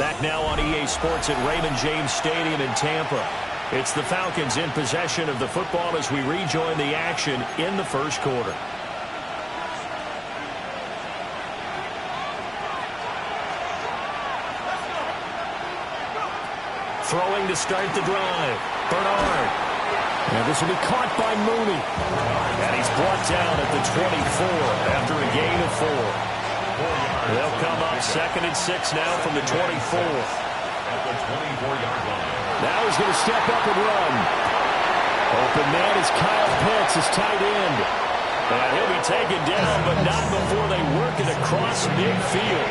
Back now on EA Sports at Raymond James Stadium in Tampa. It's the Falcons in possession of the football as we rejoin the action in the first quarter. Throwing to start the drive. Bernard. And this will be caught by Mooney. And he's brought down at the 24 after a gain of 4. They'll come up 2nd and 6 now from the 24. At the 24-yard line. Now he's going to step up and run. Open man is Kyle Pitts, his tight end. And he'll be taken down, but not before they work it across midfield.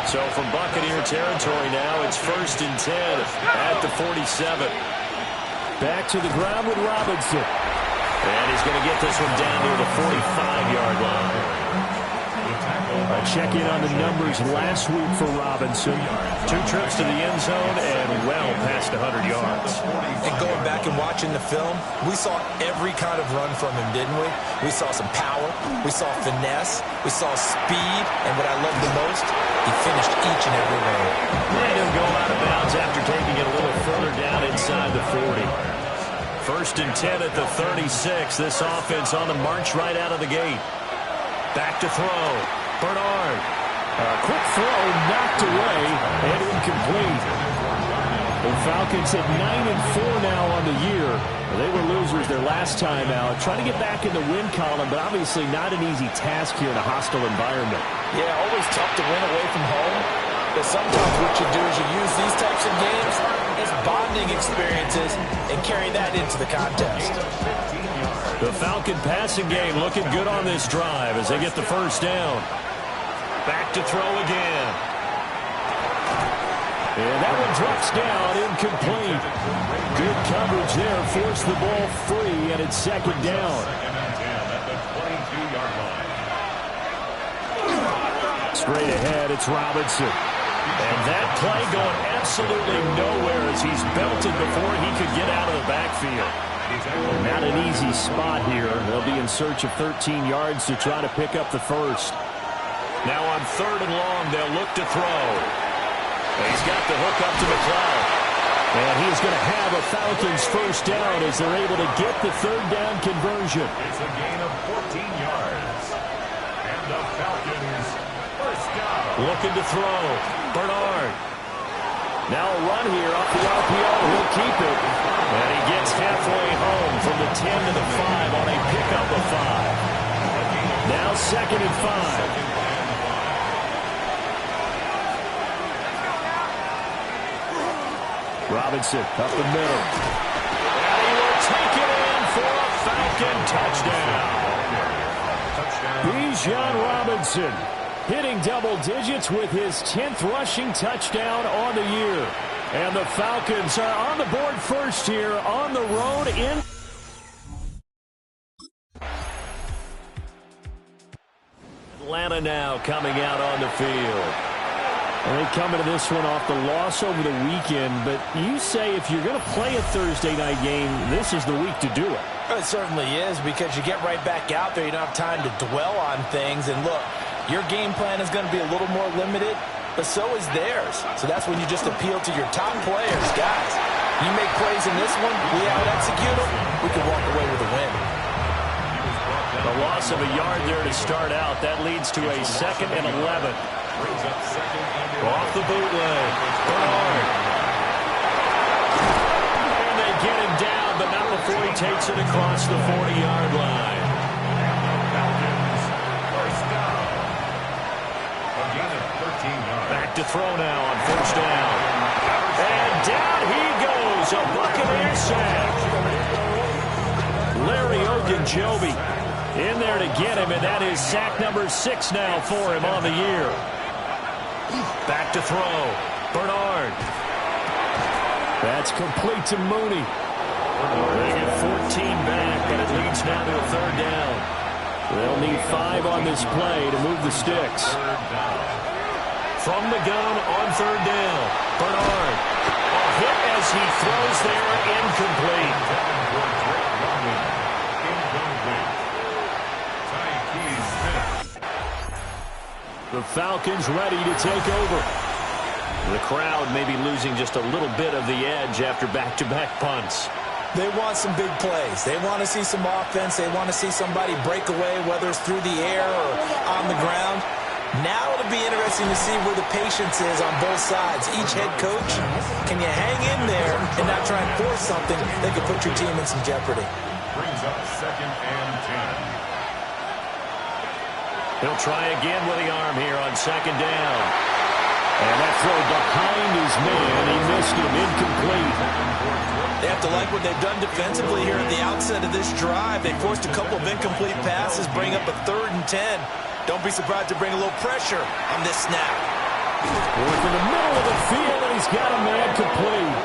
So from Buccaneer territory now, it's 1st and 10 at the 47. Back to the ground with Robinson. And he's going to get this one down near the 45-yard line. Check in on the numbers last week for Robinson. 2 trips to the end zone and well past 100 yards. And going back and watching the film, we saw every kind of run from him, didn't we? We saw some power, we saw finesse, we saw speed, and what I love the most, he finished each and every one. And he'll go out of bounds after taking it a little further down inside the 40. 1st and 10 at the 36. This offense on the march right out of the gate. Back to throw. Bernard. Quick throw knocked away and incomplete. The Falcons at 9-4 now on the year. They were losers their last time out. Trying to get back in the win column, but obviously not an easy task here in a hostile environment. Yeah, always tough to win away from home. But sometimes what you do is you use these types of games as bonding experiences and carry that into the contest. The Falcon passing game looking good on this drive as they get the first down. Back to throw again. And that one drops down, incomplete. Good coverage there, forced the ball free, and it's 2nd down. Straight ahead, it's Robinson. And that play going absolutely nowhere as he's belted before he could get out of the backfield. Not an easy spot here. They'll be in search of 13 yards to try to pick up the first. Now on 3rd and long, they'll look to throw. And he's got the hook up to McLeod. And he's going to have a Falcons first down as they're able to get the 3rd down conversion. It's a gain of 14 yards. And the Falcons first down. Looking to throw. Bernard. Now a run here off the RPO. He'll keep it. And he gets halfway home from the 10 to the 5 on a pickup of 5. Now 2nd and 5. Robinson up the middle. And he will take it in for a Falcon touchdown. Bijan Robinson hitting double digits with his 10th rushing touchdown on the year. And the Falcons are on the board first here on the road in Atlanta now coming out on the field. And they come into this one off the loss over the weekend, but you say if you're going to play a Thursday night game, this is the week to do it. It certainly is, because you get right back out there. You don't have time to dwell on things. And look, your game plan is going to be a little more limited, but so is theirs. So that's when you just appeal to your top players. Guys, you make plays in this one, we out-execute them, we can walk away with a win. The loss of a yard there to start out. That leads to a 2nd and 11. Off the bootleg. Bernard. And they get him down, but not before he takes it across the 40-yard line. Back to throw now on 1st down. And down he goes. A Buccaneer sack. Larry Ogunjobi in there to get him, and that is sack number 6 now for him on the year. Back to throw. Bernard. That's complete to Mooney. They get 14 back, but it leads now to a 3rd down. They'll need 5 on this play to move the sticks. From the gun on 3rd down. Bernard. A hit as he throws there, incomplete. The Falcons ready to take over. The crowd may be losing just a little bit of the edge after back-to-back punts. They want some big plays. They want to see some offense. They want to see somebody break away, whether it's through the air or on the ground. Now it'll be interesting to see where the patience is on both sides. Each head coach, can you hang in there and not try and force something that could put your team in some jeopardy? Brings up 2nd and 10. He'll try again with the arm here on 2nd down. And that throw behind his man, he missed him, incomplete. They have to like what they've done defensively here at the outset of this drive. They forced a couple of incomplete passes, bring up a 3rd and 10. Don't be surprised to bring a little pressure on this snap. Work in the middle of the field, and he's got a man complete.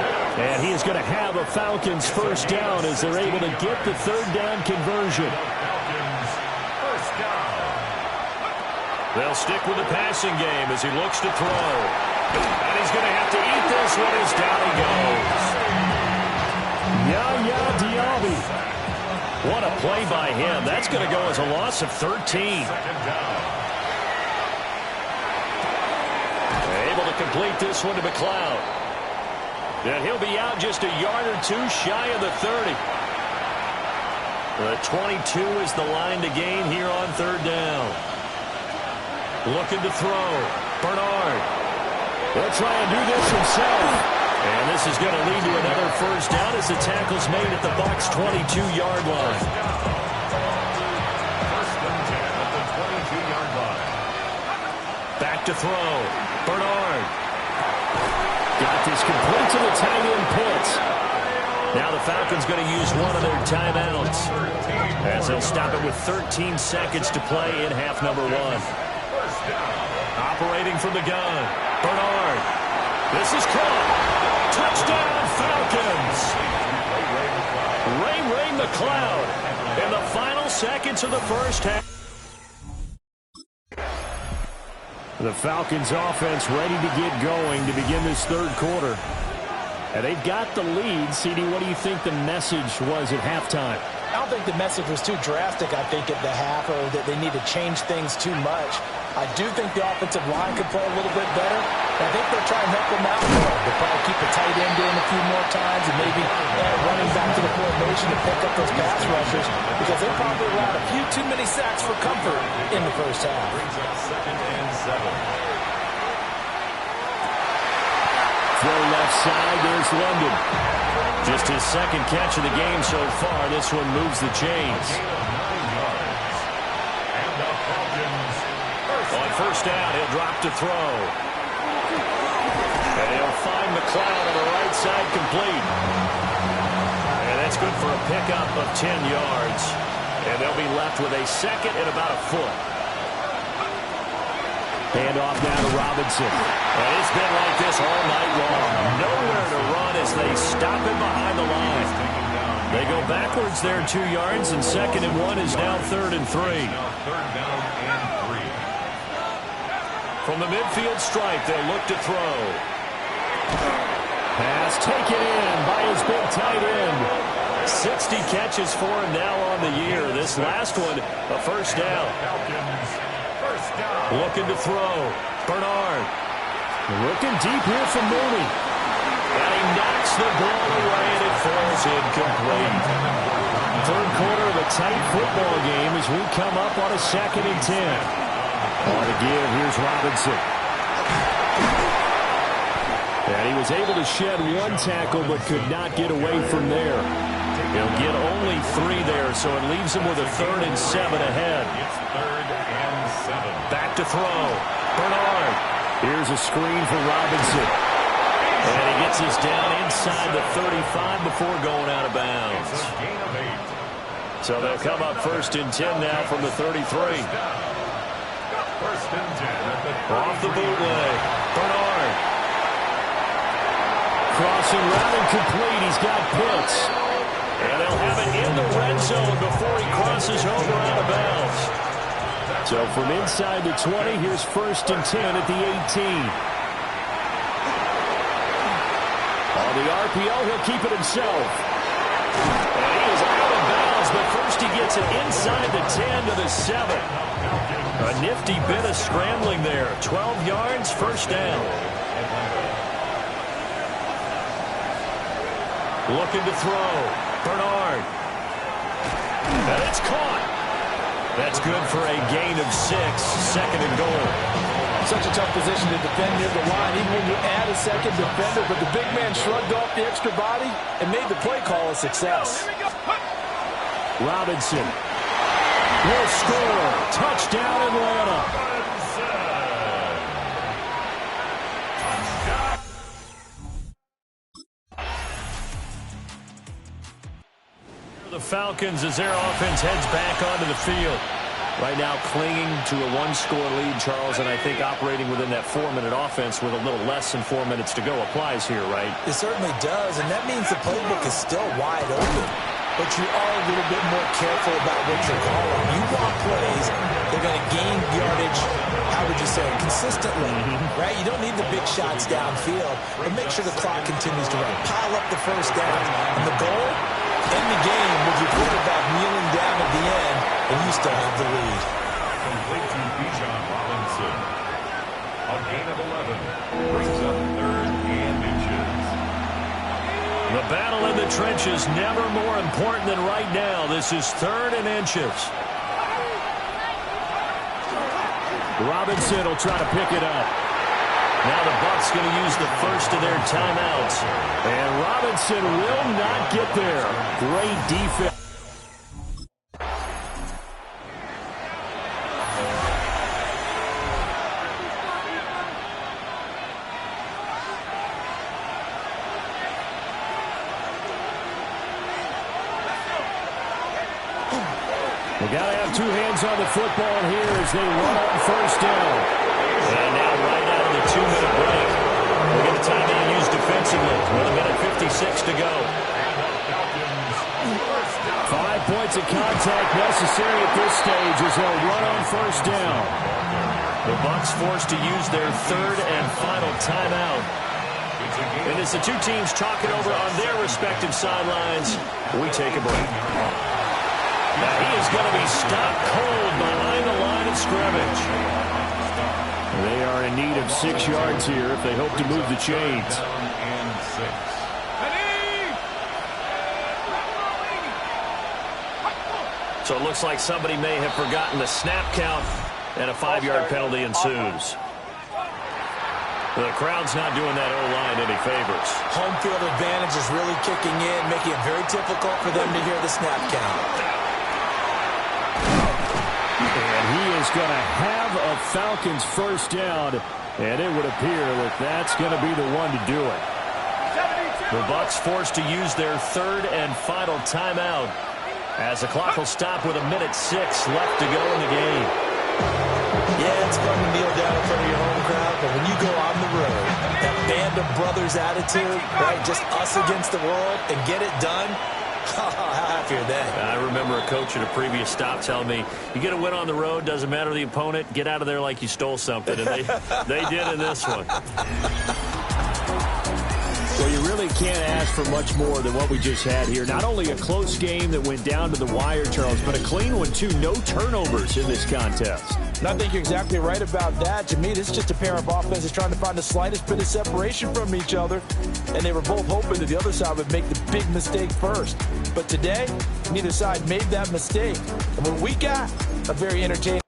And he is going to have a Falcons first down as they're able to get the 3rd down conversion. Falcons first down. They'll stick with the passing game as he looks to throw. And he's going to have to eat this one as down he goes. Yaya Diaby. What a play by him. That's going to go as a loss of 13. 2nd down. Able to complete this one to McLeod. And he'll be out just a yard or two shy of the 30. The 22 is the line to gain here on 3rd down. Looking to throw. Bernard. He'll try and do this himself. And this is going to lead to another first down as the tackle's made at the Bucs' 22-yard line. 1st and 10 at the 22-yard line. Back to throw. Bernard. Got this complete to the tight end Pitts. Now the Falcons going to use one of their timeouts as they'll stop it with 13 seconds to play in half number 1. Operating from the gun. Bernard. This is caught. Touchdown, Falcons. Ray McLeod in the final seconds of the first half. The Falcons offense ready to get going to begin this 3rd quarter. And they've got the lead. CD, what do you think the message was at halftime? I don't think the message was too drastic, I think, at the half, or that they need to change things too much. I do think the offensive line could play a little bit better. I think they'll try and help them out more. They'll probably keep the tight end in a few more times and maybe running back to the formation to pick up those pass rushers because they probably allowed a few too many sacks for comfort in the first half. Brings up 2nd and 7. Throw left side, there's London. Just his 2nd catch of the game so far. This one moves the chains. 9 yards. And the Falcons On first down, he'll drop to throw. And he'll find McLeod on the right side complete. And that's good for a pickup of 10 yards. And they'll be left with a 2nd and about a foot. Hand off now to Robinson. And it's been like this all night long. Nowhere to run as they stop him behind the line. They go backwards there 2 yards, and 2nd and 1 is now 3rd and 3. now 3rd down and 3. From the midfield stripe, they'll look to throw. Pass taken in by his big tight end. 60 catches for him now on the year. This last one, a first down. Falcons first down. Looking to throw. Bernard. Looking deep here for Mooney. And he knocks the ball away, and it falls incomplete. 3rd quarter of a tight football game as we come up on a 2nd and 10. On the give, here's Robinson. And he was able to shed one tackle but could not get away from there. He'll get only 3 there, so it leaves him with a 3rd and 7 ahead. It's 3rd and 7. Back to throw. Bernard. Here's a screen for Robinson. And he gets us down inside the 35 before going out of bounds. It's a gain of 8. So they'll come up 1st and 10 now from the 33. 1st and 10 at the 33. Off the bootleg. Bernard. Crossing route and complete. He's got Pitts. And they'll have it in the red zone before he crosses over out of bounds. So from inside the 20, here's 1st and 10 at the 18. On the RPO, he'll keep it himself. And he is out of bounds, but first he gets it inside the 10 to the 7. A nifty bit of scrambling there. 12 yards, first down. Looking to throw. Bernard. And it's caught. That's good for a gain of 6. Second and goal. Such a tough position to defend near the line, even when you add a second defender. But the big man shrugged off the extra body and made the play call a success. Robinson will score. Touchdown, Atlanta. The Falcons as their offense heads back onto the field. Right now clinging to a 1-score lead, Charles, and I think operating within that 4-minute offense with a little less than 4 minutes to go applies here, right? It certainly does, and that means the playbook is still wide open. But you are a little bit more careful about what you're calling. You want plays that are going to gain yardage, how would you say, consistently, right? You don't need the big shots downfield, but make sure the clock continues to run. Pile up the first down, and the goal, end the game with your quarterback kneeling down at the end, and you still have the lead. Complete to Bijan Robinson. A gain of 11 brings up 3rd and inches. The battle in the trenches never more important than right now. This is 3rd and inches. Robinson will try to pick it up. Now the Bucs going to use the first of their timeouts. And Robinson will not get there. Great defense. They got to have 2 hands on the football here as they run on first down. And now right out of the 2-minute break, we'll get a timeout used defensively with 1:56 to go. 5 points of contact necessary at this stage as they'll run on first down. The Bucs forced to use their 3rd and final timeout. And as the two teams talk it over on their respective sidelines, we take a break. Now he is going to be stopped cold behind the line of scrimmage. They are in need of 6 yards here if they hope to move the chains. So it looks like somebody may have forgotten the snap count, and a 5-yard penalty ensues. The crowd's not doing that O-line any favors. Home field advantage is really kicking in, making it very difficult for them to hear the snap count. And he is going to have a Falcons first down, and it would appear that that's going to be the one to do it. The Bucs forced to use their 3rd and final timeout as the clock will stop with 1:06 left to go in the game. Yeah, it's fun to kneel down in front of your home crowd, but when you go on the road, that band of brothers attitude, right, just us against the world, and get it done, how happy are they? I remember a coach at a previous stop telling me, you get a win on the road, doesn't matter the opponent, get out of there like you stole something. And they did in this one. Well, you really can't ask for much more than what we just had here. Not only a close game that went down to the wire, Charles, but a clean one, too. No turnovers in this contest. And I think you're exactly right about that. To me, this is just a pair of offenses trying to find the slightest bit of separation from each other. And they were both hoping that the other side would make the big mistake first. But today, neither side made that mistake. And what we got, a very entertaining.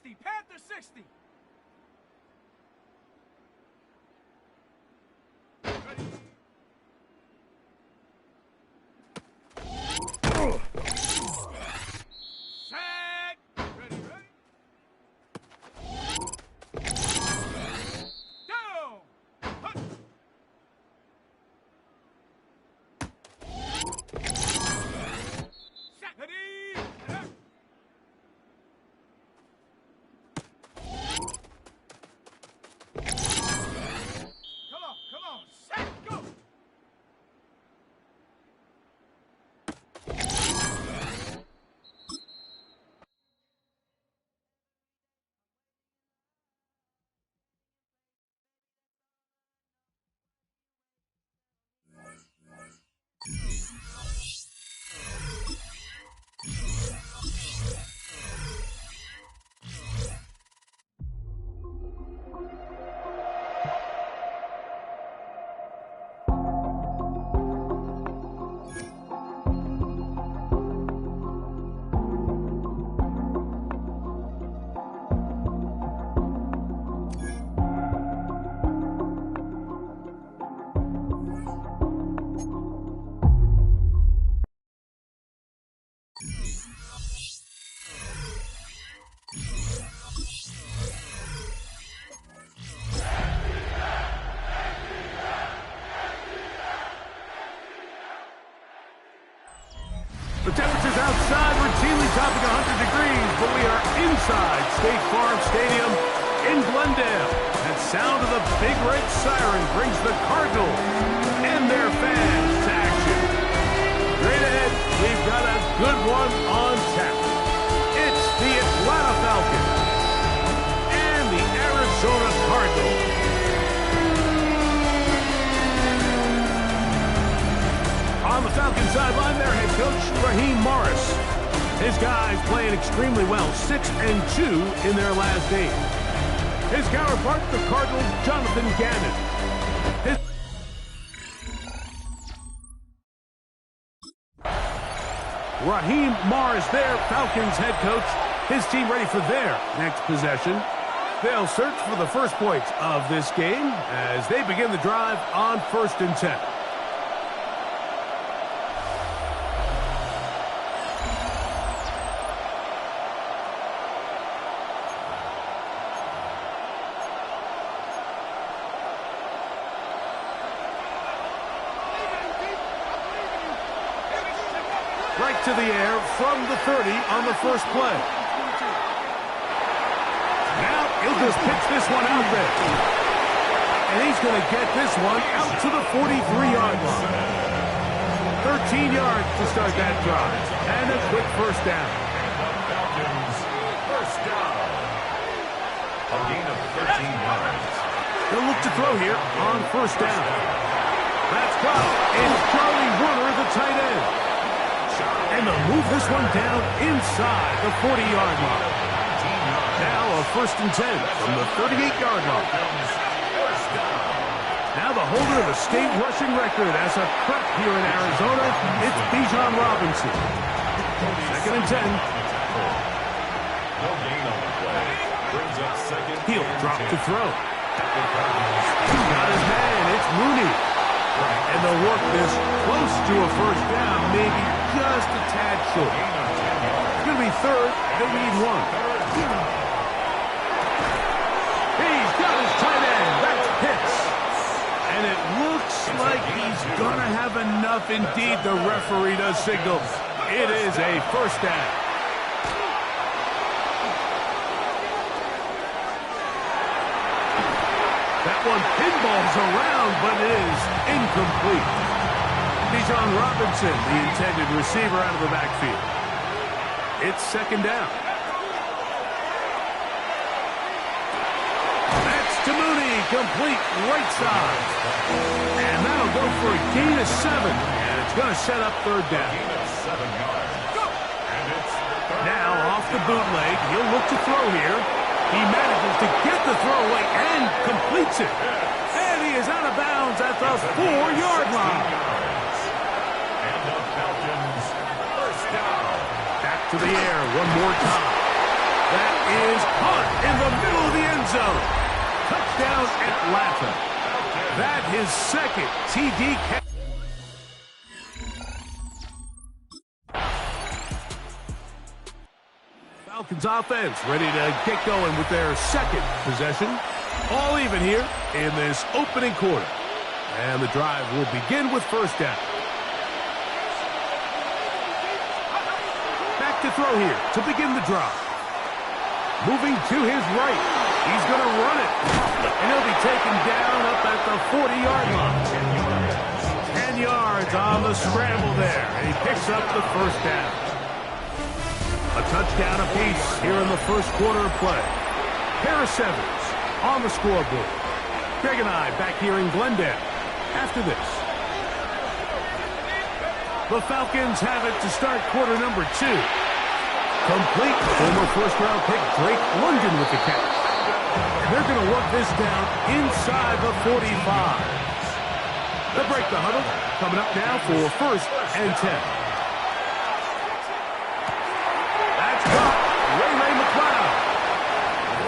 60. Panther 60. Set. Ready, ready. Down. Hut. Set. Ready. Hut. Come on, set, go! The temperatures outside routinely topping 100 degrees, but we are inside State Farm Stadium in Glendale. That sound of the big red siren brings the Cardinals and their fans to action. Straight ahead, we've got a good one on tap. It's the Atlanta Falcons and the Arizona Cardinals. On the Falcons sideline, their head coach, Raheem Morris. His guys playing extremely well, 6-2 in their last 8. His counterpart, the Cardinals, Jonathan Gannon. Raheem Morris, their Falcons head coach. His team ready for their next possession. They'll search for the first points of this game as they begin the drive on 1st and 10. Right to the air from the 30 on the first play. Now he'll just pitch this one out there. And he's going to get this one out to the 43-yard line. 13 yards to start that drive. And a quick first down. Falcons, first down. A gain of 13 yards. He'll look to throw here on first down. That's caught. It's Charlie Warner, the tight end. And they'll move this one down inside the 40-yard line. Now a 1st and 10 from the 38-yard line. Now the holder of the state rushing record as a prep here in Arizona, it's Bijan Robinson. 2nd and 10. No gain on the play. Brings up 2nd. He'll drop to throw. He's got his man. It's Mooney. And they'll work this close to a first down, maybe just a tad short. It's going to be 3rd. They need 1. He's got his tight end. That's Pitts. And it looks like he's going to have enough indeed. The referee does signal. It is a first down. That one pinballs around, but it is incomplete. Bijan Robinson, the intended receiver, out of the backfield. It's 2nd down. That's to Mooney, complete right side. And that'll go for a gain of 7. And it's going to set up 3rd down. Now off the bootleg, he'll look to throw here. He manages to get the throw away and completes it. And he is out of bounds at the 4-yard line. And the Falcons, first down. Back to the air one more time. That is caught in the middle of the end zone. Touchdown, Atlanta. That his second TD catch. Falcons offense ready to get going with their second possession. All even here in this opening quarter. And the drive will begin with first down. Back to throw here to begin the drive. Moving to his right. He's going to run it. And he'll be taken down up at the 40-yard line. 10 yards on the scramble there. And he picks up the first down. A touchdown apiece here in the first quarter of play. Pair of sevens on the scoreboard. Greg and I back here in Glendale after this. The Falcons have it to start quarter number 2. Complete. Former first-round pick Drake London with the catch. And they're going to work this down inside the 45. They'll break the huddle. Coming up now for first and 10. Ray McLeod.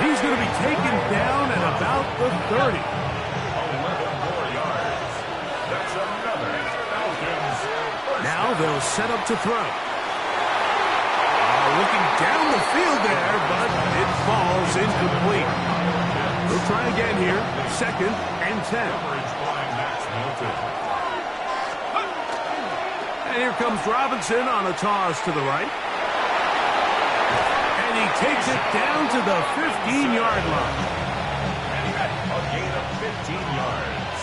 He's going to be taken down at about the 30. 11 more yards. That's another Falcons. Now they'll set up to throw. Looking down the field there, but it falls incomplete. We'll try again here. Second and 10. And here comes Robinson on a toss to the right. He takes it down to the 15-yard line. A gain of 15 yards.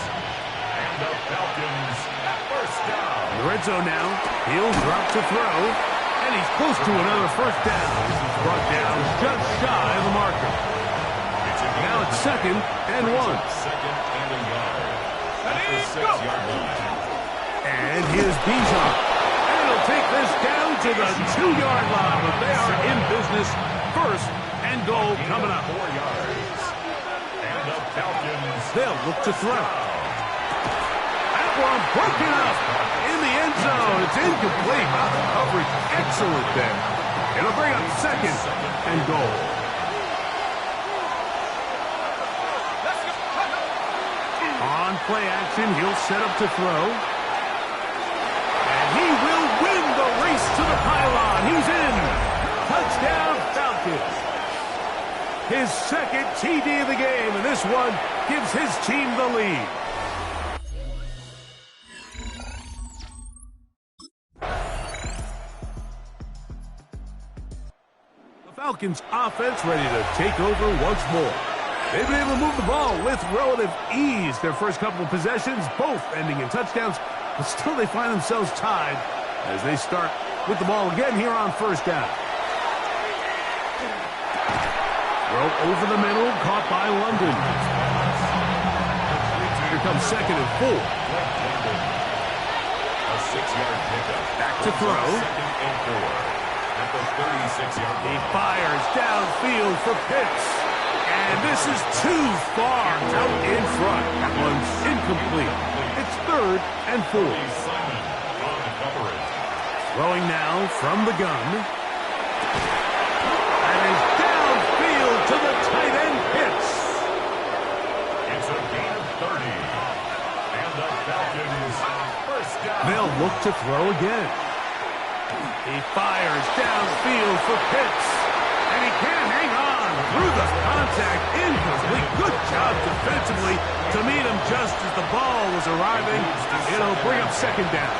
And the Falcons at first down. In the red zone now. He'll drop to throw. And he's close to another first down. He's brought down just shy of the marker. Now it's second and 1. Second and a yard. At the 6-yard line. And here's Bijan. He'll take this down to the 2-yard line, but they are in business. First and goal coming up. 4 yards. And the Falcons. They'll look to throw. That one broken up in the end zone. It's incomplete. Coverage excellent there. It'll bring up second and goal. On play action, he'll set up to throw. He will win the race to the pylon. He's in. Touchdown, Falcons. His second TD of the game, and this one gives his team the lead. The Falcons offense ready to take over once more. They've been able to move the ball with relative ease. Their first couple of possessions, both ending in touchdowns. But still they find themselves tied as they start with the ball again here on first down. Throw over the middle, caught by London. Here comes second and 4. A 6-yard pickup. Back to throw. Second and 4. At the 36-yard He line. fires downfield for Pitts. And this is too far out in front. That one's incomplete. It's third and 4. Simon on the coverage. Throwing now from the gun. That is downfield to the tight end, Pitts. It's a gain of 30. And the Falcons first down. They'll look to throw again. He fires downfield for Pitts. And he can't hang on through the contact. Incomplete. Good job defensively to meet him just as the ball was arriving. It'll bring up second down.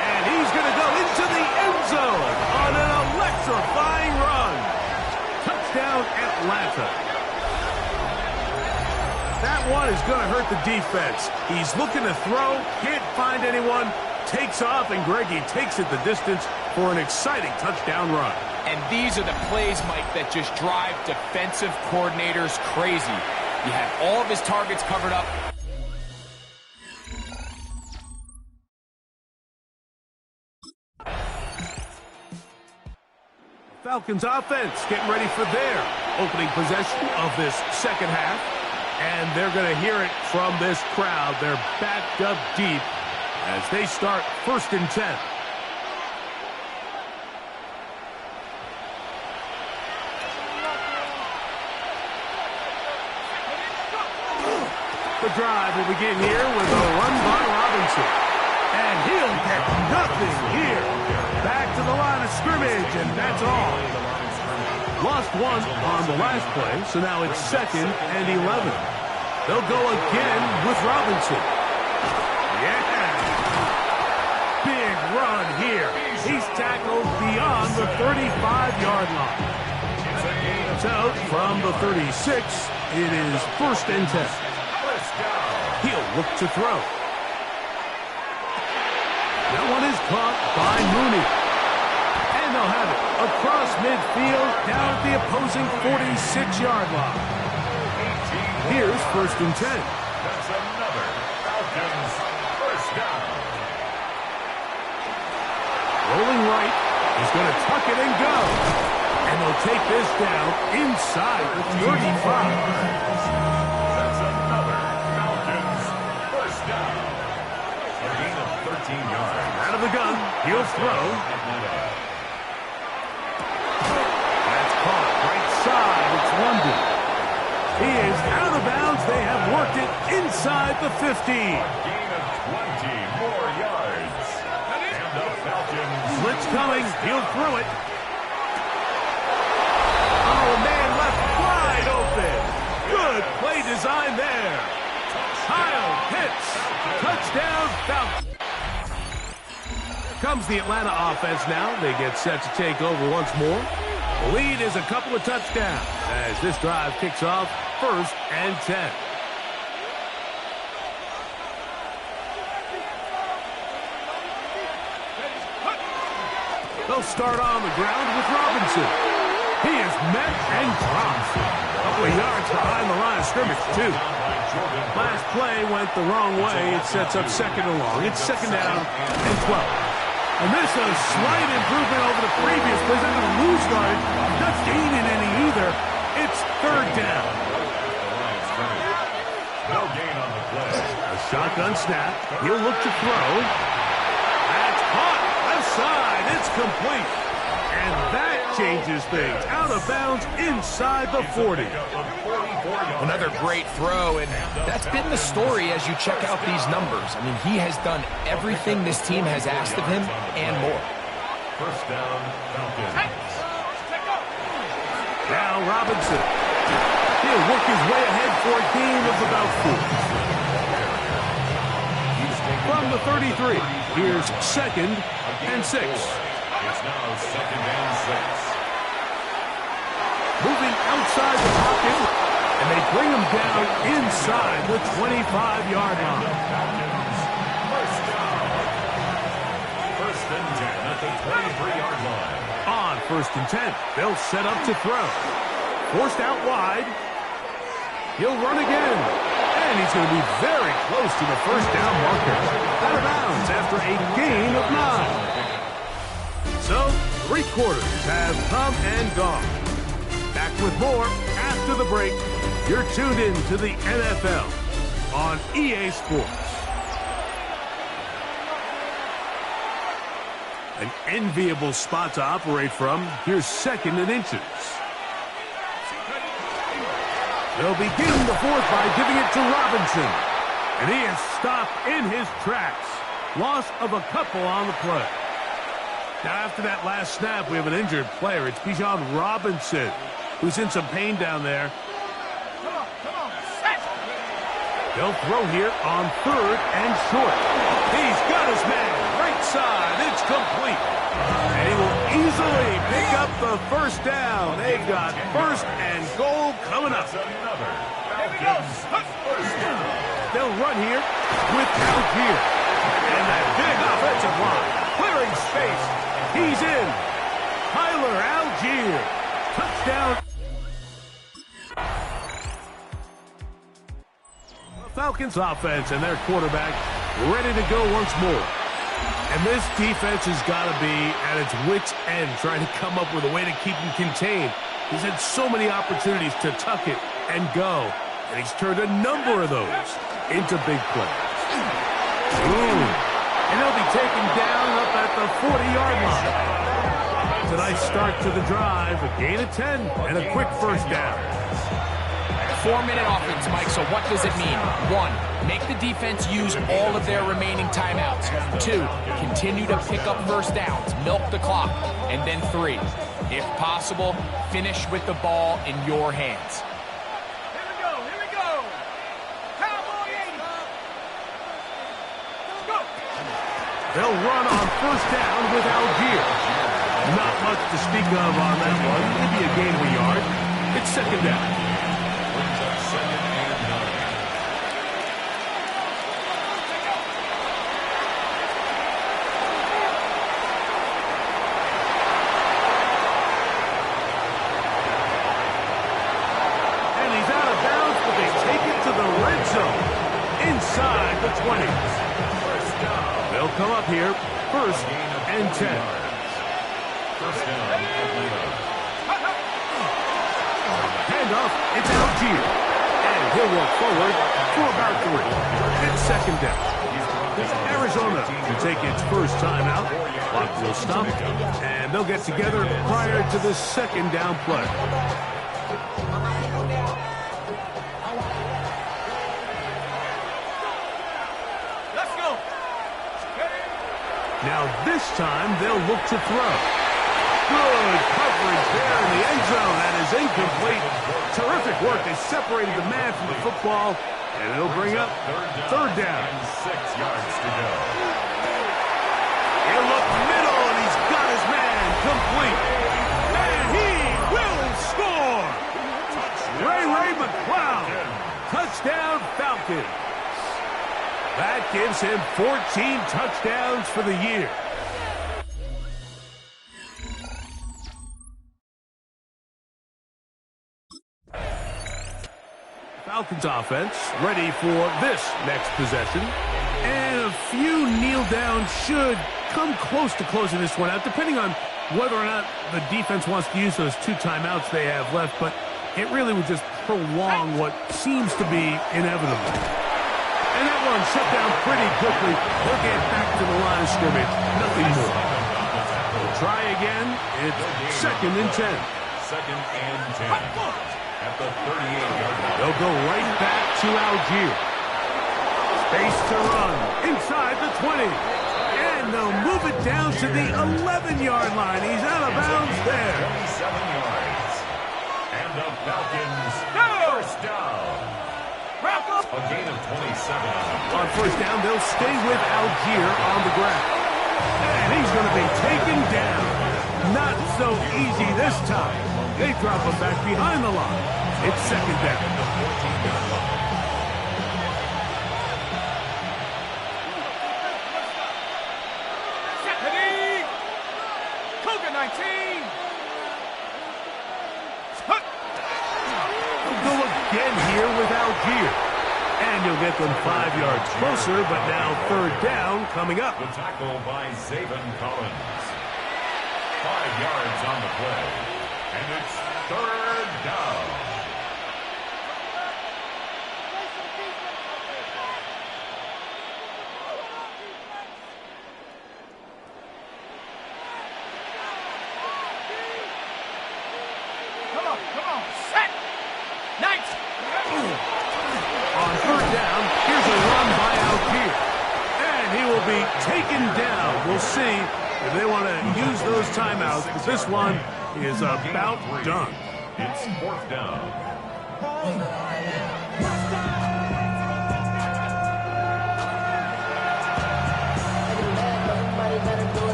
And he's going to go into the end zone on an electrifying run. Touchdown, Atlanta. That one is going to hurt the defense. He's looking to throw, can't find anyone, takes off, and Greggy takes it the distance for an exciting touchdown run. And these are the plays, Mike, that just drive defensive coordinators crazy. You have all of his targets covered up. Falcons offense getting ready for their opening possession of this second half. And they're going to hear it from this crowd. They're backed up deep as they start 1st and 10. The drive will begin here with a run by Robinson. And he'll get nothing here. Back to the line of scrimmage, and that's all. Lost one on the last play, so now it's 2nd and 11. They'll go again with Robinson. Yeah. Big run here. He's tackled beyond the 35-yard line. So from the 36, it is 1st and 10. He'll look to throw. That one is caught by Mooney. And they'll have it across midfield down at the opposing 46-yard line. Here's 1st and 10. That's another Falcons first down. Rolling right. He's going to tuck it and go. And they'll take this down inside the 35. That's another Falcons first down. A gain of 13 yards. Out of the gun. He'll throw. That's caught right side. It's London. He is out of bounds. They have worked it inside the 50. A gain of 20 more yards. And the Falcons. Blitz coming. He'll throw it. Oh, man left wide open. Good play design there. Kyle Pitts. Touchdown Falcons. Comes the Atlanta offense now. They get set to take over once more. The lead is a couple of touchdowns as this drive kicks off 1st and 10. They'll start on the ground with Robinson. He is met and dropped. A couple of yards behind the line of scrimmage, too. Last play went the wrong way. It sets up 2nd and long. It's 2nd down and 12. And this is a slight improvement over the previous play. They're going to lose yard. Not gaining any either. It's 3rd down. No gain on the play. A shotgun snap. He'll look to throw. That's caught. Left side. It's complete. And that changes things. Out of bounds inside the 40. Another great throw, and that's been the story as you check out these numbers. I mean, he has done everything this team has asked of him and more. First down, Falcons. Now Robinson. He'll work his way ahead for a gain of about 4. From the 33, here's 2nd and 6. It's now 2nd and 6. Moving outside the pocket, and they bring him down inside the 25-yard line. First down. 1st and 10 at the 23-yard line. On 1st and 10, they'll set up to throw. Forced out wide. He'll run again. And he's going to be very close to the 1st down marker. Out of bounds after a gain of 9. So, 3 quarters have come and gone. Back with more after the break. You're tuned in to the NFL on EA Sports. An enviable spot to operate from. Here's 2nd and inches. They'll begin the 4th by giving it to Robinson. And he is stopped in his tracks. Loss of a couple on the play. Now, after that last snap, we have an injured player. It's Bijan Robinson, who's in some pain down there. They'll throw here on 3rd and short. He's got his man. Right side. It's complete. And he will easily pick up the 1st down. They've got 1st and goal coming up. They'll run here without here. And that big offensive line clearing space. He's in. Tyler Algier. Touchdown. The Falcons offense and their quarterback ready to go once more. And this defense has got to be at its wits' end trying to come up with a way to keep him contained. He's had so many opportunities to tuck it and go. And he's turned a number of those into big plays. Ooh. And he'll be taken down up at the 40-yard line. Tonight's start to the drive, a gain of 10 and a quick first down. 4-minute offense, Mike, so what does it mean? 1, make the defense use all of their remaining timeouts. 2, continue to pick up first downs, milk the clock. And then 3, if possible, finish with the ball in your hands. Here we go. Cowboy 80. Let's go. They'll run on first down with Algier. Not much to speak of on that one. Maybe a gain of a yard. It's second down. Brings up second and 9. And he's out of bounds, but they take it to the red zone. Inside the 20s. They'll come up here. First and 10. First down, Atlanta. Handoff, it's Algier. And he'll walk forward for about 3. It's second down. Arizona will take its first time out. Clock will stop, and they'll get together prior to the second down play. Let's go. Now this time they'll look to throw. Good coverage there in the end zone. That is incomplete. Terrific work. They separated the man from the football, and it'll bring up third down. And 6 yards to go. He'll look middle, and he's got his man complete. And he will score. Ray McCloud. Touchdown Falcons. That gives him 14 touchdowns for the year. Falcons offense ready for this next possession. And a few kneel downs should come close to closing this one out, depending on whether or not the defense wants to use those 2 timeouts they have left. But it really would just prolong what seems to be inevitable. And that one shut down pretty quickly. They'll get back to the line of scrimmage. Nothing more. We'll try again. It's second and 10. Second and 10. At the 38-yard line. They'll go right back to Algier. Space to run inside the 20. And they'll move it down to the 11-yard line. He's out of bounds there. 27 yards. And the Falcons first down. A gain of 27 On first down, they'll stay with Algier on the ground. And he's going to be taken down. Not so easy this time. They drop him back behind the line. It's second down. Ready. Cougar 19. Go again here with Algier. And you'll get them 5 yards closer, but now third down coming up. The tackle by Zaven Collins. 5 yards on the play. And it's third down. Come on. Set. Nice. On third down, here's a run by Algier. And he will be taken down. We'll see if they want to use those timeouts, because this one is about done. It's fourth down.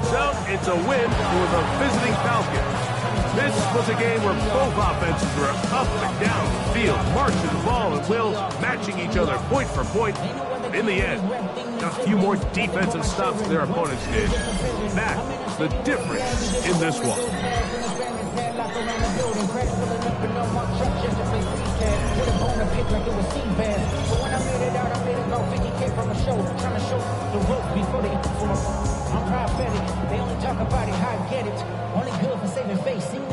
So it's a win for the visiting Falcons. This was a game where both offenses were up and down the field, marching the ball at will, matching each other point for point. In the end, a few more defensive stops than their opponents did. That's the difference in this one. I'm prophetic. They only talk about it, how I get it. Only good for saving face. See the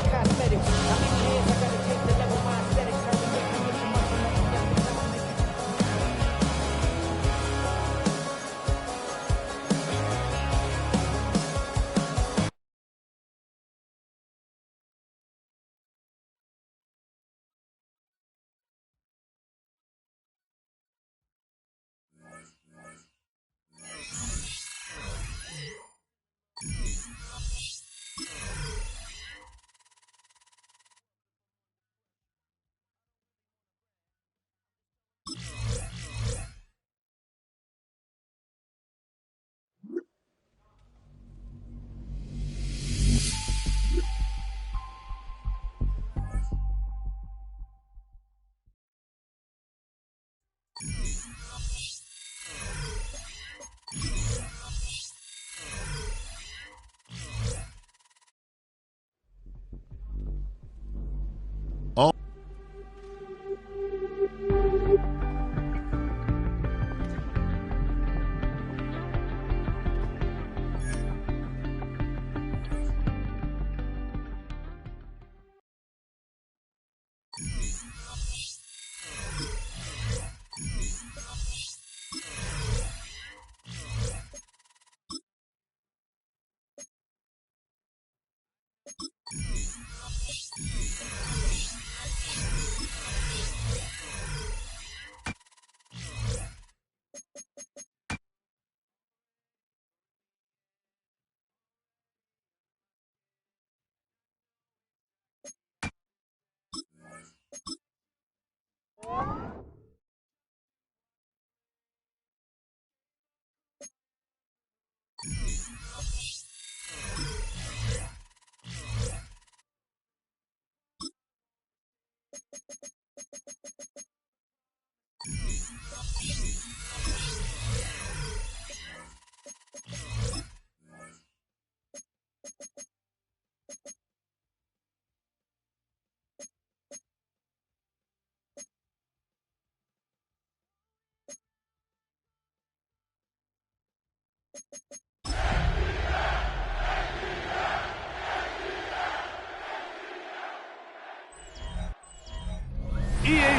EA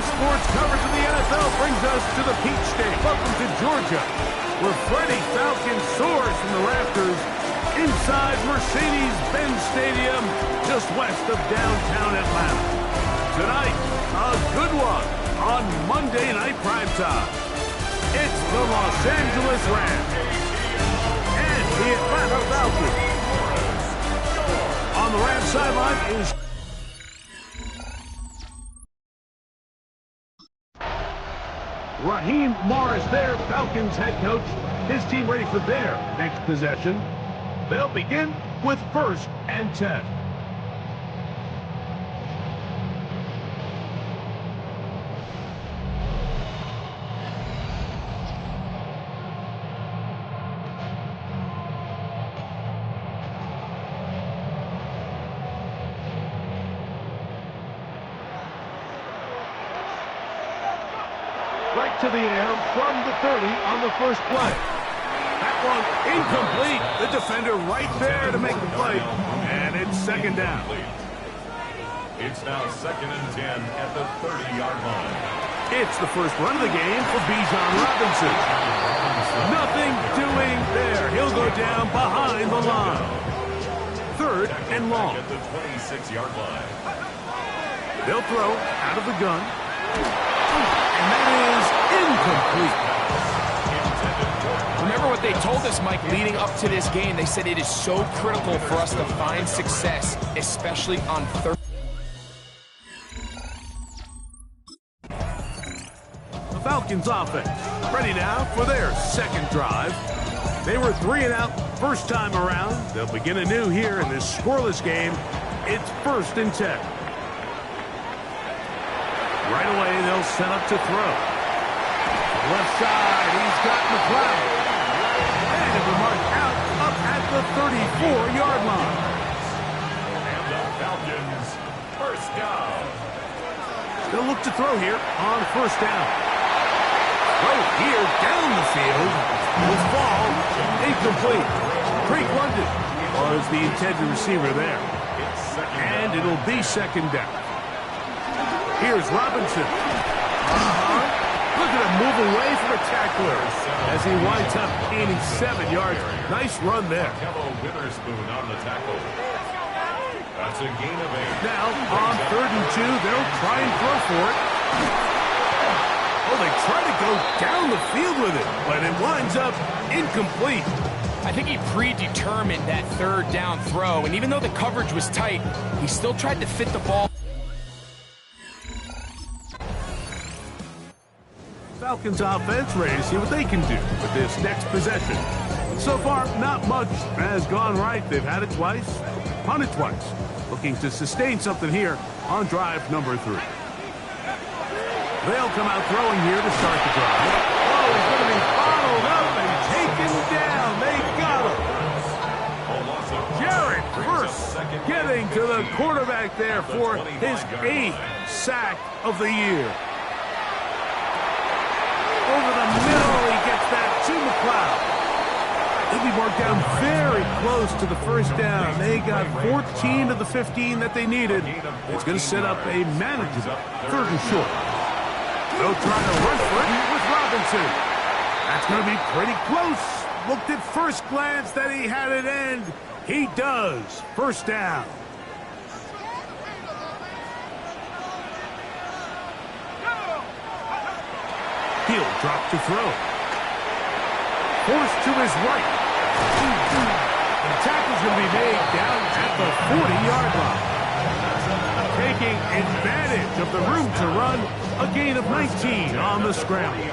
Sports coverage of the NFL brings us to the Peach State. Welcome to Georgia, where Freddie Falcon soars from the rafters inside Mercedes-Benz Stadium, just west of downtown Atlanta. Tonight, a good one on Monday Night Primetime. It's the Los Angeles Rams and the Atlanta Falcons. On the Rams sideline is Raheem Morris, their Falcons head coach. His team ready for their next possession. They'll begin with 1st and 10. Right to the air from the 30 on the first play. That one incomplete. The defender right there to make the play. And it's 2nd down. It's now 2nd and 10 at the 30-yard line. It's the first run of the game for Bijan Robinson. Nothing doing there. He'll go down behind the line. 3rd and long. At the 26-yard line. They'll throw out of the gun. And that is incomplete. Remember what they told us, Mike, leading up to this game. They said it is so critical for us to find success, especially on 3rd. The Falcons offense ready now for their 2nd drive. They were 3 and out first time around. They'll begin anew here in this scoreless game. It's 1st and 10. Right away, they'll set up to throw. Left side, he's got McLeod. And it'll be marked out up at the 34-yard line. And the Falcons, 1st down. They'll look to throw here on 1st down. Throw here down the field. Will fall. Incomplete. Drake London was the intended receiver there. And it'll be 2nd down. Here's Robinson. Look at him move away from a tackler as he winds up gaining 7 yards. Nice run there. Kello Witherspoon on the tackle. That's a gain of 8. Now, on 3rd and 2, they'll try and throw for it. Oh, they try to go down the field with it, but it winds up incomplete. I think he predetermined that 3rd down throw, and even though the coverage was tight, he still tried to fit the ball. Falcons offense ready to see what they can do with this next possession. So far, not much has gone right. They've had it twice, punted twice. Looking to sustain something here on drive number 3. They'll come out throwing here to start the drive. Oh, he's going to be bottled up and taken down. They got him. Jared Verse getting to the quarterback there for his 8th sack of the year. Over the middle, he gets that to McLeod. They'll be marked down very close to the 1st down. They got 14 of the 15 that they needed. It's going to set up a manageable 3rd and short. They'll try to run for it with Robinson. That's going to be pretty close. Looked at first glance that he had it end. He does. 1st down. He'll drop to throw. Forced to his right. The tackle's going to be made down at the 40-yard line. Taking advantage of the room to run, a gain of 19 on the scramble.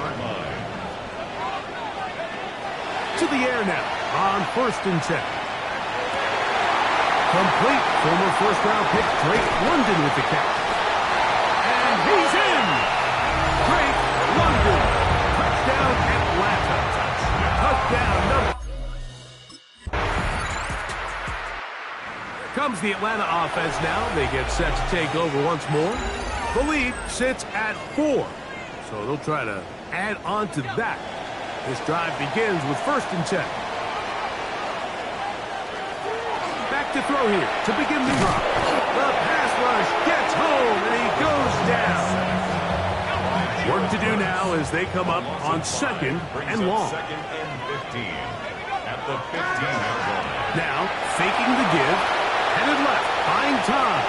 To the air now on 1st and 10. Complete. Former 1st-round pick Drake London with the catch. And he's in. Drake London. Touchdown Atlanta. Touchdown number. Here comes the Atlanta offense now. They get set to take over once more. The lead sits at 4. So they'll try to add on to that. This drive begins with 1st and 10. to throw here to begin the drop. The pass rush gets home, and he goes down. Work to do now as they come up on second and long. Second and 15 at the 15-yard line. Now, faking the give, headed left, buying time.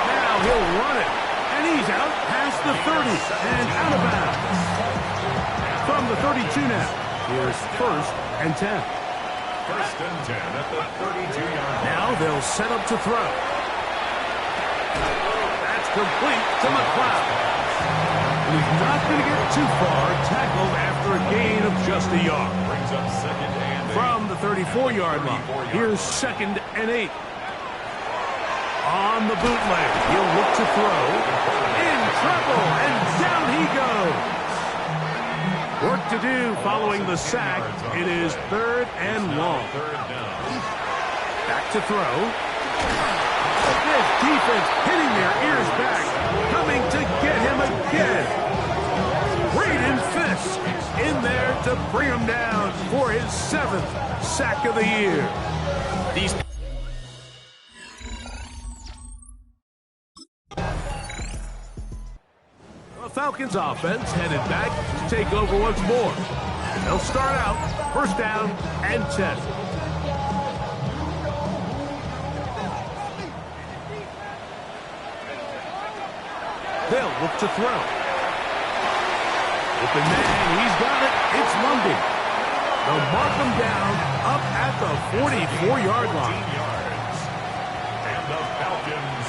Now he'll run it, and he's out past the 30 and out of bounds. From the 32 now, here's first and 10. First and 10 at the 32-yard line. Now they'll set up to throw. That's complete to McLeod. He's not going to get too far, tackled after a gain of just a yard. Brings up second and 8. From the 34-yard line, here's second and 8. On the bootleg, he'll look to throw. In trouble, and down he goes. Work to do following the sack. It is third and long. Back to throw. This defense hitting their ears back, coming to get him again. Braden Fisk in there to bring him down for his 7th sack of the year. The Falcons offense headed back to take over once more. They'll start out first down and 10. They'll look to throw. Open man, he's got it. It's London. They'll mark him down up at the 44-yard line. And the Falcons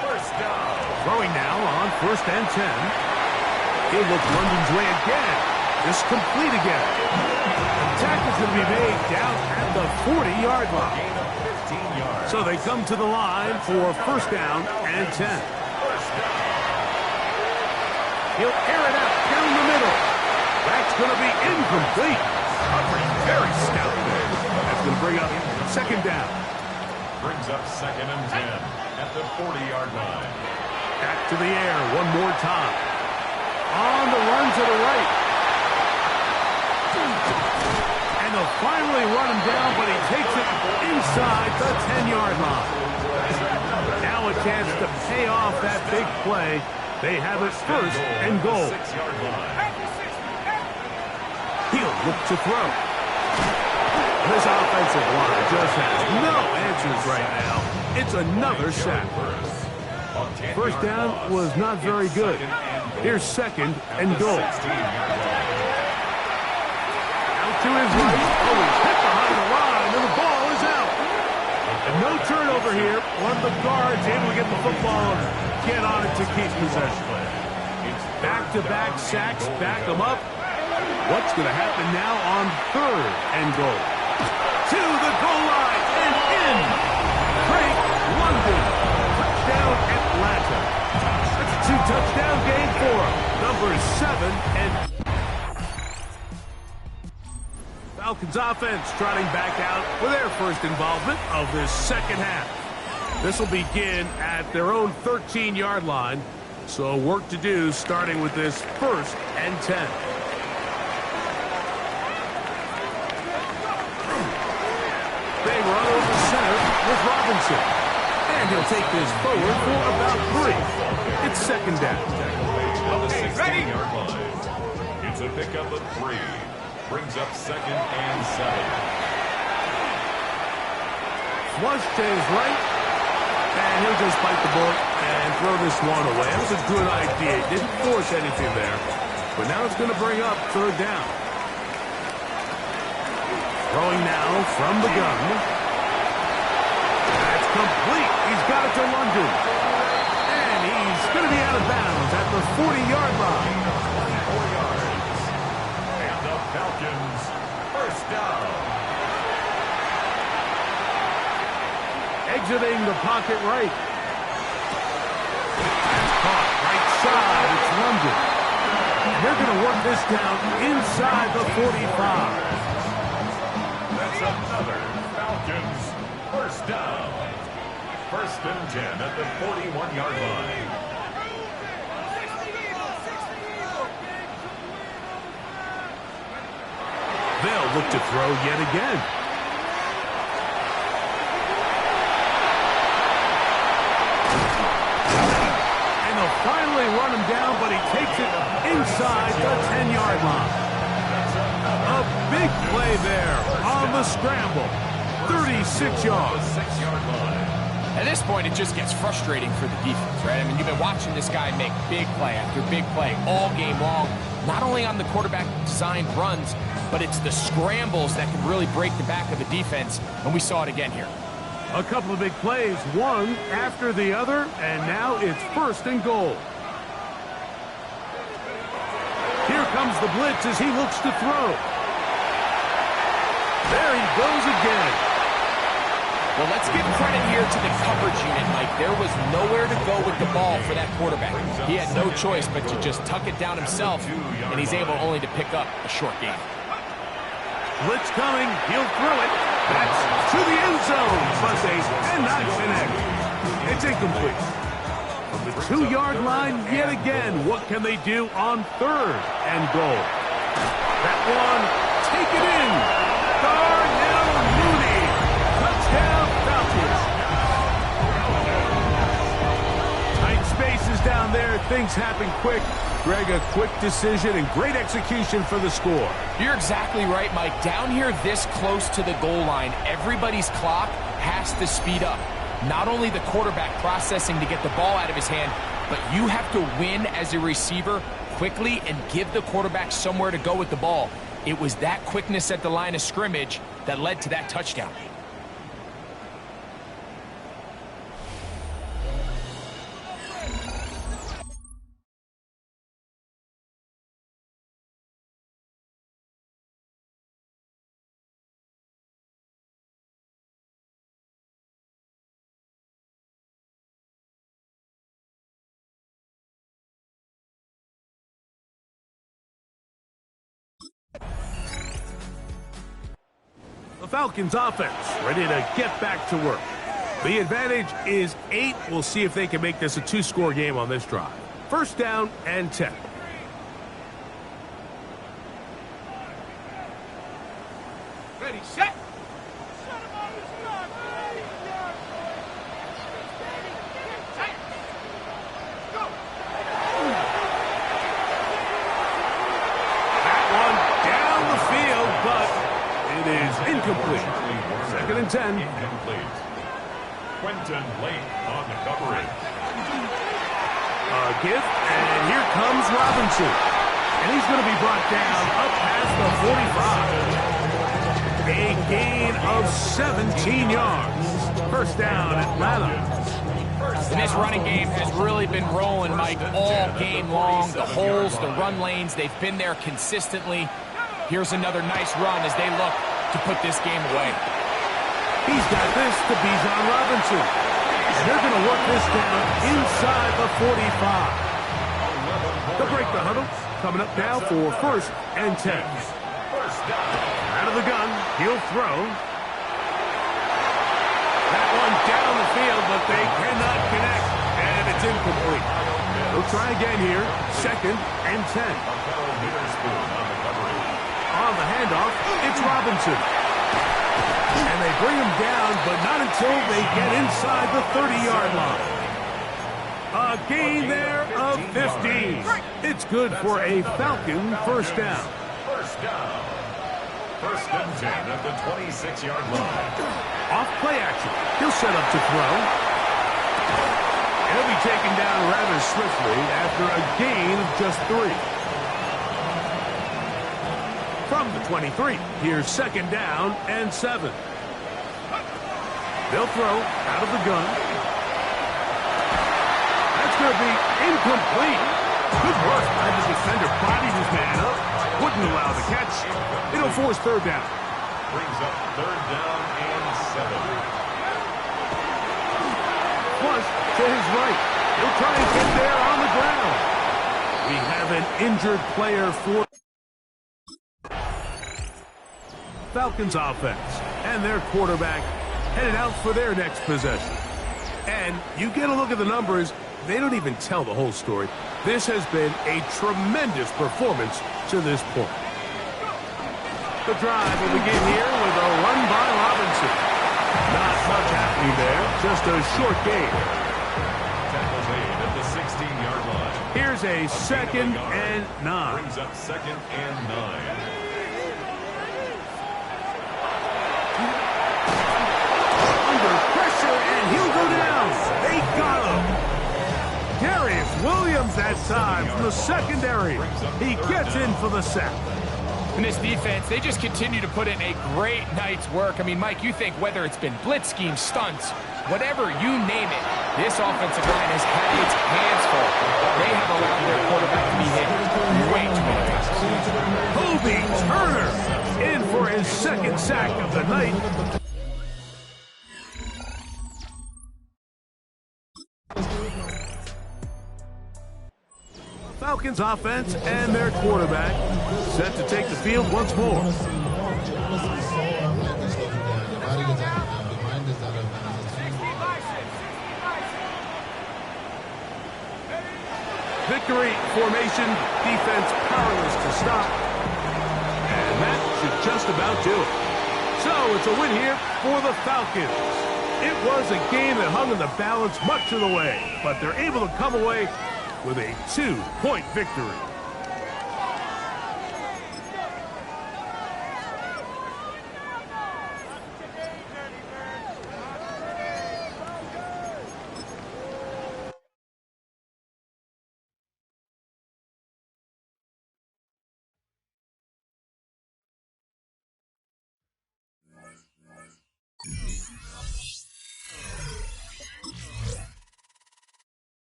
first down. Throwing now on first and 10. He'll look London's way again. This complete again. The tackle's going to be made down at the 40-yard line. Gain of 15 yards. So they come to the line for first down and 10. He'll air it out down the middle. That's going to be incomplete. Covering very stout there. That's going to bring up second down. Brings up second and 10 at the 40-yard line. Back to the air one more time. On the run to the right. And they'll finally run him down, but he takes it inside the 10-yard line. Now a chance to pay off that big play. They have it first and goal. He'll look to throw. This offensive line just has no answers right now. It's another sack. First down was not very good. Here's second and goal. Out to his right. Oh, he's hit behind the line, and the ball is out. And no turnover here. One of the guards able to get the football and get on it to keep possession. Back-to-back sacks back him up. What's going to happen now on third and goal? To the goal line and in. Drake London. Touchdown Atlanta. That's a 2-touchdown game for him. Number 7 and Falcons offense trotting back out for their first involvement of this second half. This will begin at their own 13-yard line. So work to do starting with this first and 10. They run over center with Robinson. And he'll take this forward for about 3. It's second down. Okay, ready? It's a pickup of 3. Brings up second and 7. Flush to his right. And he'll just bite the bullet and throw this one away. That was a good idea. He didn't force anything there. But now it's going to bring up third down. Throwing now from the gun. That's complete. He's got it to London. And he's going to be out of bounds at the 40-yard line. 4 yards. And the Falcons first down. Exiting the pocket right. That's caught right side. It's London. And they're going to work this down inside the 45. That's another Falcons first down. First and 10 at the 41-yard line. They'll look to throw yet again. run him down, but he takes it inside the 10-yard line. A big play there on the scramble. 36 yards. At this point, it just gets frustrating for the defense, right? I mean, you've been watching this guy make big play after big play all game long, not only on the quarterback-designed runs, but it's the scrambles that can really break the back of the defense, and we saw it again here. A couple of big plays, one after the other, and now it's 1st and goal. Here comes the blitz as he looks to throw. There he goes again. Well, let's give credit here to the coverage unit, Mike. There was nowhere to go with the ball for that quarterback. He had no choice but to just tuck it down himself, and he's able only to pick up a short gain. Blitz coming. He'll throw it. That's to the end zone, but they cannot connect. It's incomplete. From the 2-yard line yet again, what can they do on 3rd and goal? That one, take it in. Darnell Mooney. Touchdown Falcons. Tight spaces down there. Things happen quick. Greg, a quick decision and great execution for the score. You're exactly right, Mike. Down here this close to the goal line, everybody's clock has to speed up. Not only the quarterback processing to get the ball out of his hand, but you have to win as a receiver quickly and give the quarterback somewhere to go with the ball. It was that quickness at the line of scrimmage that led to that touchdown. The Falcons offense ready to get back to work. The advantage is 8. We'll see if they can make this a 2-score game on this drive. 1st down and 10. Ready, set. Incomplete. 2nd and 10. Incomplete. Quentin Lake on the coverage. A gift, and here comes Robinson. And he's going to be brought down up past the 45. A gain of 17 yards. 1st down, Atlanta. And this running game has really been rolling, Mike, all game long. The holes, the run lanes, they've been there consistently. Here's another nice run as they look to put this game away. He's got this to Bijan Robinson. And they're going to work this down inside the 45. They'll break the huddle. Coming up now for 1st and 10. Out of the gun, he'll throw. That one down the field, but they cannot connect. And it's incomplete. They'll try again here. 2nd and 10. On the handoff, it's Robinson. And they bring him down, but not until they get inside the 30-yard line. A gain there of 15. It's good for a Falcon 1st down. 1st and 10 at the 26-yard line. Off play action. He'll set up to throw. He'll be taken down rather swiftly after a gain of just 3. From the 23, here's 2nd down and 7. They'll throw out of the gun. That's going to be incomplete. Good work by the defender. Bodied his man up. Wouldn't allow the catch. It'll force 3rd down. Brings up 3rd down and 7. Flush to his right. He'll try and get there on the ground. We have an injured player for Falcons offense, and their quarterback headed out for their next possession. And you get a look at the numbers, they don't even tell the whole story. This has been a tremendous performance to this point. The drive will begin here with a run by Robinson. Not much happening there, just a short gain. Tackle made at the 16-yard line. Here's is a 2nd and 9. Brings up 2nd and 9. Under pressure, and he'll go down. They got him. Darius Williams that time from the secondary. He gets in for the sack. And this defense, they just continue to put in a great night's work. I mean, Mike, you think whether it's been blitz schemes, stunts, whatever you name it, this offensive line has had its hands full. They have allowed their quarterback to be hit way too many times. Kobe Turner in for his 2nd sack of the night. Falcons offense and their quarterback set to take the field once more. Victory formation, defense powerless to stop. And that should just about do it. So it's a win here for the Falcons. It was a game that hung in the balance much of the way, but they're able to come away with a 2-point victory.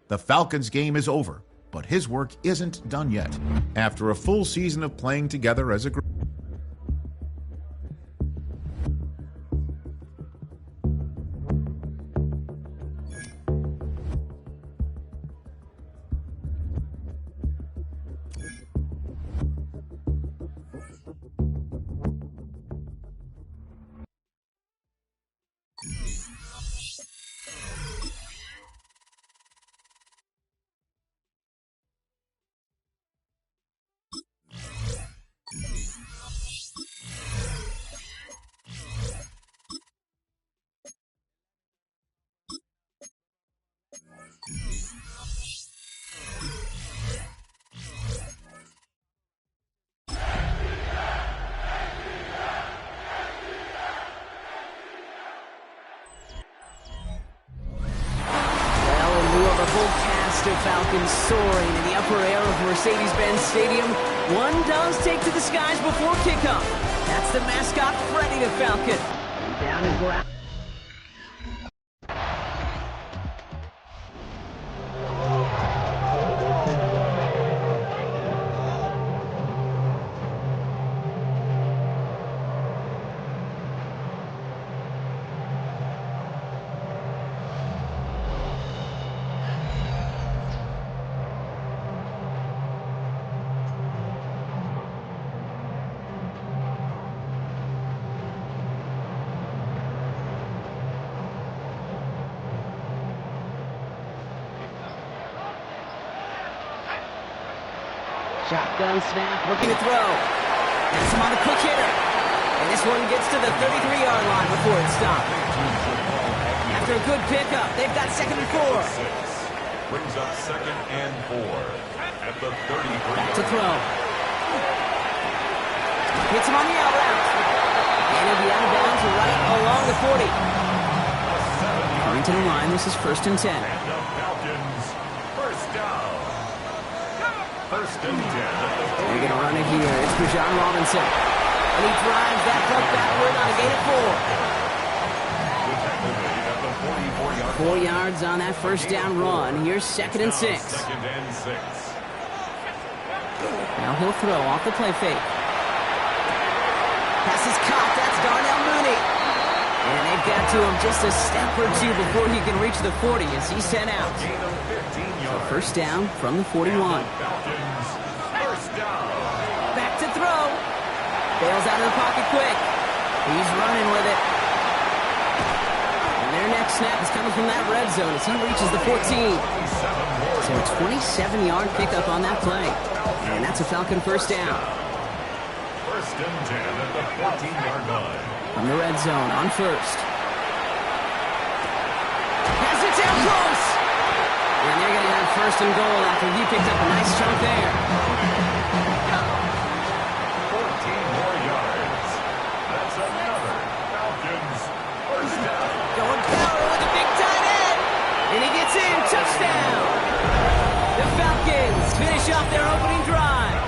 The Falcons game is over, but his work isn't done yet. After a full season of playing together as a group, Falcons soaring in the upper air of Mercedes-Benz Stadium. One does take to the skies before kickoff. That's the mascot, Freddy the Falcon. Down and ground. Shotgun snap, looking to throw. Has him on a quick hitter. And this one gets to the 33-yard line before it's stopped. After a good pickup, they've got 2nd and 4. Brings up 2nd and 4 at the 33. Back to throw. Hits him on the out route. And he'll be out of bounds right along the 40. Coming to the line, this is 1st and 10. And the Falcons, first down. 1st and 10. They're going to run it here. It's Bijan Robinson. And he drives that puck backward on a gain of 4. 4 yards on that first down run. Here's 2nd and 6. 2nd and 6. Now he'll throw off the play fake. Pass is caught. That's Darnell Mooney. And they've got to him just a step or two before he can reach the 40 as he's sent out. So first down from the 41. Back to throw. Bails out of the pocket quick. He's running with it. And their next snap is coming from that red zone as he reaches the 14. So a 27-yard pickup on that play. And that's a Falcon first down. 1st and 10 at the 14-yard line. From the red zone on first. Pass it down. Close! And they're going to have first and goal after he picked up a nice chunk there. 14 more yards. That's another Falcons first down. Going power with a big tight end. And he gets in. Touchdown. The Falcons finish off their opening drive.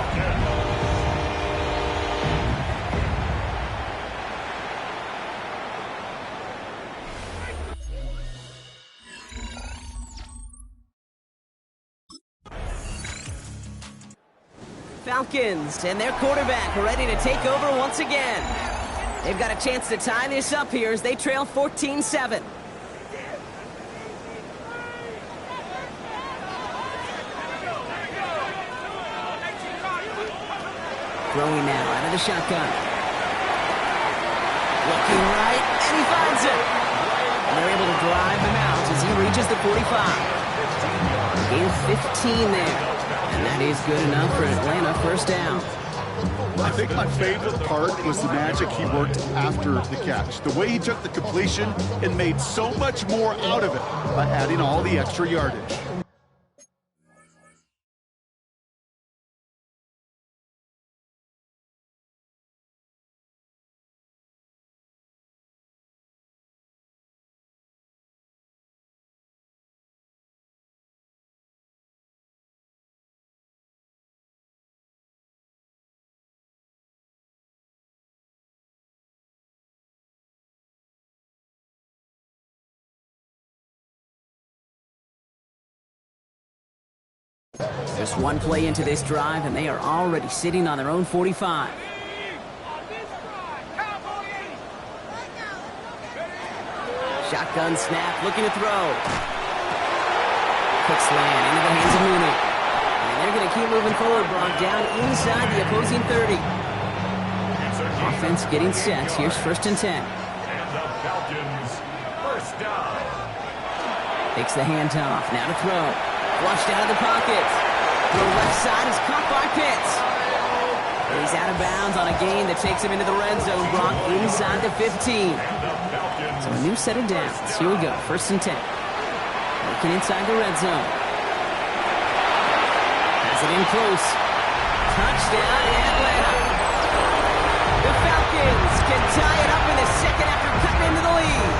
Falcons and their quarterback ready to take over once again. They've got a chance to tie this up here as they trail 14-7. Throwing now out of the shotgun. Looking right, and he finds it. And they're able to drive him out as he reaches the 45. Gain 15 there. And that is good enough for Atlanta first down. I think my favorite part was the magic he worked after the catch. The way he took the completion and made so much more out of it by adding all the extra yardage. Just one play into this drive, and they are already sitting on their own 45. Shotgun snap, looking to throw. Quick slant into the hands of Mooney. And they're going to keep moving forward, Brock, down inside the opposing 30. Offense getting set. Here's first and 10. And the Falcons first down. Takes the handoff, now to throw. Flushed out of the pocket. The left side is caught by Pitts. He's out of bounds on a gain that takes him into the red zone. Brock inside the 15. So a new set of downs. Here we go. First and 10. Looking inside the red zone. Has it in close. Touchdown, Atlanta. The Falcons can tie it up in the second after cutting into the lead.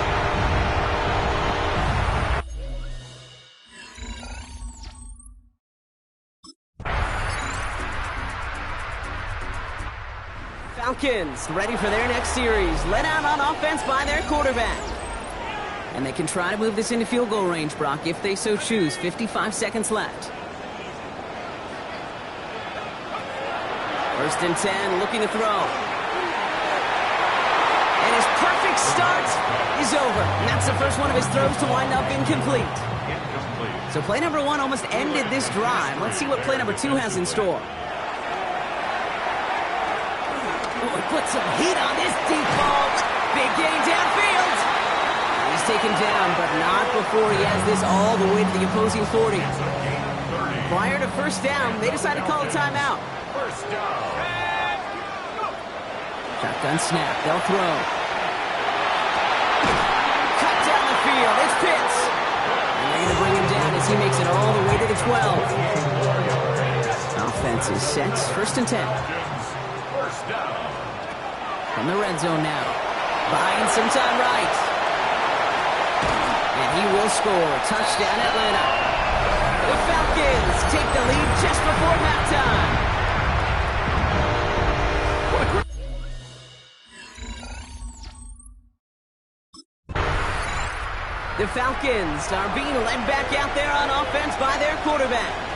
Falcons ready for their next series, led out on offense by their quarterback. And they can try to move this into field goal range, Brock, if they so choose. 55 seconds left. First and 10, looking to throw. And his perfect start is over. And that's the first one of his throws to wind up incomplete. So play number 1 almost ended this drive. Let's see what play number 2 has in store. Put some heat on this deep ball. Big gain downfield. He's taken down, but not before he has this all the way to the opposing 40. Prior to first down, they decide to call a timeout. First down. Shotgun snap. They'll throw. Cut down the field. It's Pitts. And they're going to bring him down as he makes it all the way to the 12. Offense is set. First and 10. First down. From the red zone now. Buying some time right. And he will score. Touchdown, Atlanta. The Falcons take the lead just before halftime. The Falcons are being led back out there on offense by their quarterback.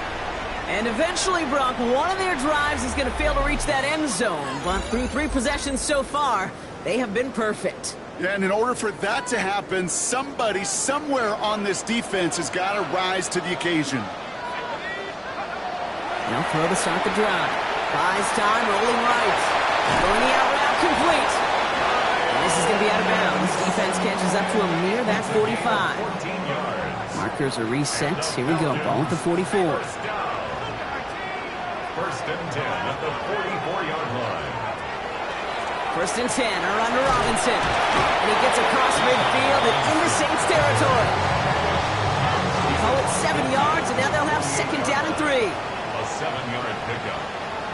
And eventually, Brock, one of their drives is going to fail to reach that end zone. But through 3 possessions so far, they have been perfect. Yeah, and in order for that to happen, somebody somewhere on this defense has got to rise to the occasion. Now throw to start the drive. Buys time, rolling right. Going the out route, complete. And this is going to be out of bounds. Defense catches up to a mere that 45. 14 yards. Markers are reset. Here we go. Ball at the 44. First and 10 at the 44-yard line. First and 10, a run to Robinson. And he gets across midfield and into Saints territory. call it 7 yards, and now they'll have 2nd down and 3. A 7-yard pickup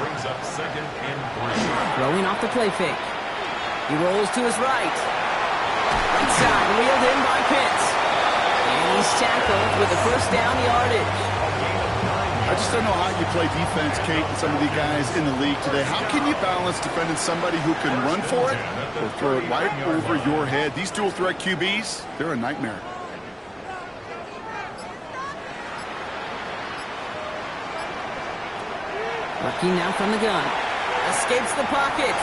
brings up 2nd and 3. Throwing off the play fake. He rolls to his right. Right side, reeled in by Pitts. And he's tackled with the 1st down yardage. I just don't know how you play defense, Kate, and some of the guys in the league today. How can you balance defending somebody who can run for it or throw it right over your head? These dual-threat QBs, they're a nightmare. Lucky now from the gun. Escapes the pocket.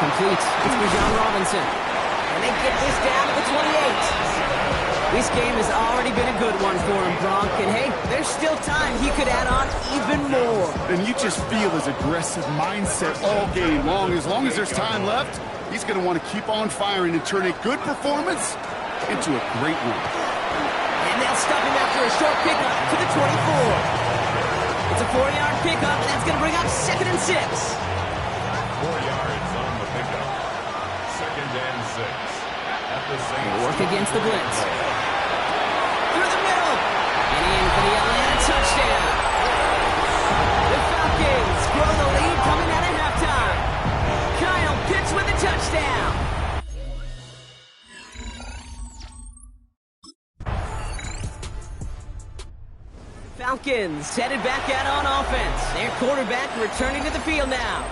Complete. It's for John Robinson. And they get this down to the 28. This game has already been a good one for him, Gronk. And hey, there's still time he could add on even more. And you just feel his aggressive mindset all game long. As long as there's time left, he's going to want to keep on firing and turn a good performance into a great one. And they'll stop him after a short pickup to the 24. It's a 4-yard pickup, and that's going to bring up 2nd and 6. 4 yards on the pickup. 2nd and 6. At the same work against the blitz. Through the middle. And in for the Atlanta touchdown. The Falcons grow the lead coming out at halftime. Kyle Pitts with a touchdown. Falcons headed back out on offense. Their quarterback returning to the field now.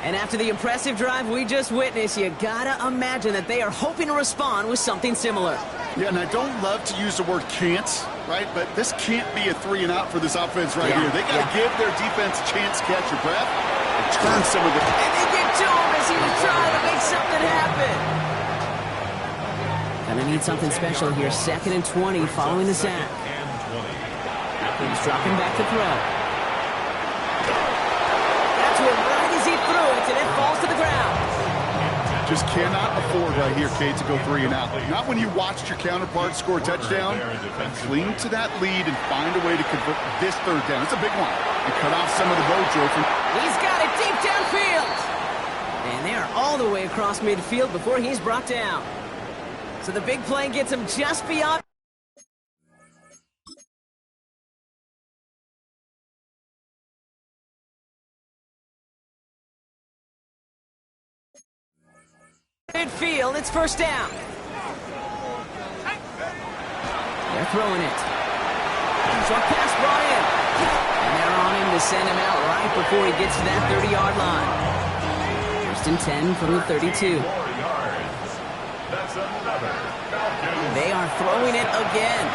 And after the impressive drive we just witnessed, you gotta imagine that they are hoping to respond with something similar. Yeah, and I don't love to use the word can't, right? But this can't be a 3-and-out for this offense right here. They gotta give their defense a chance to catch your breath and turn some of the... And they get to him as he was trying to make something happen. Gonna need something special here. 2nd and 20 following the sack. He's dropping back to throw. That's where right as he threw it, and it falls to the ground. Just cannot afford right here, Kate, to go 3-and-out. Not when you watched your counterpart score a touchdown. Cling to that lead and find a way to convert this 3rd down. It's a big one. And cut off some of the mojo from... He's got it deep downfield. And they are all the way across midfield before he's brought down. So the big play gets him just beyond... midfield, it's 1st down. They're throwing it. Short pass brought in. And they're on him to send him out right before he gets to that 30-yard line. 1st and 10 from the 32. That's another Falcons. They are throwing it again.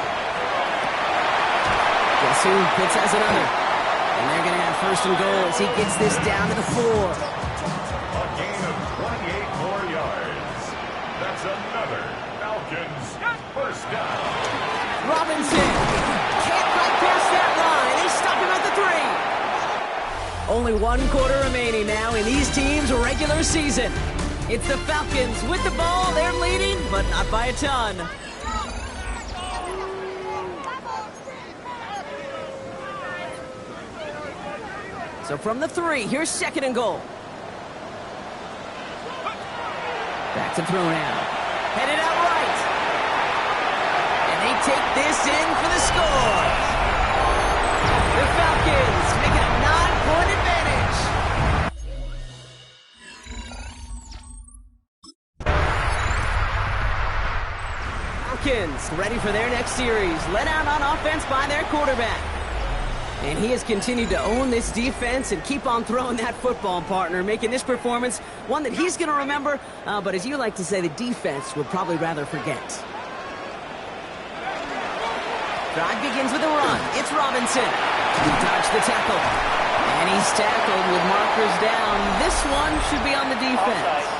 Guess who? Pitts has another. And they're going to have 1st and goal as he gets this down to the 4. A gain of 28 more yards. That's another Falcons 1st down. Robinson can't quite pass that line. They stop him at the 3. Only 1 quarter remaining now in these teams' regular season. It's the Falcons with the ball. They're leading, but not by a ton. So from the 3, here's 2nd and goal. Back to throw now. Headed out right. And they take this in for the score. The Falcons make a 9-point advantage. Falcons ready for their next series. Led out on offense by their quarterback. And he has continued to own this defense and keep on throwing that football, partner, making this performance one that he's going to remember, but as you like to say, the defense would probably rather forget. Drive begins with a run. It's Robinson. He dodged the tackle. And he's tackled with markers down. This one should be on the defense.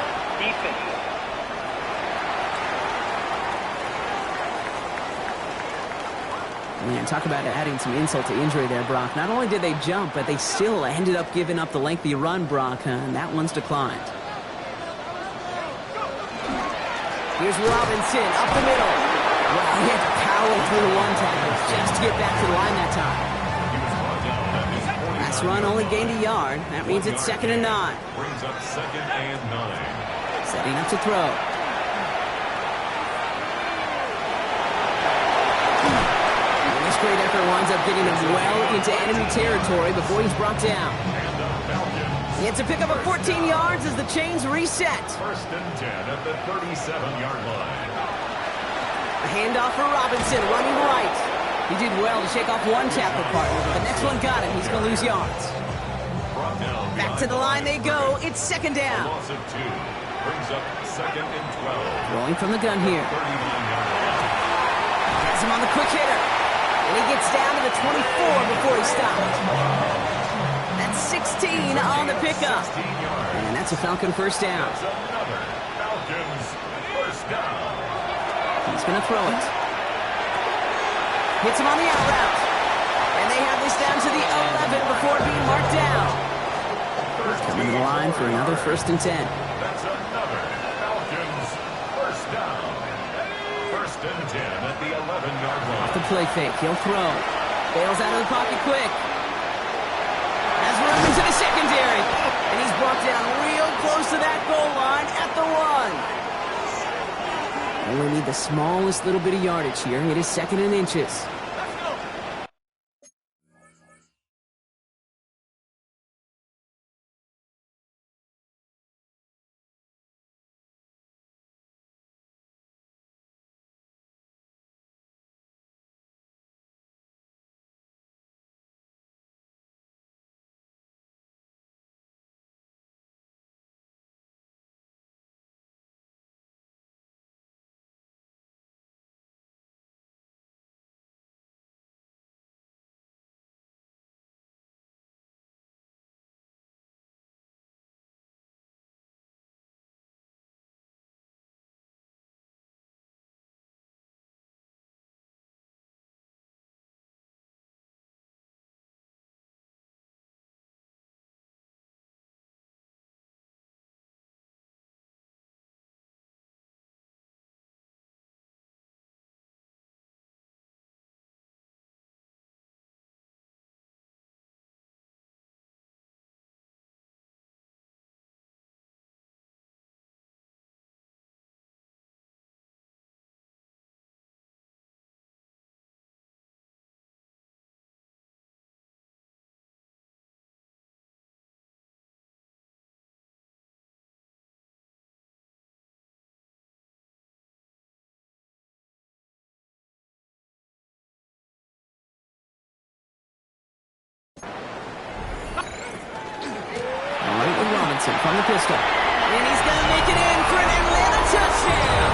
Man, talk about adding some insult to injury there, Brock. Not only did they jump, but they still ended up giving up the lengthy run, Brock, and that one's declined. Here's Robinson up the middle. Well, he had to power through one tackle just to get back to the line that time. Last run only gained a yard. That means it's 2nd and 9. Brings up 2nd and 9. Setting up to throw. great effort winds up getting him well into enemy territory before he's brought down. He had to pick up a 14 yards as the chains reset. First and 10 at the 37-yard line. A handoff for Robinson, running right. He did well to shake off one tackle partner, but the next one got him. He's going to lose yards. Back to the line they go. It's second down. Loss of 2. Brings up second and 12. Throwing from the gun here. 39-yard line. Has him on the quick hitter. And he gets down to the 24 before he stopped. That's 16 on the pickup. And that's a Falcon first down. That's another Falcons first down. He's going to throw it. Hits him on the out route. And they have this down to the 11 before being marked down. Coming to the line for another first and 10. That's another Falcons first down. First and 10 at the 11-yard line. The play fake. He'll throw. Bails out of the pocket quick. Has room into the secondary. And he's brought down real close to that goal line at the 1. Only need the smallest little bit of yardage here. It is second and inches. From the pistol. And he's going to make it in for an Atlanta touchdown.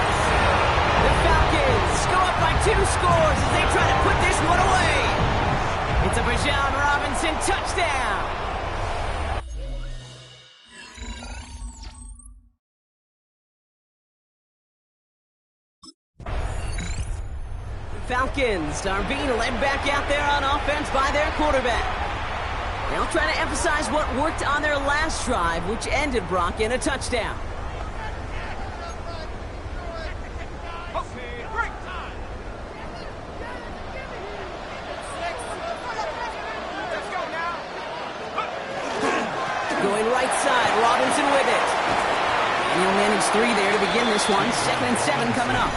The Falcons go up by 2 scores as they try to put this one away. It's a Bijan Robinson touchdown. The Falcons are being led back out there on offense by their quarterback. They'll try to emphasize what worked on their last drive, which ended Brock in a touchdown. Going right side, Robinson with it. And he'll manage 3 there to begin this one. Second and 7 coming up.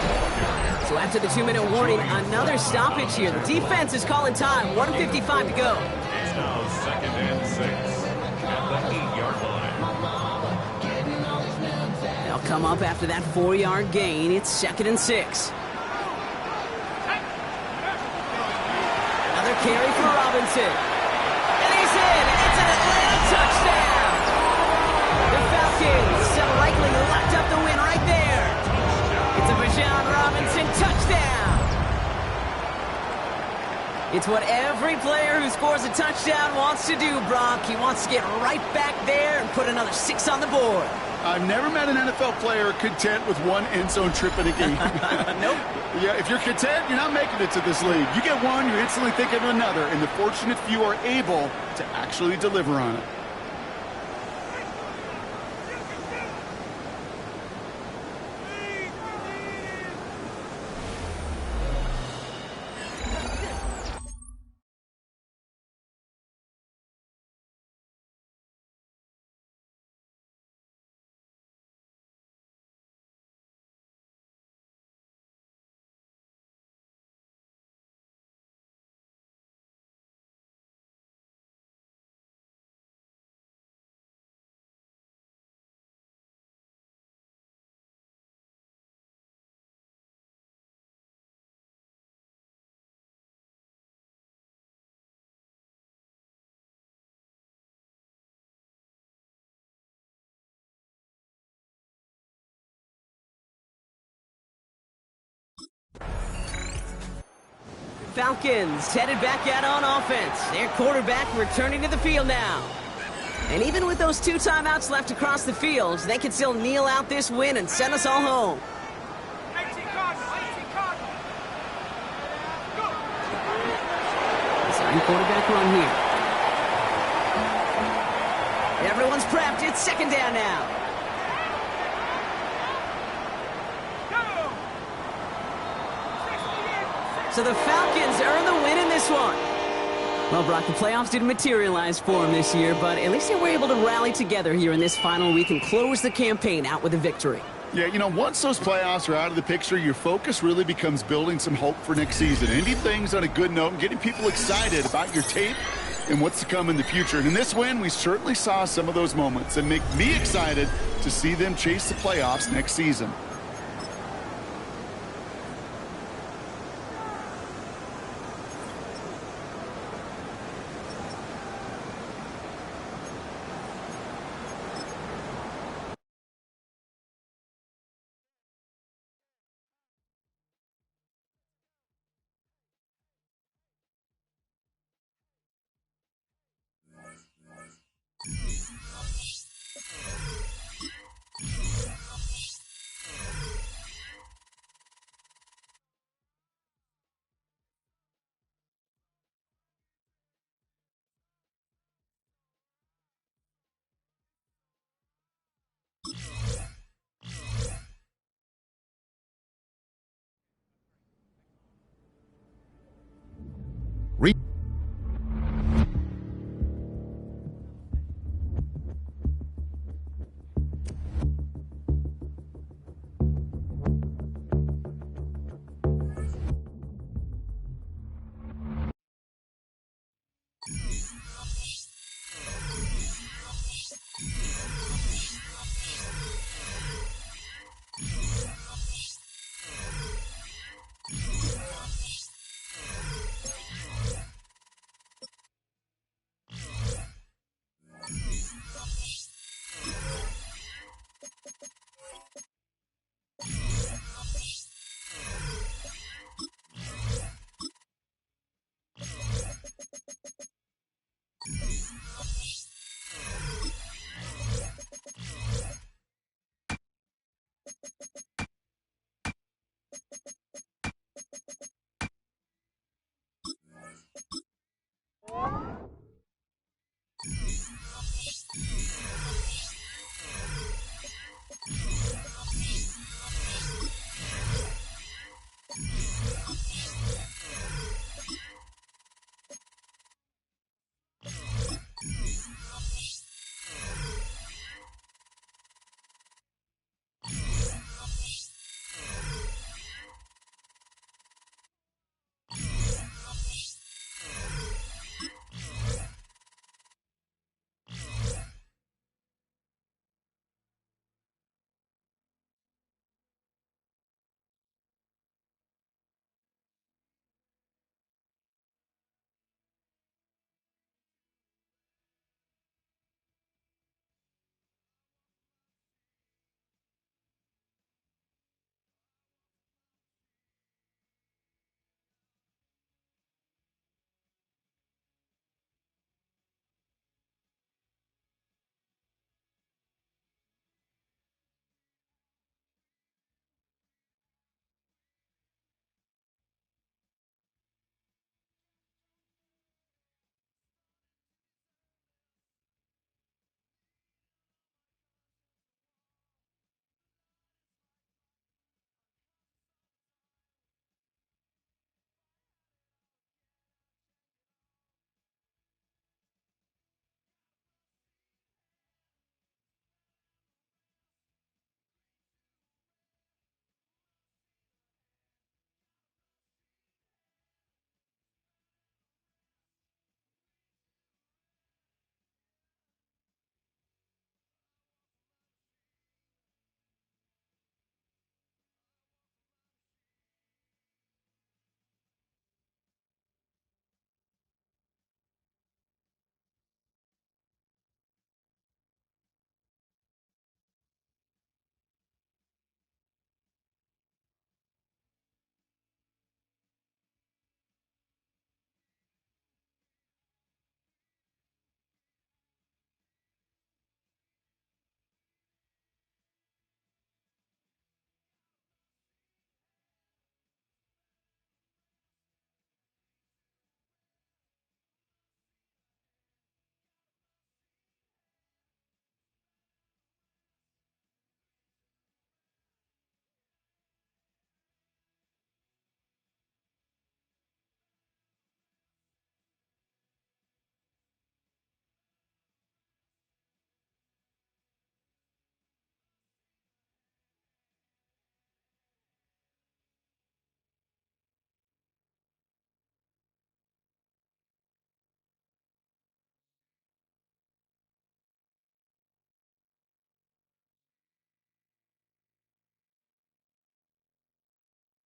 So after the 2-minute warning, another stoppage here. The defense is calling time. 1:55 to go. Now second and 6 at the 8-yard line. They'll come up after that 4-yard gain. It's second and 6. Another carry for Robinson. And he's in. It's an Atlanta touchdown. The Falcons have likely locked up the win right there. It's a Bijan Robinson touchdown. It's what every player who scores a touchdown wants to do, Brock. He wants to get right back there and put another 6 on the board. I've never met an NFL player content with one end zone trip in a game. Nope. Yeah, if you're content, you're not making it to this league. You get one, you're instantly thinking of another, and the fortunate few are able to actually deliver on it. Falcons headed back out on offense. Their quarterback returning to the field now. And even with those 2 timeouts left across the field, they can still kneel out this win and send us all home. 18 Cardinal, 18 Cardinal. Go. Design quarterback run here. Everyone's prepped. It's second down now. Go. So the Falcons earn the win in this one. Well, Brock, the playoffs didn't materialize for them this year, but at least they were able to rally together here in this final week and close the campaign out with a victory. Yeah, you know, once those playoffs are out of the picture, your focus really becomes building some hope for next season. Ending things on a good note and getting people excited about your tape and what's to come in the future. And in this win, we certainly saw some of those moments and make me excited to see them chase the playoffs next season.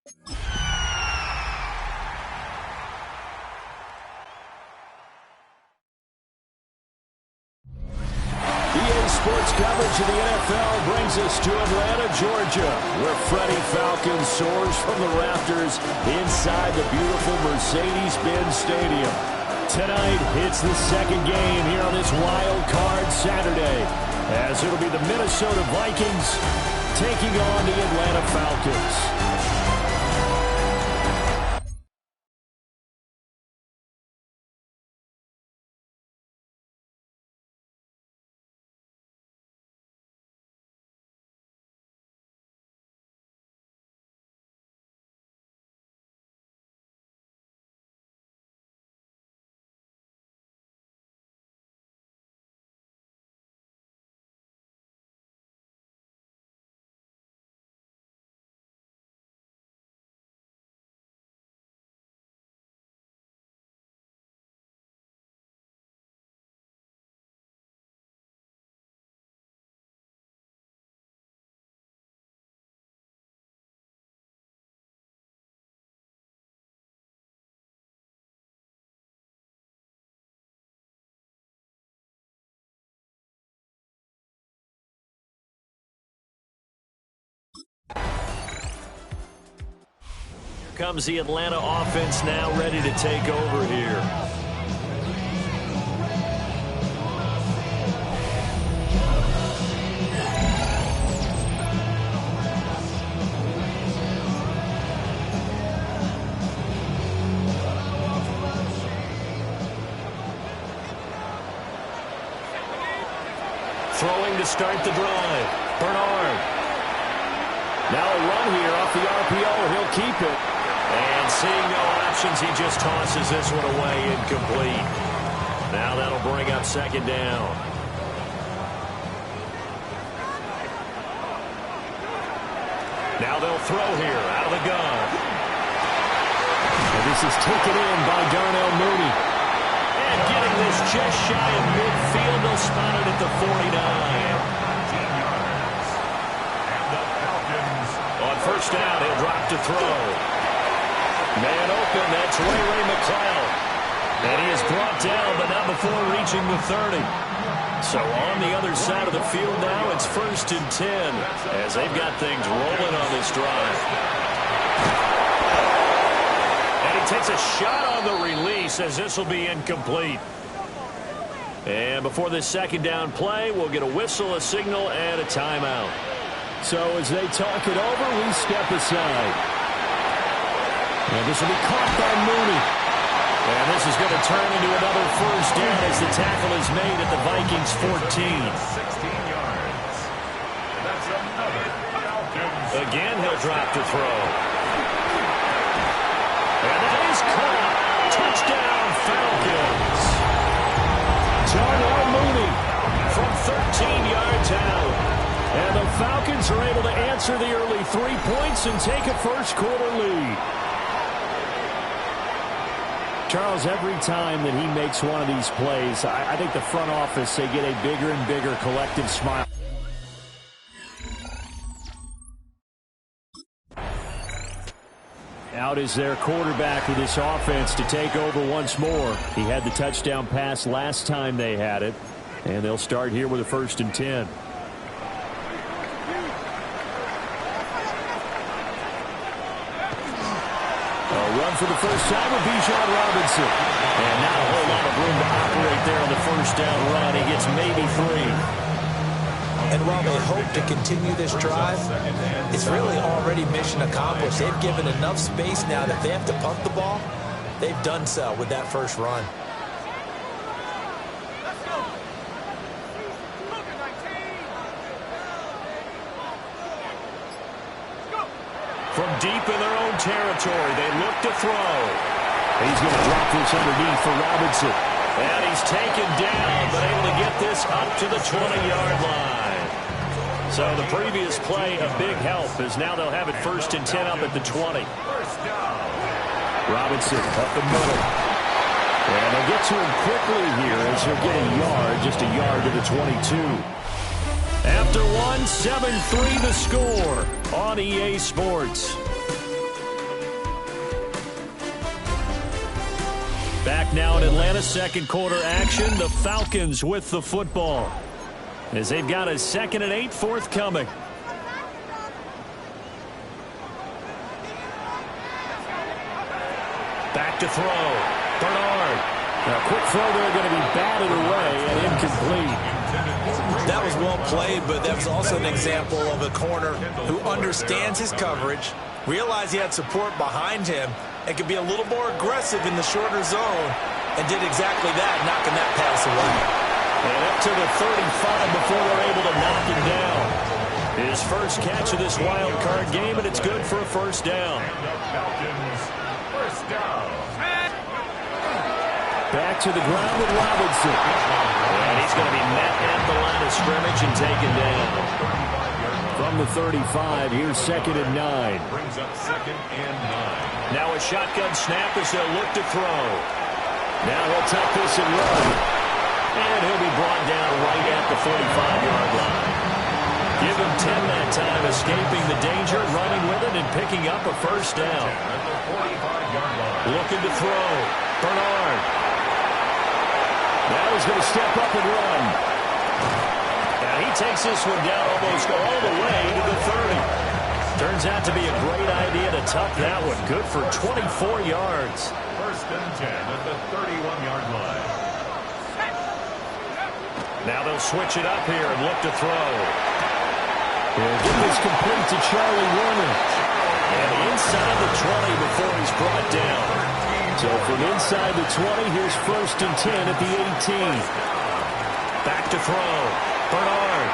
EA Sports coverage of the NFL brings us to Atlanta, Georgia, where Freddie Falcon soars from the rafters inside the beautiful Mercedes-Benz Stadium. Tonight, it's the second game here on this wild card Saturday, as it'll be the Minnesota Vikings taking on the Atlanta Falcons. Comes the Atlanta offense now ready to take over here. Throwing to start the drive. Bernard. Now a run here off the RPO. He'll keep it. And seeing no options, he just tosses this one away, incomplete. Now that'll bring up second down. Now they'll throw here out of the gun. And this is taken in by Darnell Mooney. And getting this just shy of midfield, they'll spot it at the 49. On first down, he'll drop to throw. Man open, that's Ray McLeod. And he is brought down, but not before reaching the 30. So on the other side of the field now, it's 1st and 10, as they've got things rolling on this drive. And he takes a shot on the release, as this will be incomplete. And before this second down play, we'll get a whistle, a signal, and a timeout. So as they talk it over, we step aside. And this will be caught by Mooney. And this is going to turn into another first down as the tackle is made at the Vikings 14. 16 yards. That's another Falcons. Again, he'll drop to throw. And that is caught. Touchdown, Falcons. Darnell Mooney from 13 yards out. And the Falcons are able to answer the early 3 points and take a first-quarter lead. Charles, every time that he makes one of these plays, I think the front office, they get a bigger and bigger collective smile. Out is their quarterback with this offense to take over once more. He had the touchdown pass last time they had it, and they'll start here with a 1st and 10. For the first time with Bijan Robinson. And not a whole lot of room to operate there on the first down run. He gets maybe 3. And while they hope to continue this drive, it's really already mission accomplished. They've given enough space now that they have to punt the ball. They've done so with that first run. From deep in their own territory, they look to throw. He's going to drop this underneath for Robinson. And he's taken down, but able to get this up to the 20-yard line. So the previous play, a big help, as now they'll have it 1st and 10 up at the 20. Robinson up the middle. And they'll get to him quickly here as he'll get a yard, just a yard to the 22. After one, 7-3 the score on EA Sports. Back now in Atlanta, second quarter action. The Falcons with the football as they've got a 2nd and 8 forthcoming. Back to throw. Bernard. Now, quick throw there going to be batted away and incomplete. That was well played, but that was also an example of a corner who understands his coverage, realized he had support behind him, and could be a little more aggressive in the shorter zone, and did exactly that, knocking that pass away. And up to the 35 before they're able to knock him down. His first catch of this wild card game, and it's good for a first down. Back to the ground with Robinson. And he's going to be met at the line of scrimmage and taken down. From the 35, here's 2nd and 9. Brings up 2nd and 9. Now a shotgun snap as they'll look to throw. Now he'll tuck this and run. And he'll be brought down right at the 45-yard line. Give him 10 that time, escaping the danger, running with it, and picking up a first down. Looking to throw. Bernard. Now he's going to step up and run. Now he takes this one down almost all the way to the 30. Turns out to be a great idea to tuck that one. Good for 24 yards. 1st and 10 at the 31-yard line. Now they'll switch it up here and look to throw. He'll get this complete to Charlie Warner. And inside the 20 before he's brought down. So from inside the 20, here's 1st and 10 at the 18. Back to throw. Bernard.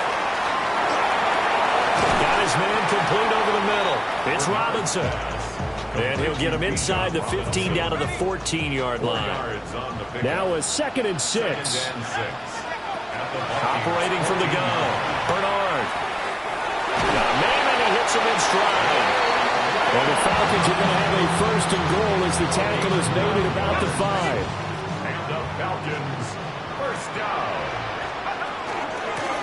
Got his man complete over the middle. It's Robinson. And he'll get him inside the 15 down to the 14-yard line. Now a 2nd and 6. Operating from the gun. Bernard. Got a man and he hits him in stride. And the Falcons are going to have a 1st and goal as the tackle is made at about the 5. And the Falcons, 1st down.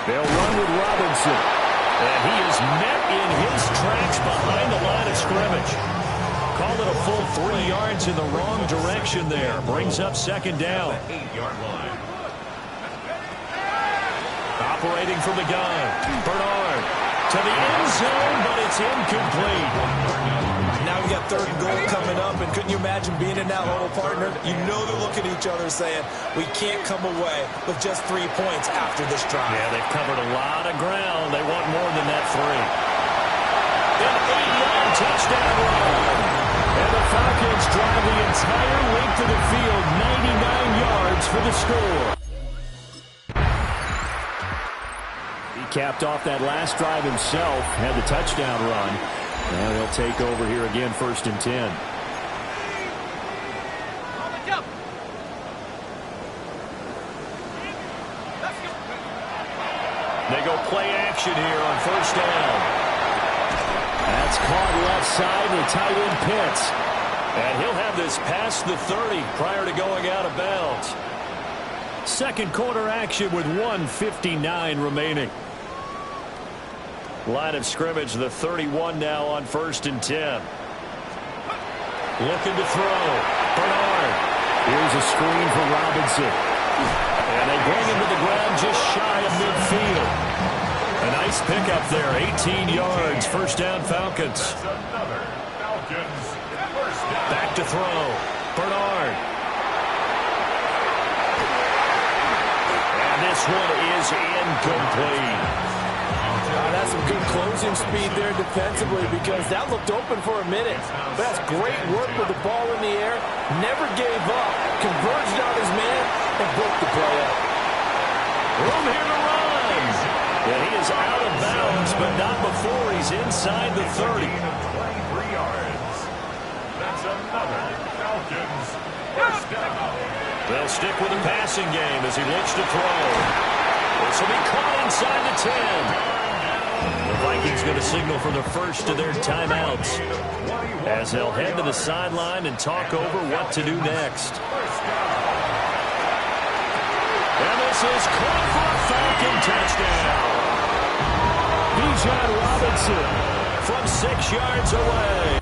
They'll run with Robinson. And he is met in his tracks behind the line of scrimmage. Call it a full 3 yards in the wrong direction there. Brings up 2nd down. 8-yard line. Operating from the gun. Bernard to the end zone, but it's incomplete. Now we got 3rd and goal coming up, and couldn't you imagine being in that huddle, partner? You know they're looking at each other saying, we can't come away with just 3 points after this drive. Yeah, they've covered a lot of ground. They want more than that 3. An 8-yard touchdown run. And the Falcons drive the entire length of the field, 99 yards for the score. He capped off that last drive himself, had the touchdown run. Now he'll take over here again, 1st and 10. They go play action here on 1st down. That's caught left side, the tight end Pitts. And he'll have this past the 30 prior to going out of bounds. 2nd quarter action with 1:59 remaining. Line of scrimmage, the 31 now on 1st and 10. Looking to throw. Bernard. Here's a screen for Robinson. And they bring him to the ground just shy of midfield. A nice pickup there, 18 yards. 1st down, Falcons. Back to throw. Bernard. And this one is incomplete. That's some good closing speed there defensively because that looked open for a minute. But that's great work with the ball in the air. Never gave up. Converged on his man and broke the play up. Room here to run. And he is out of bounds, but not before he's inside the 30. 23 yards. That's another Falcons 1st down. They'll stick with the passing game as he looks to throw. This will be caught inside the 10. The Vikings going to signal for the first of their timeouts as they'll head to the sideline and talk over what to do next. And this is caught for a Falcon touchdown. Bijan Robinson from 6 yards away.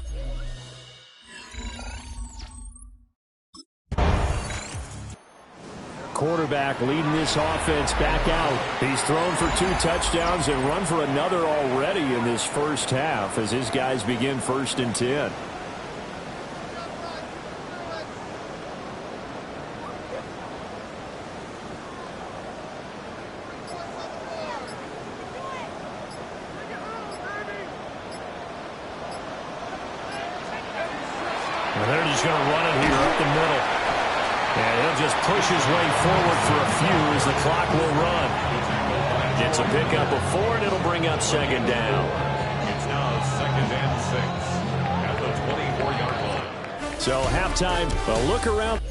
quarterback leading this offense back out. He's thrown for 2 touchdowns and run for another already in this first half as his guys begin 1st and 10. And they're just going to run it here up the middle. And he'll just push his way forward for a few as the clock will run. Gets a pickup of 4, and it'll bring up 2nd down. It's now 2nd and 6 at the 24-yard line. So halftime, a look around.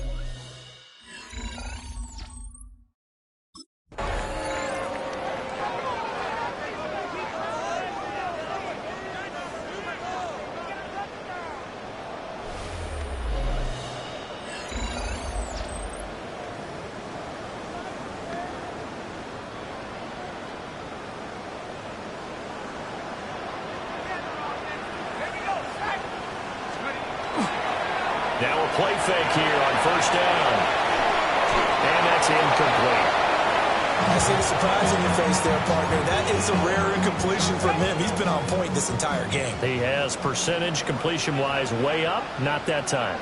Now a play fake here on 1st down. And that's incomplete. I see the surprise in your face there, partner. That is a rare incompletion from him. He's been on point this entire game. He has percentage completion-wise way up. Not that time.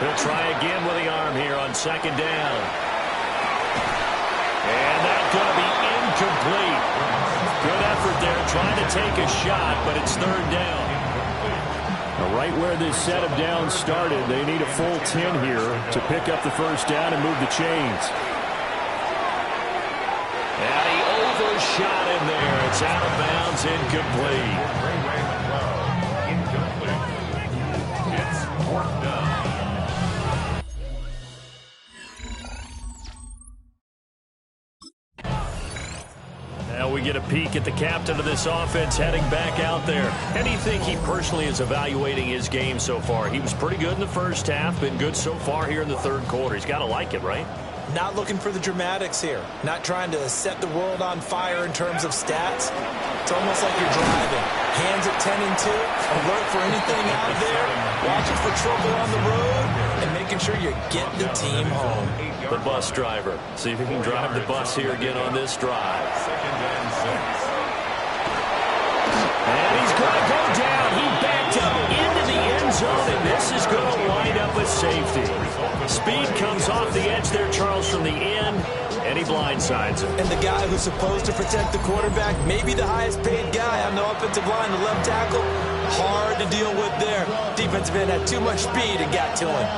He'll try again with the arm here on 2nd down. And that's going to be incomplete. Good effort there trying to take a shot, but it's 3rd down. Now, right where this set of downs started, they need a full 10 here to pick up the 1st down and move the chains. And he overshot him there. It's out of bounds, incomplete. It's 4th down. Now we get a peek at the captain of this offense heading back out there. How do you think he personally is evaluating his game so far? He was pretty good in the first half, been good so far here in the 3rd quarter. He's got to like it, right? Not looking for the dramatics here. Not trying to set the world on fire in terms of stats. It's almost like you're driving. Hands at 10 and 2, alert for anything out there, watching for trouble on the road, and making sure you get the team home. The bus driver. See if he can drive the bus here again on this drive. 2nd and 6. And he's going to go down. He backed up into the end zone, and this is going to wind up a safety. Speed comes off the edge there, Charles, from the end, and he blindsides him. And the guy who's supposed to protect the quarterback, maybe the highest paid guy on the offensive line, the left tackle, hard to deal with there. Defensive end had too much speed and got to him.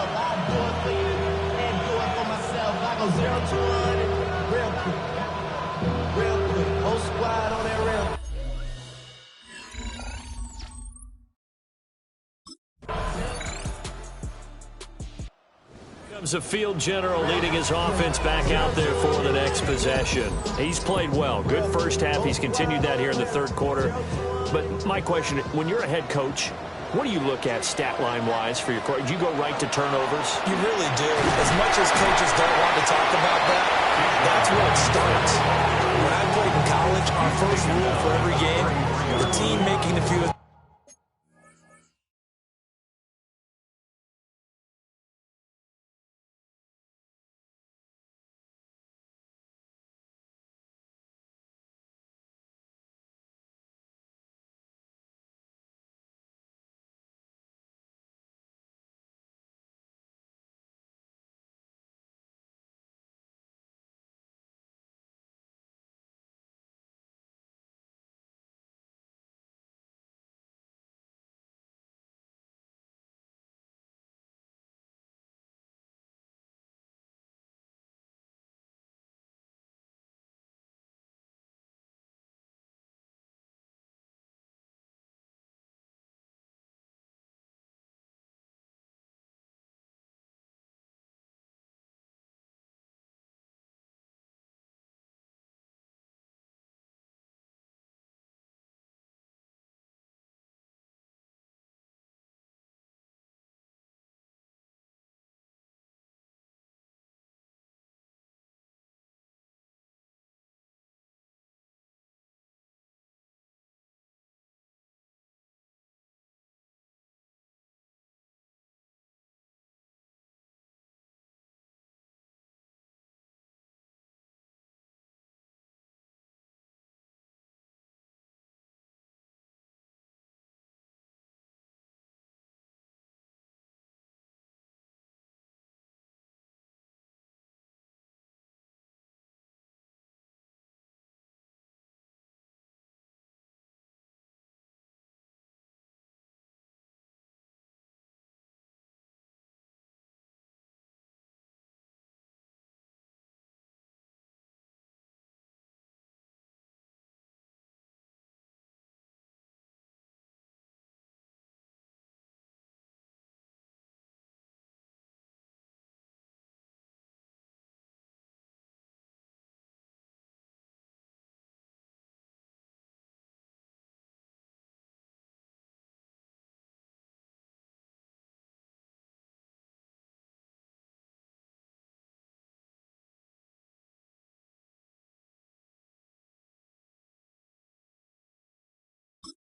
Comes a field general leading his offense back out there for the next possession. He's played well. Good first half. He's continued that here in the 3rd quarter. But my question, when you're a head coach, what do you look at stat line-wise for your court? Do you go right to turnovers? You really do. As much as coaches don't want to talk about that, that's where it starts. When I played in college, our first rule for every game, the team making the field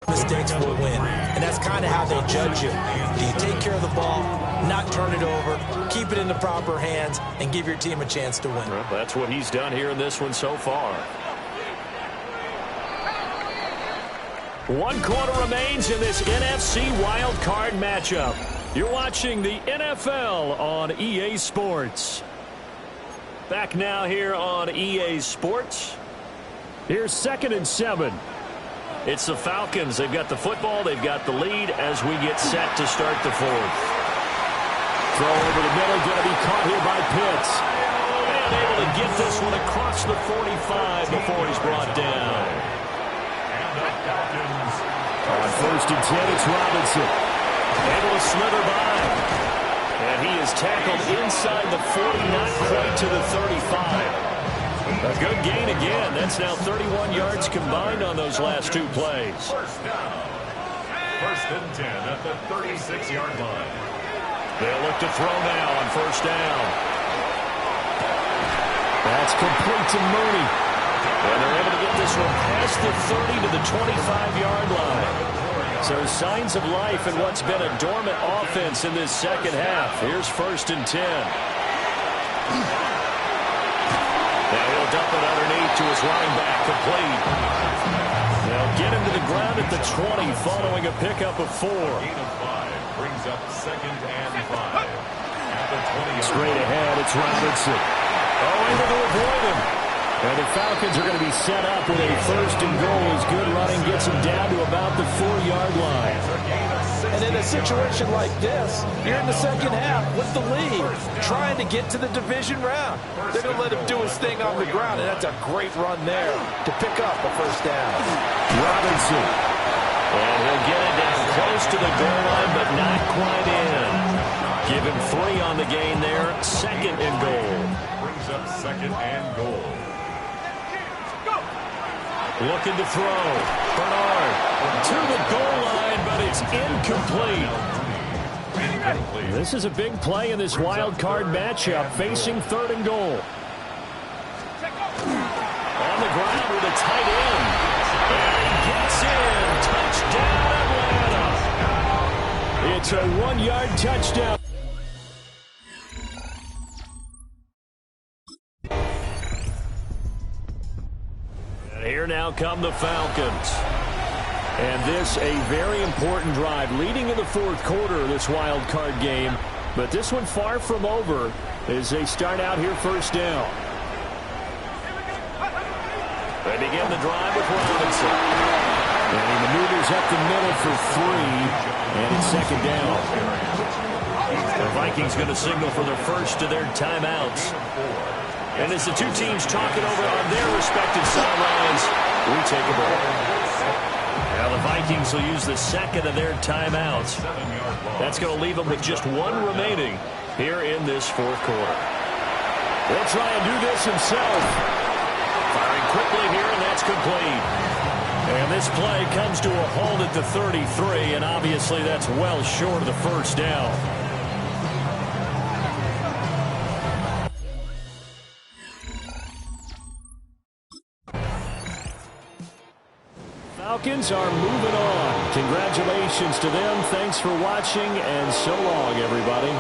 Mistakes will win, and that's kind of how they judge you. Do you take care of the ball, not turn it over, keep it in the proper hands, and give your team a chance to win? Well, that's what he's done here in this one so far. 1 quarter remains in this NFC Wild Card matchup. You're watching the NFL on EA Sports. Back now here on EA Sports. Here's 2nd and 7. It's the Falcons. They've got the football. They've got the lead as we get set to start the 4th. Throw over the middle. Going to be caught here by Pitts. And able to get this one across the 45 before he's brought down. On 1st and 10, it's Robinson. Able to slither by. And he is tackled inside the 40, not quite to the 35. A good gain again. That's now 31 yards combined on those last 2 plays. First down. 1st and 10 at the 36-yard line. They'll look to throw now on 1st down. That's complete to Mooney. And they're able to get this one past the 30 to the 25-yard line. So signs of life in what's been a dormant offense in this second half. Here's 1st and 10. Now he'll dump it underneath to his running back, complete. They'll get him to the ground at the 20 following a pickup of 4. Gain of 5 brings up 2nd and 5. At the 20. Straight ahead, it's Robinson. Oh, able to avoid him. And the Falcons are going to be set up with a 1st and goal as good running gets him down to about the 4-yard line. And in a situation like this, you're in the second half with the lead, trying to get to the division round. They're going to let him do his thing on the ground, and that's a great run there to pick up a 1st down. Robinson. And he'll get it down close to the goal line, but not quite in. Give him 3 on the gain there. 2nd and goal. Brings up 2nd and goal. Looking to throw. Bernard to the goal line, but it's incomplete. This is a big play in this wild card matchup, facing 3rd and goal. On the ground with a tight end. And he gets in. Touchdown, Atlanta. It's a 1-yard touchdown. Here now come the Falcons. And this a very important drive leading in the 4th quarter of this wild card game. But this one far from over as they start out here 1st down. They begin the drive with Robinson. And he maneuvers up the middle for 3. And it's 2nd down. The Vikings going to signal for the first of their timeouts. And as the 2 teams talk it over on their respective sidelines, we take a break. Now the Vikings will use the 2nd of their timeouts. That's going to leave them with just 1 remaining here in this 4th quarter. He'll try and do this himself. Firing quickly here, and that's complete. And this play comes to a halt at the 33, and obviously that's well short of the 1st down. Falcons are moving on. Congratulations to them. Thanks for watching, and so long, everybody.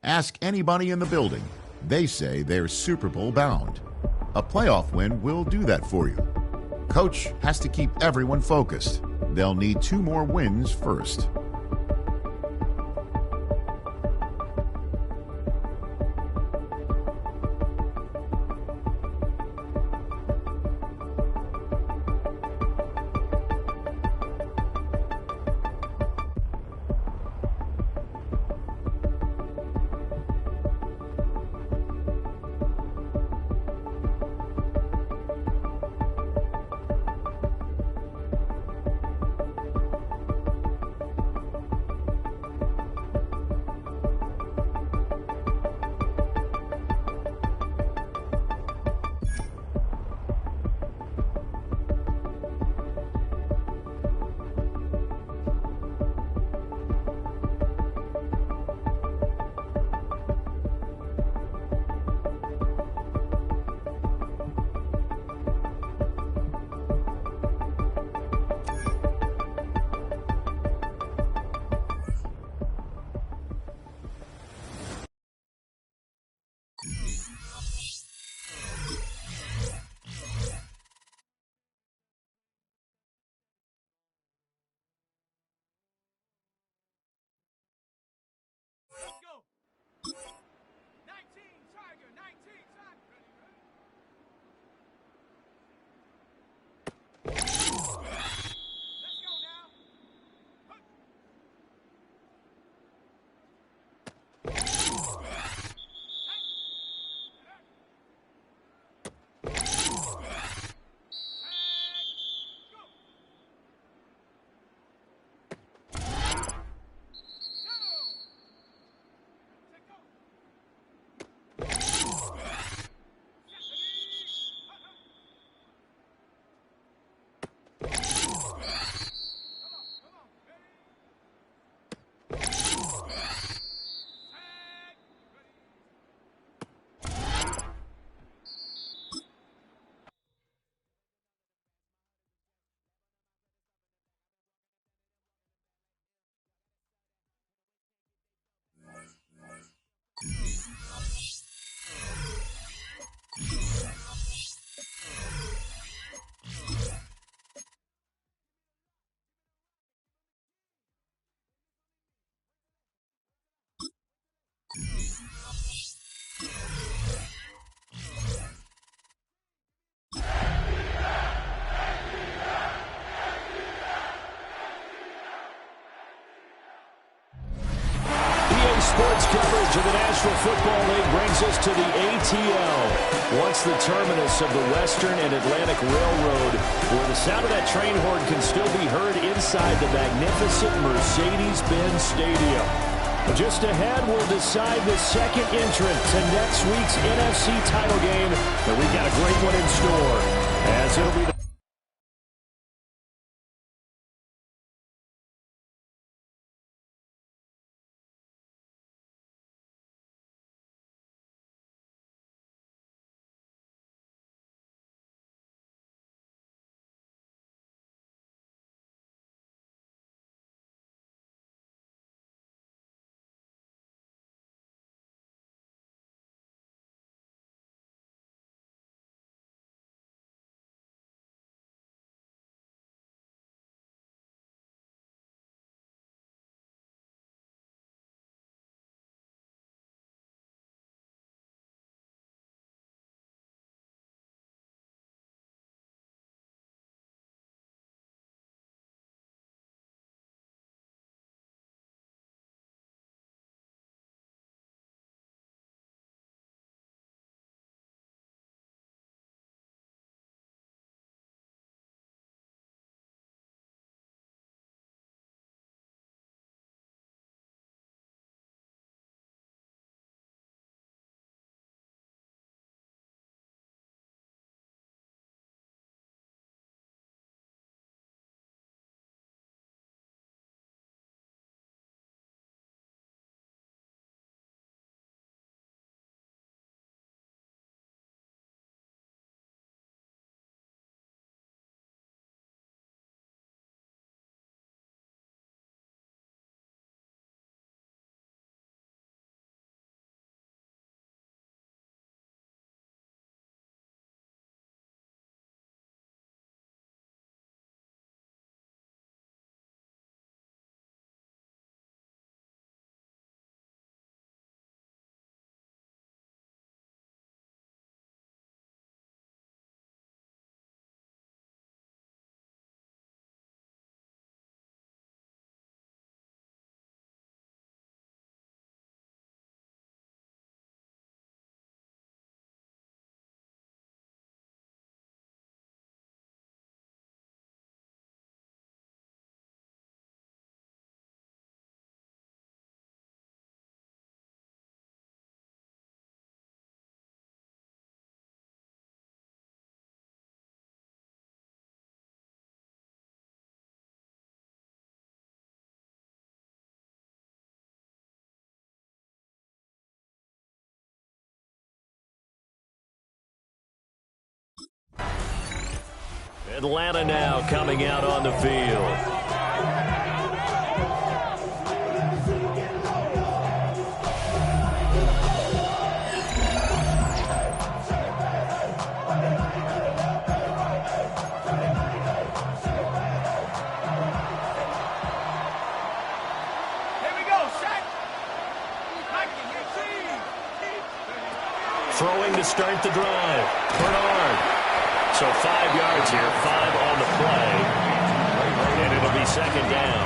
Ask anybody in the building. They say they're Super Bowl bound. A playoff win will do that for you. Coach has to keep everyone focused. They'll need 2 more wins first. Go. 19, Tiger, 19, Tiger. Let's go now. Sports coverage of the National Football League brings us to the ATL, once the terminus of the Western and Atlantic Railroad, where the sound of that train horn can still be heard inside the magnificent Mercedes-Benz Stadium. Just ahead, we'll decide the second entrant to next week's NFC title game, and we've got a great one in store, as it'll be the Atlanta now coming out on the field. Throwing to start the drive. Bernard. So 5 yards here, 5 on the play. And it'll be second down.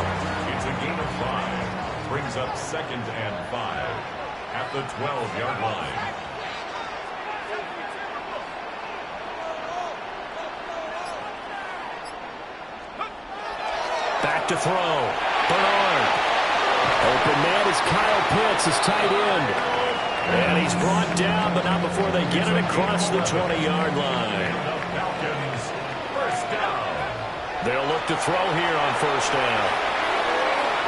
It's a gain of 5. Brings up 2nd and 5 at the 12-yard line. Back to throw. Bernard. Open man is Kyle Pitts, his tight end. And he's brought down, but not before they get it across the 20-yard line. Falcons, first down. They'll look to throw here on first down.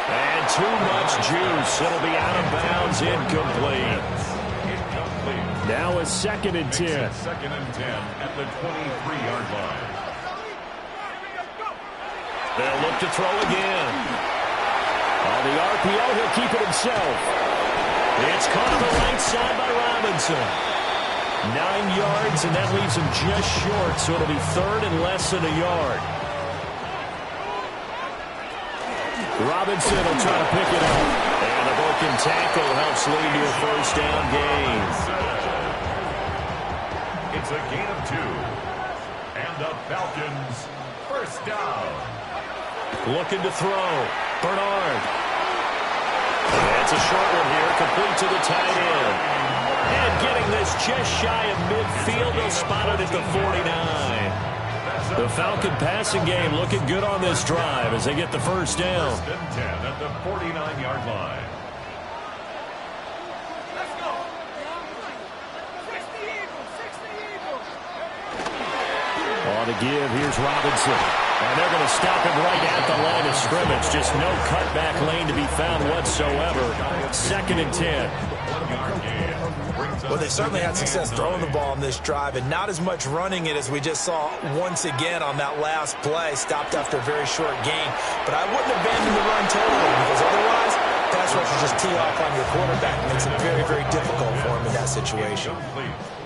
And too much juice. It'll be out of bounds, incomplete. Now a 2nd and 10. 2nd and 10 at the 23-yard line. They'll look to throw again. On the RPO, he'll keep it himself. It's caught on the right side by Robinson. 9 yards, and that leaves him just short, so it'll be 3rd and less than a yard. Robinson will try to pick it up. And a broken tackle helps lead to a first down gain. It's a gain of 2. And the Falcons, first down. Looking to throw. Bernard. That's a short one here, complete to the tight end. And getting this just shy of midfield, they'll spot it at the 49. The Falcon passing game looking good on this drive as they get the first down. 1st and 10 at the 49-yard line. Let's go. 60 Eagles. On the give, here's Robinson. And they're going to stop him right at the line of scrimmage. Just no cutback lane to be found whatsoever. 2nd and 10. Well, they certainly had success throwing the ball on this drive, and not as much running it as we just saw once again on that last play. Stopped after a very short gain. But I wouldn't abandon the run totally, because otherwise, pass rushers just tee off on your quarterback. It makes it very, very difficult for him in that situation.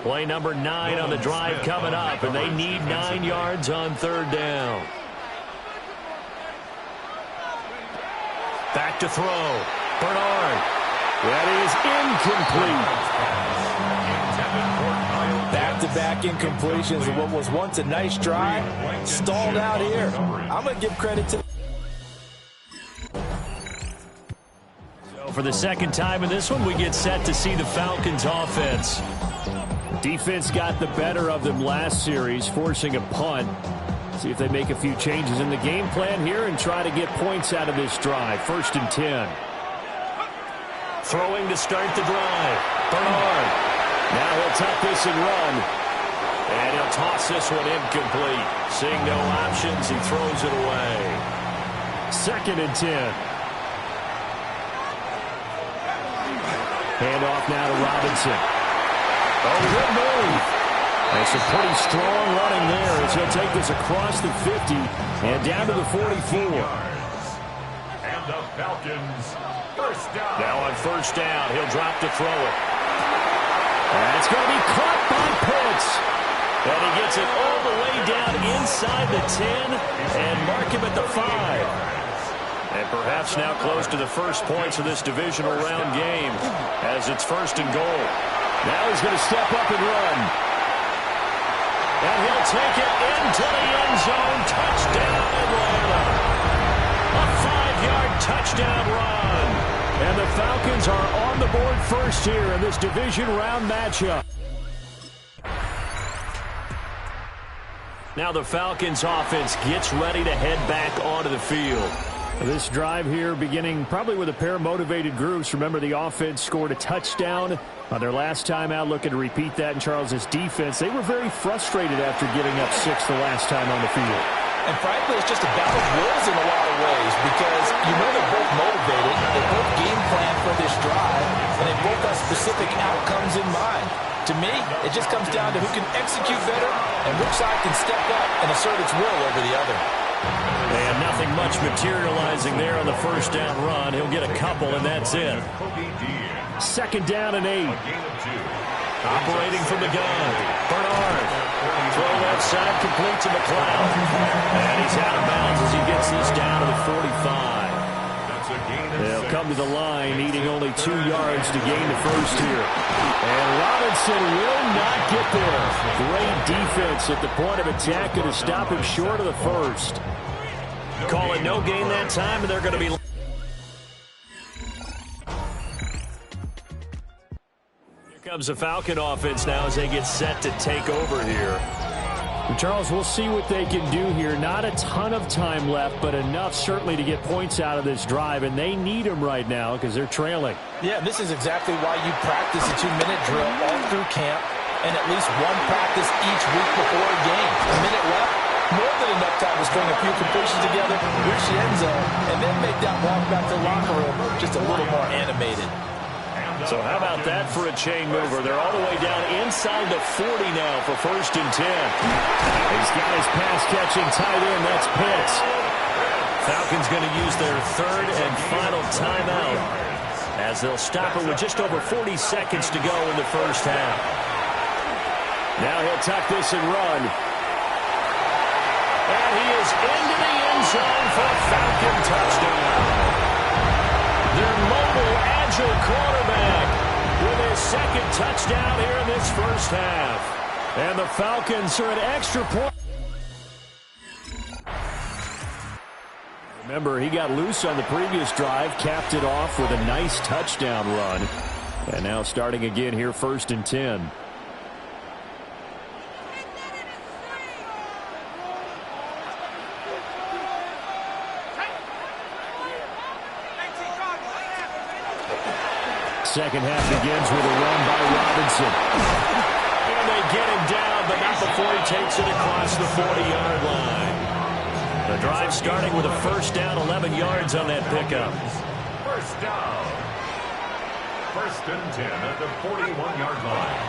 Play number 9 on the drive coming up, and they need 9 yards on 3rd down. Back to throw. Bernard. That is incomplete. Back-to-back incompletions of what was once a nice drive. Stalled out here. I'm going to give credit to... So for the second time in this one, we get set to see the Falcons offense. Defense got the better of them last series, forcing a punt. See if they make a few changes in the game plan here and try to get points out of this drive. 1st and 10. Throwing to start the drive. Bernard. Now he'll tuck this and run. And he'll toss this one incomplete. Seeing no options, he throws it away. 2nd and 10. Handoff now to Robinson. Oh, good move. And some pretty strong running there as he'll take this across the 50 and down to the 44. And the Falcons, first down. Now on first down, he'll drop to throw it. And it's going to be caught by Pitts. And he gets it all the way down inside the 10 and mark him at the 5. And perhaps now close to the first points of this divisional round game as it's 1st and goal. Now he's going to step up and run. And he'll take it into the end zone. Touchdown, Atlanta. A 5-yard touchdown run. And the Falcons are on the board first here in this division round matchup. Now the Falcons offense gets ready to head back onto the field. This drive here beginning probably with a pair of motivated groups. Remember, the offense scored a touchdown on their last time out, looking to repeat that in Charles's defense. They were very frustrated after giving up 6 the last time on the field. And frankly, it's just a battle of wills in a lot of ways because you know they're both motivated, they both game plan for this drive, and they both have specific outcomes in mind. To me, it just comes down to who can execute better and which side can step up and assert its will over the other. And nothing much materializing there on the first down run. He'll get a couple, and that's it. Second down and 8. Operating from the gun. Bernard. Throw left side, complete to McLeod. And he's out of bounds as he gets this down to the 45. They'll come to the line, needing only 2 yards to gain the first here. And Robinson will not get there. Great defense at the point of attack to stop him short of the first. Call it no gain that time, and they're going to be... Here comes the Falcon offense now as they get set to take over here. Charles, we'll see what they can do here. Not a ton of time left, but enough certainly to get points out of this drive, and they need them right now because they're trailing. Yeah, this is exactly why you practice a 2-minute drill all through camp and at least one practice each week before a game. A minute left, more than enough time to string a few completions together, reach the end zone, and then make that walk back to the locker room just a little more animated. So how about that for a chain mover? They're all the way down inside the 40 now for first and 10. He's got his pass-catching tight end. That's Pitts. Falcons going to use their third and final timeout as they'll stop it with just over 40 seconds to go in the first half. Now he'll tuck this and run. And he is into the end zone for a Falcon touchdown. Their mobile, agile quarterback with his second touchdown here in this first half. And the Falcons are an extra point. Remember, he got loose on the previous drive, capped it off with a nice touchdown run. And now starting again here, first and 10. Second half begins with a run by Robinson. And they get him down, but not before he takes it across the 40-yard line. The drive starting with a first down, 11 yards on that pickup. First down. First and 10 at the 41-yard line.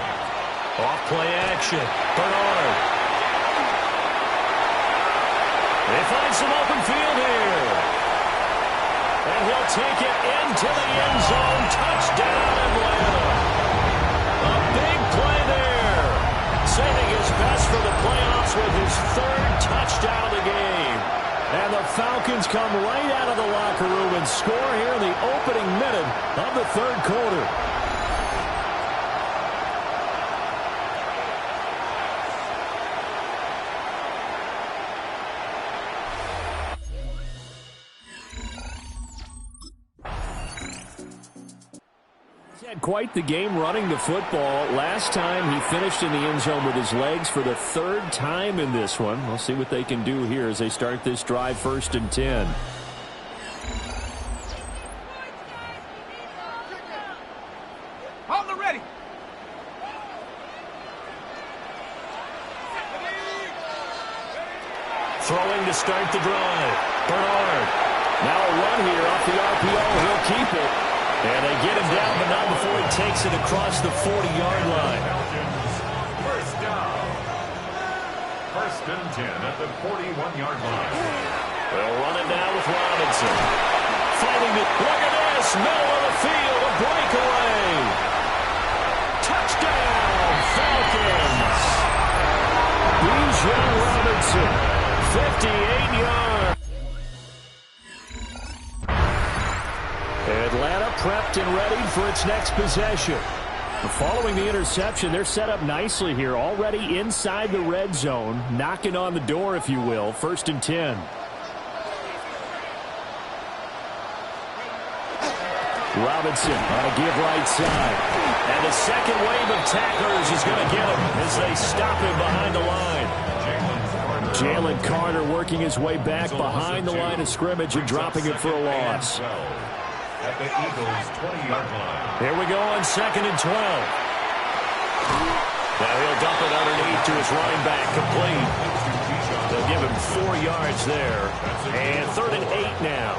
Off play action. Bernard. They find some open field here. And he'll take it into the end zone. Touchdown, Atlanta. A big play there. Saving his best for the playoffs with his third touchdown of the game. And the Falcons come right out of the locker room and score here in the opening minute of the third quarter. Had quite the game running the football. Last time he finished in the end zone with his legs for the third time in this one. We'll see what they can do here as they start this drive first and 10. On the ready. Throwing to start the drive. Bernard. Now a run here off the RPO. He'll keep it. And they get him down, but not before he takes it across the 40-yard line. First down. First and 10 at the 41-yard line. They'll run it now with Robinson. Fighting it. Look at this. Middle of the field. A breakaway. Touchdown, Falcons. Bijan Robinson. 58 yards. Atlanta prepped and ready for its next possession. Following the interception, they're set up nicely here, already inside the red zone, knocking on the door, if you will, first and 10. Robinson on a give right side. And the second wave of tacklers is going to get him as they stop him behind the line. Jalen Carter working his way back behind the line of scrimmage and dropping it for a loss. At the Eagles' 20-yard line. Here we go on second and 12. Now he'll dump it underneath to his running back, complete. They'll give him 4 yards there. And 3rd and 8 now.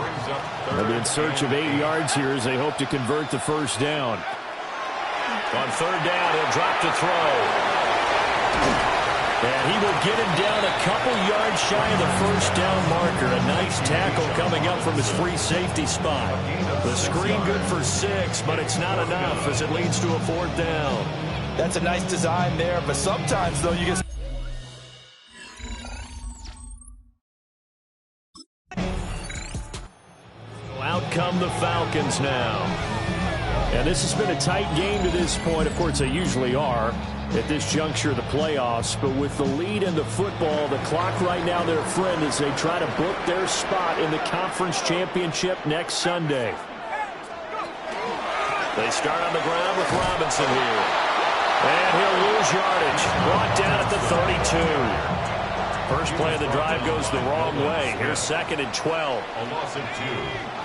They'll be in search of 8 yards here as they hope to convert the first down. On 3rd down, he'll drop to throw. And he will get him down a couple yards shy of the first down marker. A nice tackle coming up from his free safety spot. The screen good for 6, but it's not enough as it leads to a 4th down. That's a nice design there, but sometimes, though, you get... Out come the Falcons now. And this has been a tight game to this point. Of course, they usually are at this juncture of the playoffs. But with the lead in the football, the clock right now their friend as they try to book their spot in the conference championship next Sunday. They start on the ground with Robinson here. And he'll lose yardage. Brought down at the 32. First play of the drive goes the wrong way. Here's 2nd and 12. A loss of 2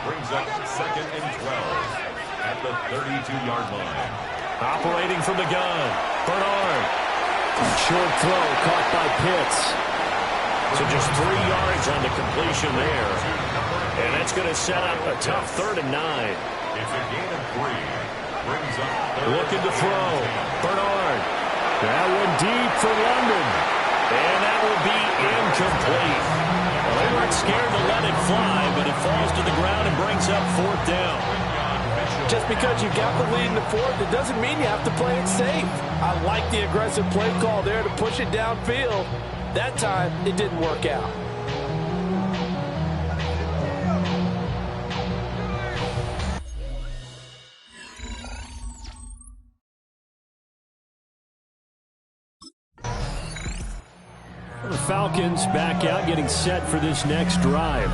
brings up 2nd and 12 at the 32-yard line. Operating from the gun, Bernard. Short throw caught by Pitts. So just 3 yards on the completion there. And that's going to set up a tough 3rd and 9. It's a gain of 3. Brings up looking to throw. Bernard. That one deep for London. And that will be incomplete. Well, they weren't scared to let it fly, but it falls to the ground and brings up 4th down. Just because you got the lead in the 4th, it doesn't mean you have to play it safe. I like the aggressive play call there to push it downfield. That time, it didn't work out. The Falcons back out, getting set for this next drive.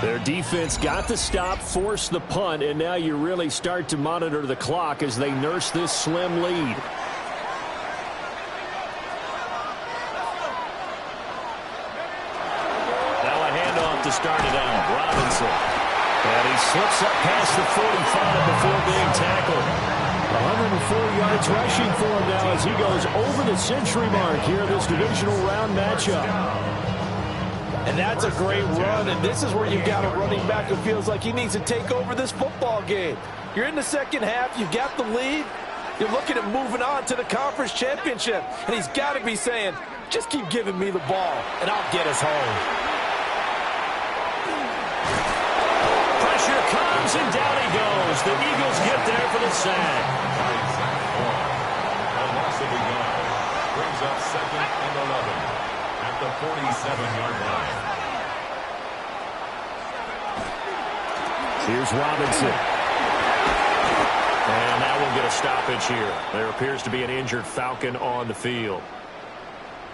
Their defense got the stop, forced the punt, and now you really start to monitor the clock as they nurse this slim lead. Now a handoff to start it out. Robinson. And he slips up past the 45 before being tackled. 104 yards rushing for him now as he goes over the century mark here in this divisional round matchup. And that's a great run, and this is where you've got a running back who feels like he needs to take over this football game. You're in the second half, you've got the lead, you're looking at moving on to the conference championship, and he's got to be saying, just keep giving me the ball, and I'll get us home. Pressure comes, and down he goes. The Eagles get there for the sack. A loss of a yard. Brings up 2nd and 11 at the 47-yard line. Here's Robinson. And now we'll get a stoppage here. There appears to be an injured Falcon on the field.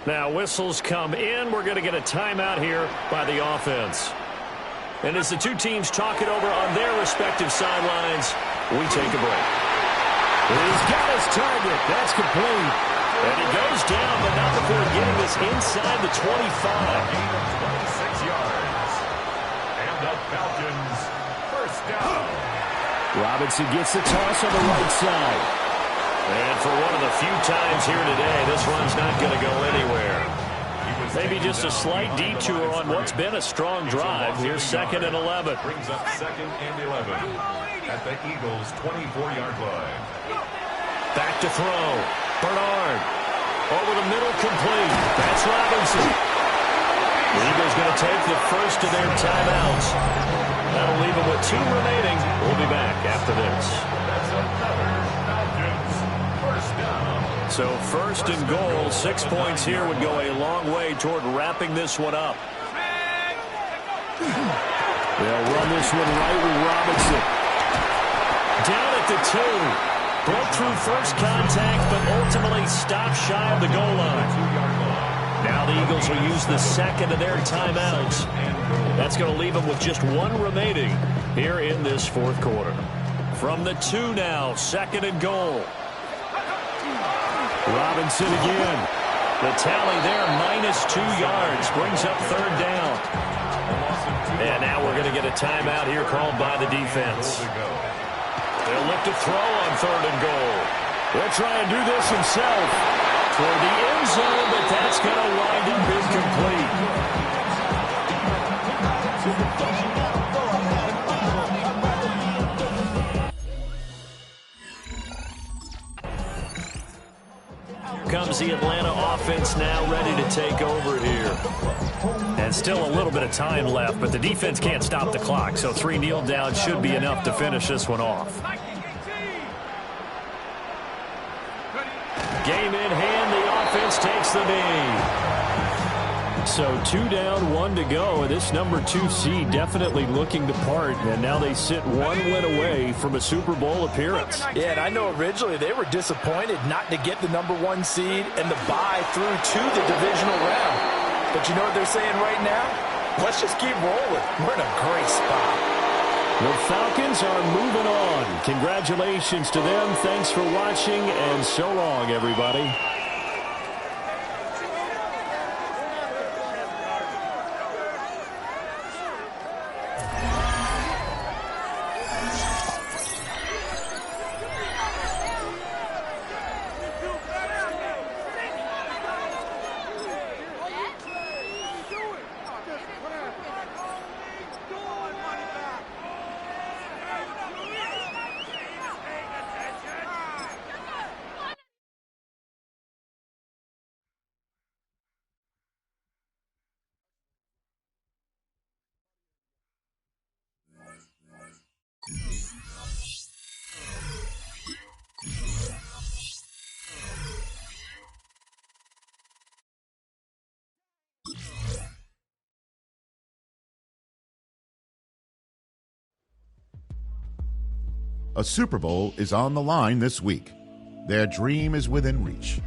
Now whistles come in. We're going to get a timeout here by the offense. And as the two teams talk it over on their respective sidelines, we take a break. He's got his target. That's complete. And he goes down, but not before getting this inside the 25. Gain of 26 yards. And the Falcons first down. Robinson gets the toss on the right side. And for one of the few times here today, this run's not going to go anywhere. Maybe just a slight detour on what's been a strong drive. Here's 2nd and 11. Brings up 2nd and 11 at the Eagles' 24-yard line. Back to throw. Bernard. Over the middle, complete. That's Robinson. The Eagles going to take the first of their timeouts. That'll leave them with 2 remaining. We'll be back after this. That's another Falcons first down. So 1st and goal, 6 points here would go a long way toward wrapping this one up. They'll run this one right with Robinson. Down at the 2. Broke through first contact, but ultimately stopped shy of the goal line. Now the Eagles will use the 2nd of their timeouts. That's going to leave them with just 1 remaining here in this 4th quarter. From the 2 now, 2nd and goal. Robinson again. The tally there, -2 yards, brings up 3rd down. And now we're going to get a timeout here called by the defense. They'll look to throw on 3rd and goal. They'll try and do this himself. Toward the end zone, but that's going to wind up incomplete. offense now ready to take over here. And still a little bit of time left, but the defense can't stop the clock, so 3 kneel downs should be enough to finish this one off. Game in hand, the offense takes the knee. So 2 down, 1 to go, and this number 2 seed definitely looking the part, and now they sit 1 win away from a Super Bowl appearance. Yeah, and I know originally they were disappointed not to get the number 1 seed and the bye through to the divisional round. But you know what they're saying right now? Let's just keep rolling. We're in a great spot. The Falcons are moving on. Congratulations to them. Thanks for watching, and so long, everybody. A Super Bowl is on the line this week. Their dream is within reach.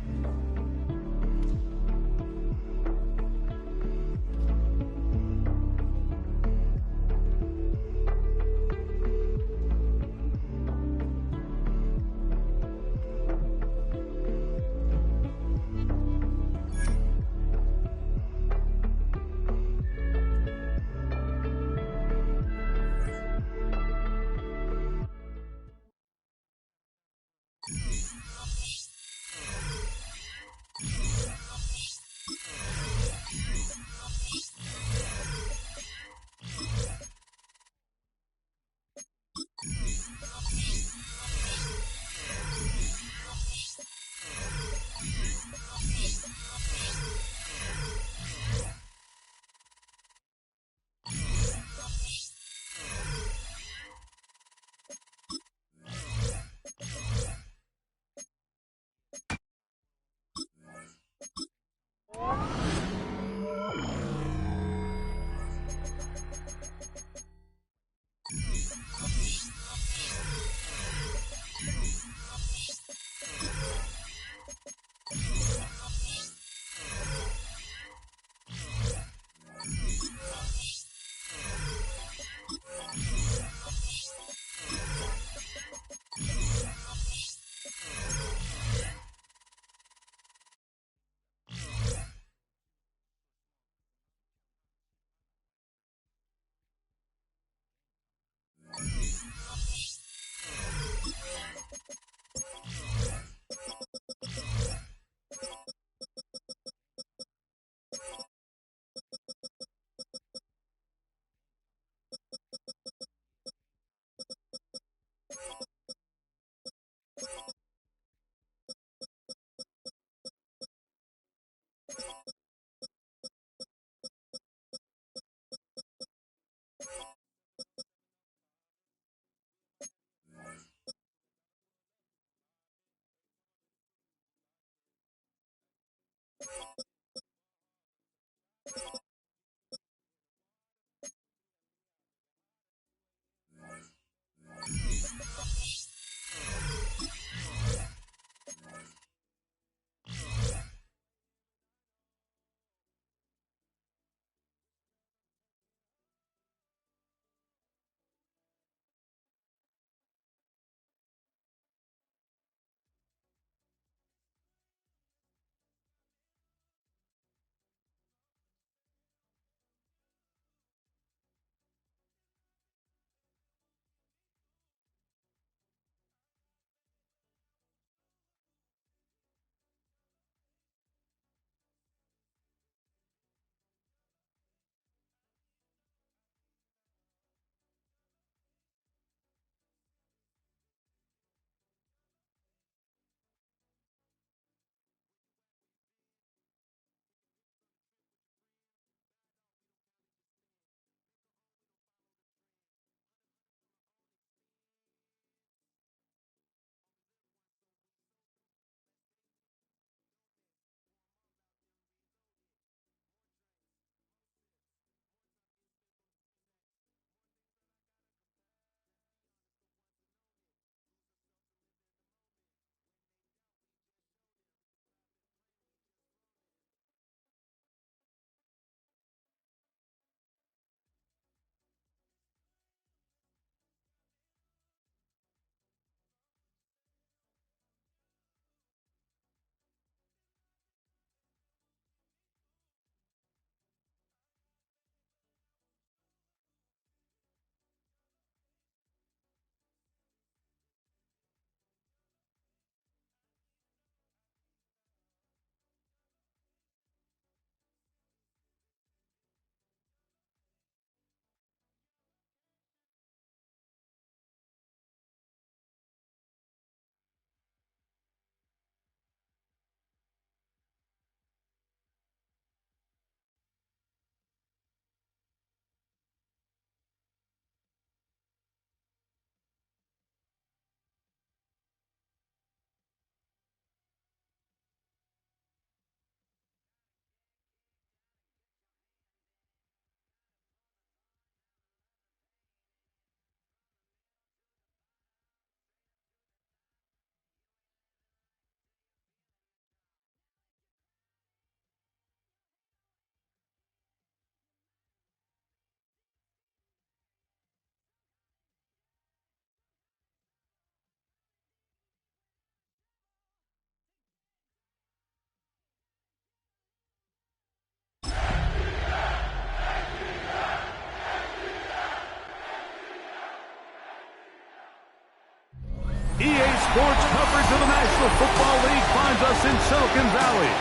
National Football League finds us in Silicon Valley.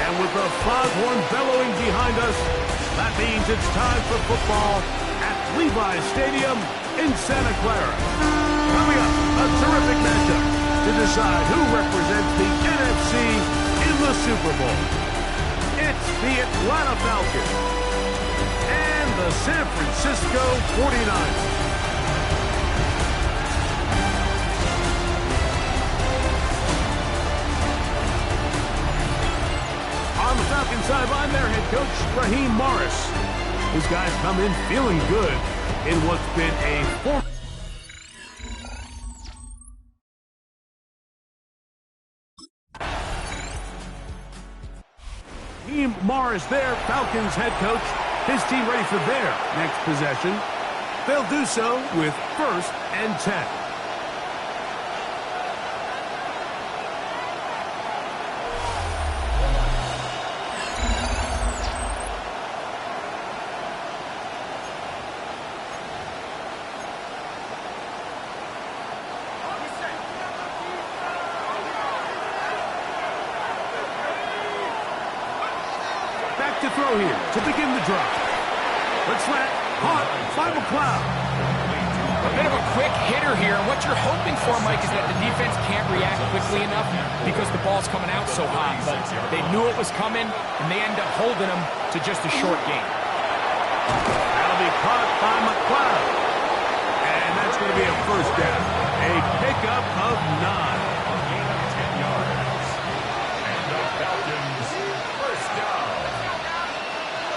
And with the foghorn bellowing behind us, that means it's time for football at Levi's Stadium in Santa Clara. Coming up, a terrific matchup to decide who represents the NFC in the Super Bowl. It's the Atlanta Falcons and the San Francisco 49ers. On the Falcons sideline, their head coach, Raheem Morris. His guys come in feeling good in what's been a Raheem Morris, their Falcons head coach, his team ready for their next possession. They'll do so with 1st and 10. To throw here to begin the drive. Let's let caught by McLeod. A bit of a quick hitter here. What you're hoping for, Mike, is that the defense can't react quickly enough because the ball's coming out so hot. But they knew it was coming, and they end up holding them to just a short game. That'll be caught by McLeod. And that's going to be a 1st down. A pickup of 9.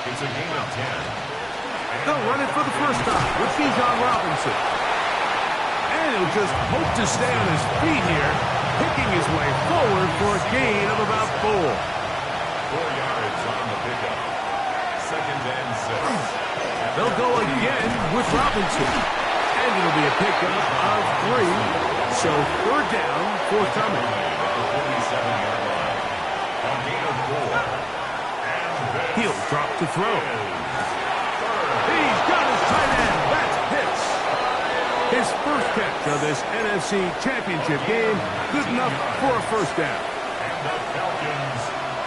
It's a gain of 10. They'll run it for the first time with Bijan Robinson. And he'll just hope to stay on his feet here, picking his way forward for a gain of about 4. 4 yards on the pickup. 2nd and 6. They'll go again with Robinson. And it'll be a pickup of 3. So 3rd down, forthcoming. At the 47-yard line. A gain of 4. He'll drop to throw. He's got his tight end. That's Pitts. His 1st catch of this NFC Championship game. Good enough for a 1st down. And the Falcons,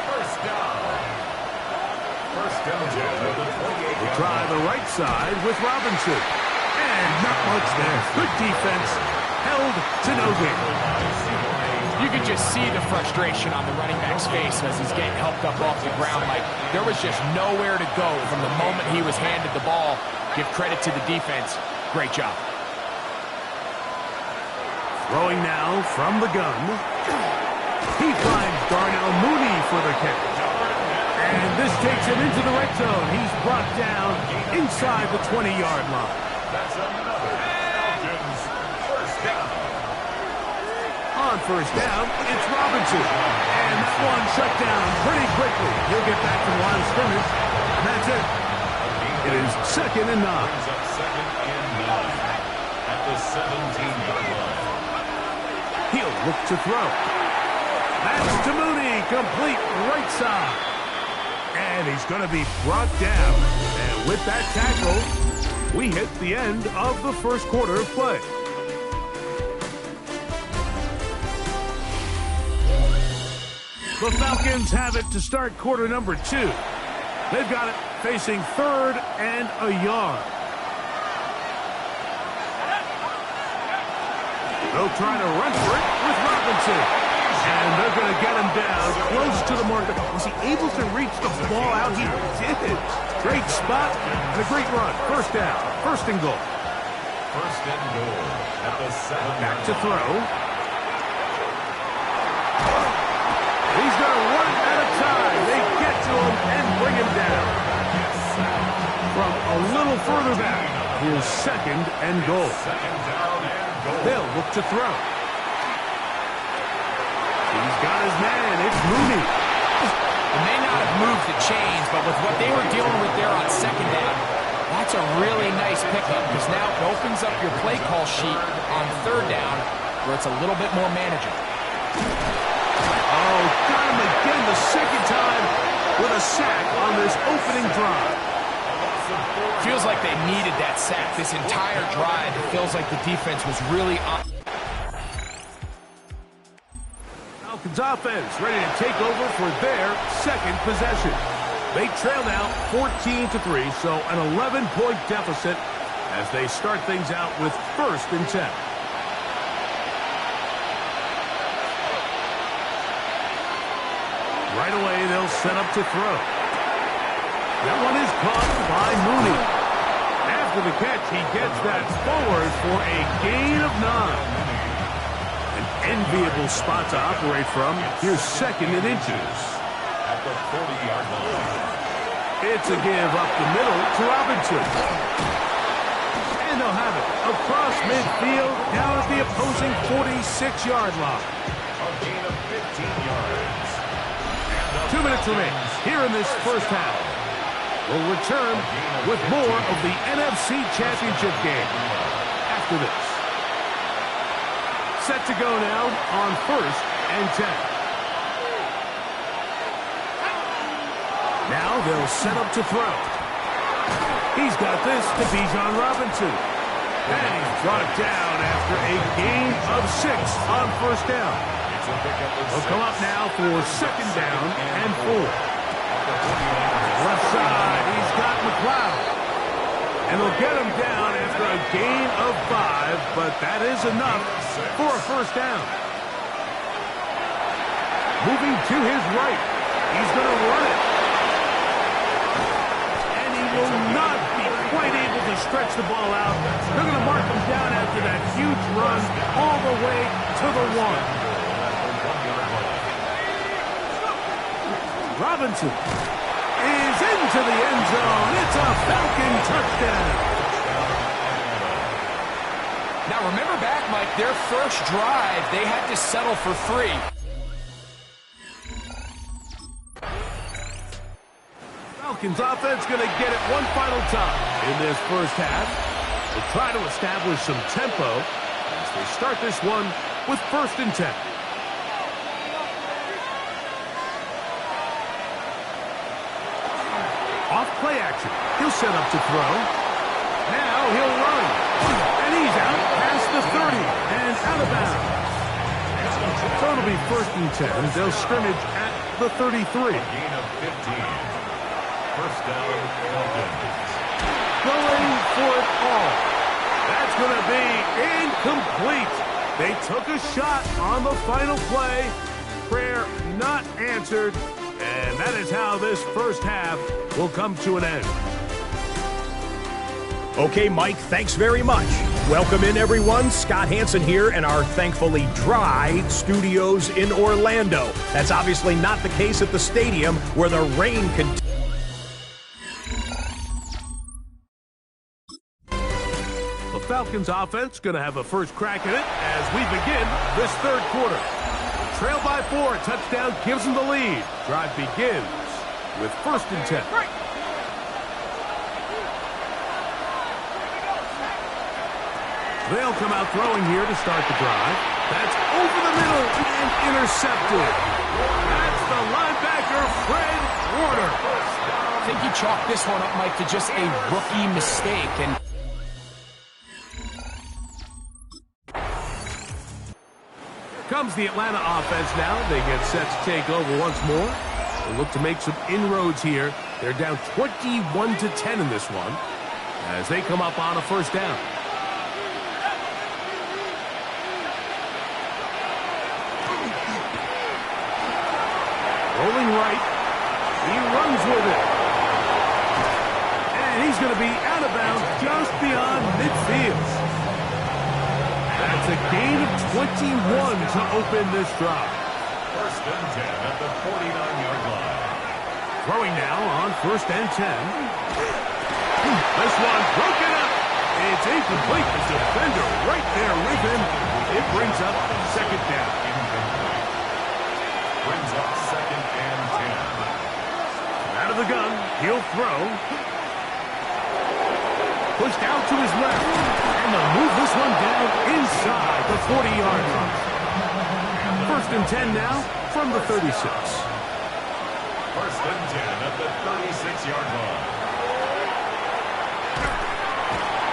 1st down. 1st down of the 28. We'll try the right side with Robinson. And not much there. Good defense. Held to no gain. You could just see the frustration on the running back's face as he's getting helped up off the ground. Like, there was just nowhere to go from the moment he was handed the ball. Give credit to the defense. Great job. Throwing now from the gun. He finds Darnell Mooney for the catch. And this takes him into the red zone. He's brought down inside the 20-yard line. That's another Falcons 1st down. On 1st down, it's Robinson. And that one shut down pretty quickly. He'll get back to the line of scrimmage. And that's it. It is 2nd and 9. Brings up 2nd and 9 at the 17-yard line. He'll look to throw. That's to Mooney, complete right side. And he's going to be brought down. And with that tackle, we hit the end of the 1st quarter of play. The Falcons have it to start quarter number 2. They've got it facing 3rd and a yard. They'll try to run for it with Robinson. And they're going to get him down close to the marker. Was he able to reach the ball out? He did. Great spot and a great run. 1st down. 1st and goal. 1st and goal at the 7. Back to throw. He's going to run at a time. They get to him and bring him down. From a little further back, here's 2nd and goal. 2nd down and goal. They'll look to throw. He's got his man. It's Mooney. They may not have moved the chains, but with what they were dealing with there on 2nd down, that's a really nice pickup because now it opens up your play call sheet on 3rd down where it's a little bit more manageable. Oh, got him again the 2nd time with a sack on this opening drive. Feels like they needed that sack. This entire drive, it feels like the defense was really on. Falcons offense ready to take over for their second possession. They trail now 14-3, so an 11-point deficit as they start things out with 1st and 10. Right away, they'll set up to throw. That one is caught by Mooney. After the catch, he gets that forward for a gain of 9. An enviable spot to operate from. Here's 2nd and inches. At the 40-yard line. It's a give up the middle to Robinson. And they'll have it across midfield down at the opposing 46-yard line. A gain of 15 yards. 2 minutes remain here in this first half. We'll return with more of the NFC Championship game after this. Set to go now on 1st and 10. Now they'll set up to throw. He's got this to Bijan Robinson. And he's brought down after a gain of 6 on 1st down. He'll come up now for 2nd down and 4. Left side, he's got McLeod. And they'll get him down after a gain of 5, but that is enough for a 1st down. Moving to his right, he's going to run it. And he will not be quite able to stretch the ball out. They're going to mark him down after that huge run all the way to the 1. Robinson is into the end zone. It's a Falcon touchdown. Now remember back, Mike, their first drive, they had to settle for 3. Falcons offense going to get it one final time in this first half. They'll try to establish some tempo as they start this one with 1st and 10. Off play action. He'll set up to throw. Now he'll run. And he's out past the 30 and out of bounds. So it'll be 1st and 10. They'll scrimmage at the 33. Gain of 15. 1st down, Falcons. Going for it all. That's going to be incomplete. They took a shot on the final play. Prayer not answered. And that is how this first half will come to an end. Okay, Mike, thanks very much. Welcome in, everyone. Scott Hansen here in our thankfully dry studios in Orlando. That's obviously not the case at the stadium where the rain continues. The Falcons offense going to have a first crack at it as we begin this 3rd quarter. Trail by 4, touchdown gives them the lead. Drive begins with 1st and 10. They'll come out throwing here to start the drive. That's over the middle and intercepted. That's the linebacker, Fred Warner. I think he chalked this one up, Mike, to just a rookie mistake. And comes the Atlanta offense now. They get set to take over once more. They look to make some inroads here. They're down 21-10 in this one as they come up on a 1st down. Rolling right. He runs with it. And he's going to be out of bounds just beyond midfield. That's a gain of 21 to open this drive. 1st and 10 at the 49-yard line. Throwing now on 1st and 10. This one broken up. It's incomplete. The defender right there with him. It brings up 2nd down. Brings up 2nd and 10. Out of the gun. He'll throw. Pushed out to his left. And they'll move this one down inside the 40-yard line. 1st and 10 now from the 36. 1st and 10 at the 36-yard line.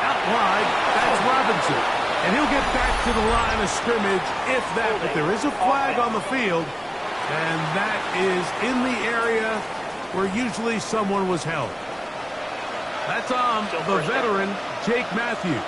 Out wide, that's Robinson. And he'll get back to the line of scrimmage if that, but there is a flag on the field, and that is in the area where usually someone was held. That's on the veteran, Jake Matthews.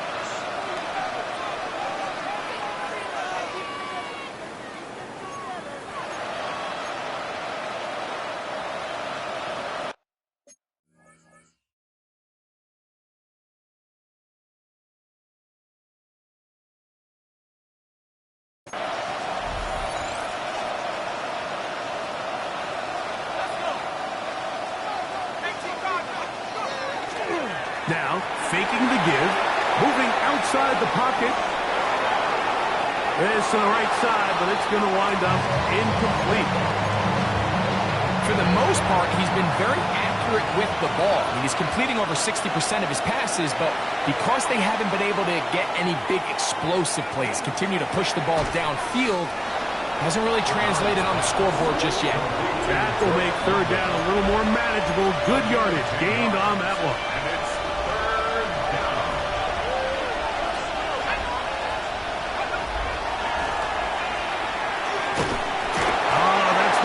Now, faking the give, moving outside the pocket. This to the right side, but it's going to wind up incomplete. For the most part, he's been very accurate with the ball. I mean, he's completing over 60% of his passes, but because they haven't been able to get any big explosive plays, continue to push the ball downfield, hasn't really translated on the scoreboard just yet. That will make third down a little more manageable. Good yardage gained on that one.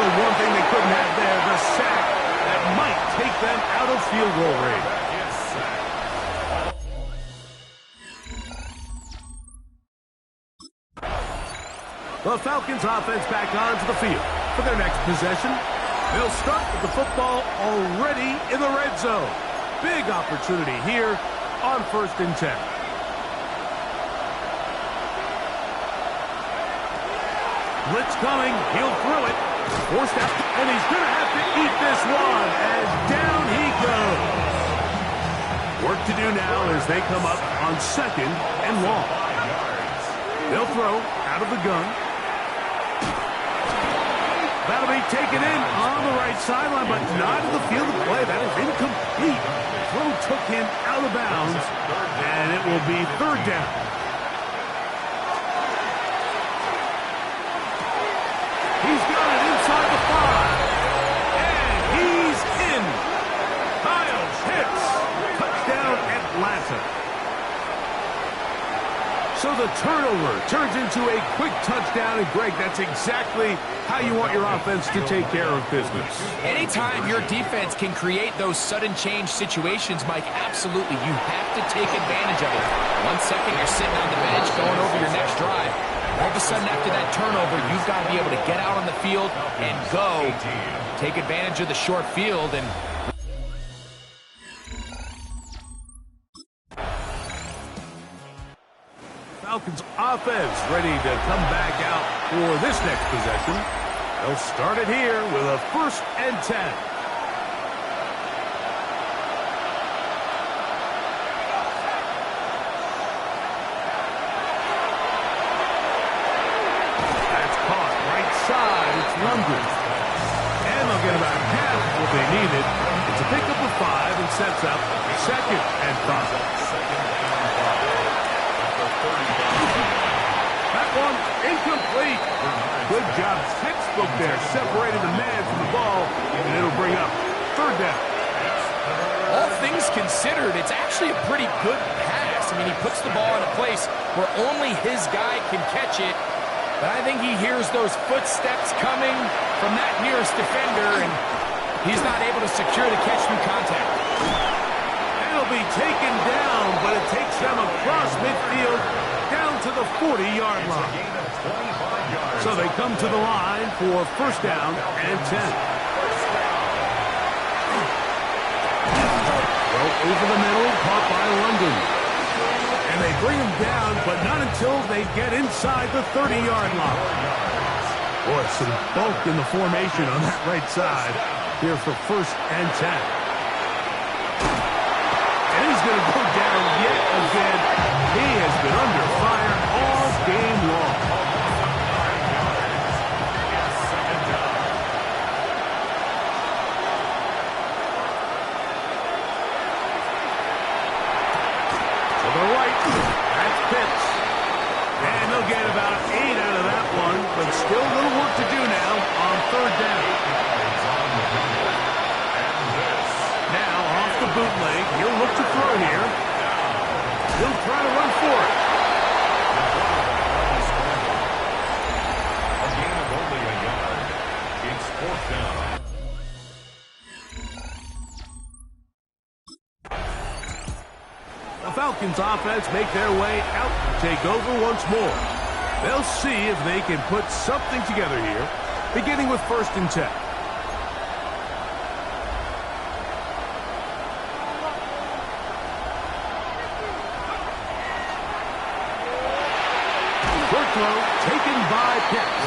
One thing they couldn't have there, the sack that might take them out of field goal range. The Falcons offense back onto the field for their next possession. They'll start with the football already in the red zone. Big opportunity here on 1st and 10. Blitz coming, he'll throw it. Forced out, and he's going to have to eat this one, as down he goes. Work to do now as they come up on 2nd and long. They'll throw out of the gun. That'll be taken in on the right sideline, but not in the field of play. That is incomplete. Throw took him out of bounds, and it will be 3rd down. He's got it inside the 5. And he's in. Miles hits. Touchdown, Atlanta. So the turnover turns into a quick touchdown. And, Greg, that's exactly how you want your offense to take care of business. Anytime your defense can create those sudden change situations, Mike, absolutely, you have to take advantage of it. 1 second, you're sitting on the bench going over your next drive. All of a sudden, after that turnover, you've got to be able to get out on the field and go. Take advantage of the short field. And Falcons offense ready to come back out for this next possession. They'll start it here with a 1st and 10. Lundgren. And they'll get about half what they needed. It's a pickup of 5 and sets up 2nd and 5. That one incomplete. Good job. Textbook there. Separated the man from the ball, and it'll bring up 3rd down. All things considered, it's actually a pretty good pass. I mean, he puts the ball in a place where only his guy can catch it. But I think he hears those footsteps coming from that nearest defender, and he's not able to secure the catch through contact. It'll be taken down, but it takes them across midfield down to the 40-yard line. So they come to the line for 1st down and 10. Well, over the middle, caught by London. And they bring him down, but not until they get inside the 30-yard line. Boy, some bulk in the formation on that right side here for 1st and 10. And he's going to go down yet again. He has been under fire all game long. To the right, that's Pitts. And they'll get about 8 out of that one, but still a little work to do now on 3rd down. Now off the bootleg, he'll look to throw here. He'll try to run for it. Falcons offense make their way out to take over once more. They'll see if they can put something together here, beginning with 1st and 10. Short throw taken by Pitts.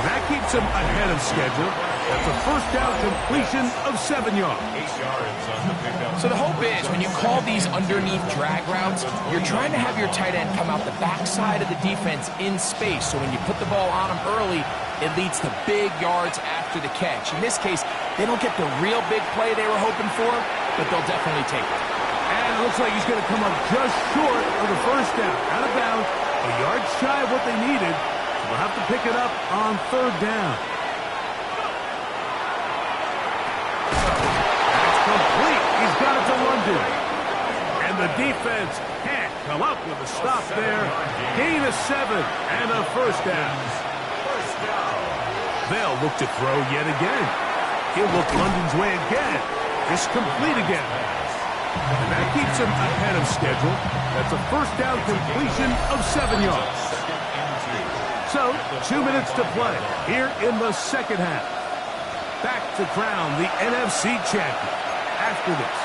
And that keeps him ahead of schedule. That's a 1st down completion of 7 yards. 8 yards on the pickup. So the hope is when you call these underneath drag routes, you're trying to have your tight end come out the backside of the defense in space. So when you put the ball on him early, it leads to big yards after the catch. In this case, they don't get the real big play they were hoping for, but they'll definitely take it. And it looks like he's going to come up just short of the 1st down. Out of bounds, a yard shy of what they needed. So they'll have to pick it up on 3rd down. Complete. He's got it to London. And the defense can't come up with a stop there. Gain of 7 and a 1st down. They'll look to throw yet again. He'll look London's way again. It's complete again. And that keeps him ahead of schedule. That's a 1st down completion of 7 yards. So, 2 minutes to play here in the 2nd half. Back to crown the NFC champion. After this,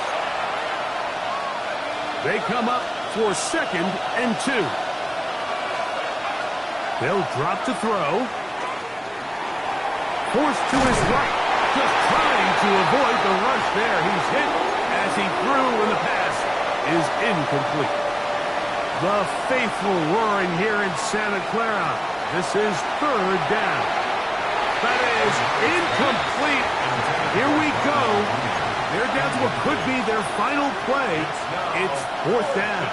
they come up for 2nd and 2. They'll drop to throw. Forced to his right. Just trying to avoid the rush there. He's hit as he threw, and the pass is incomplete. The faithful roaring here in Santa Clara. This is 3rd down. That is incomplete. Here we go. They're down to what could be their final play. It's 4th down.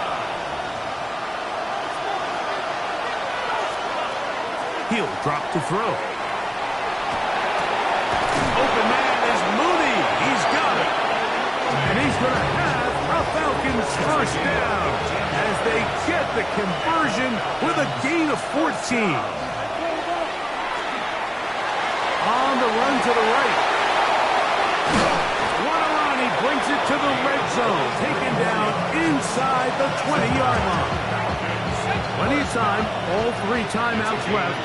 He'll drop to throw. Open man is Mooney. He's got it. And he's going to have a Falcons 1st down as they get the conversion with a gain of 14. On the run to the right. Brings it to the red zone. Taken down inside the 20-yard line. Plenty of time. All 3 timeouts left.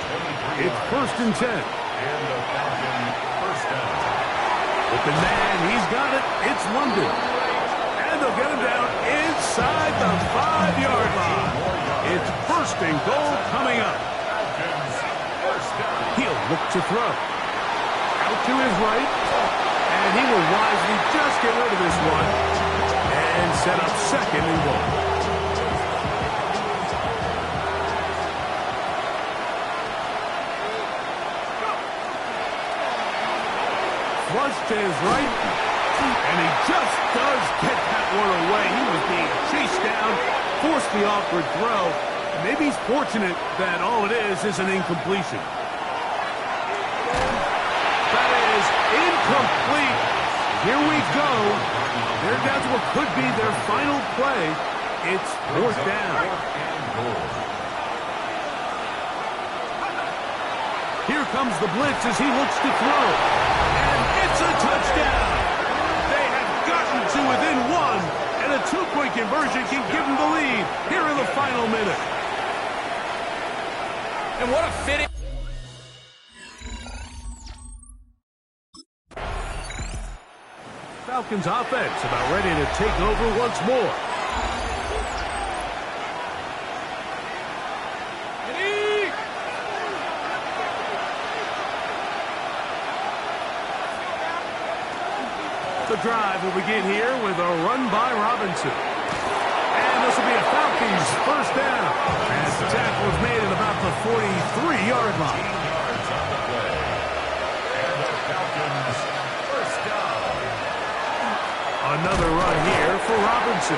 It's 1st and 10. And the Falcons 1st down. Open man. He's got it. It's London. And they'll get him down inside the 5-yard line. It's 1st and goal coming up. He'll look to throw. Out to his right. And he will wisely just get rid of this one and set up 2nd and goal. Flush to his right, and he just does get that one away. He was being chased down, forced the awkward throw. Maybe he's fortunate that all it is an incompletion. Incomplete. Here we go. They're down to what could be their final play. It's 4th down. Here comes the blitz as he looks to throw. And it's a touchdown. They have gotten to within 1, and a 2-point conversion can give them the lead here in the final minute. And what a fitting... Falcons offense about ready to take over once more. The drive will begin here with a run by Robinson. And this will be a Falcons 1st down. As the tackle is made at about the 43-yard line. Another run here for Robinson.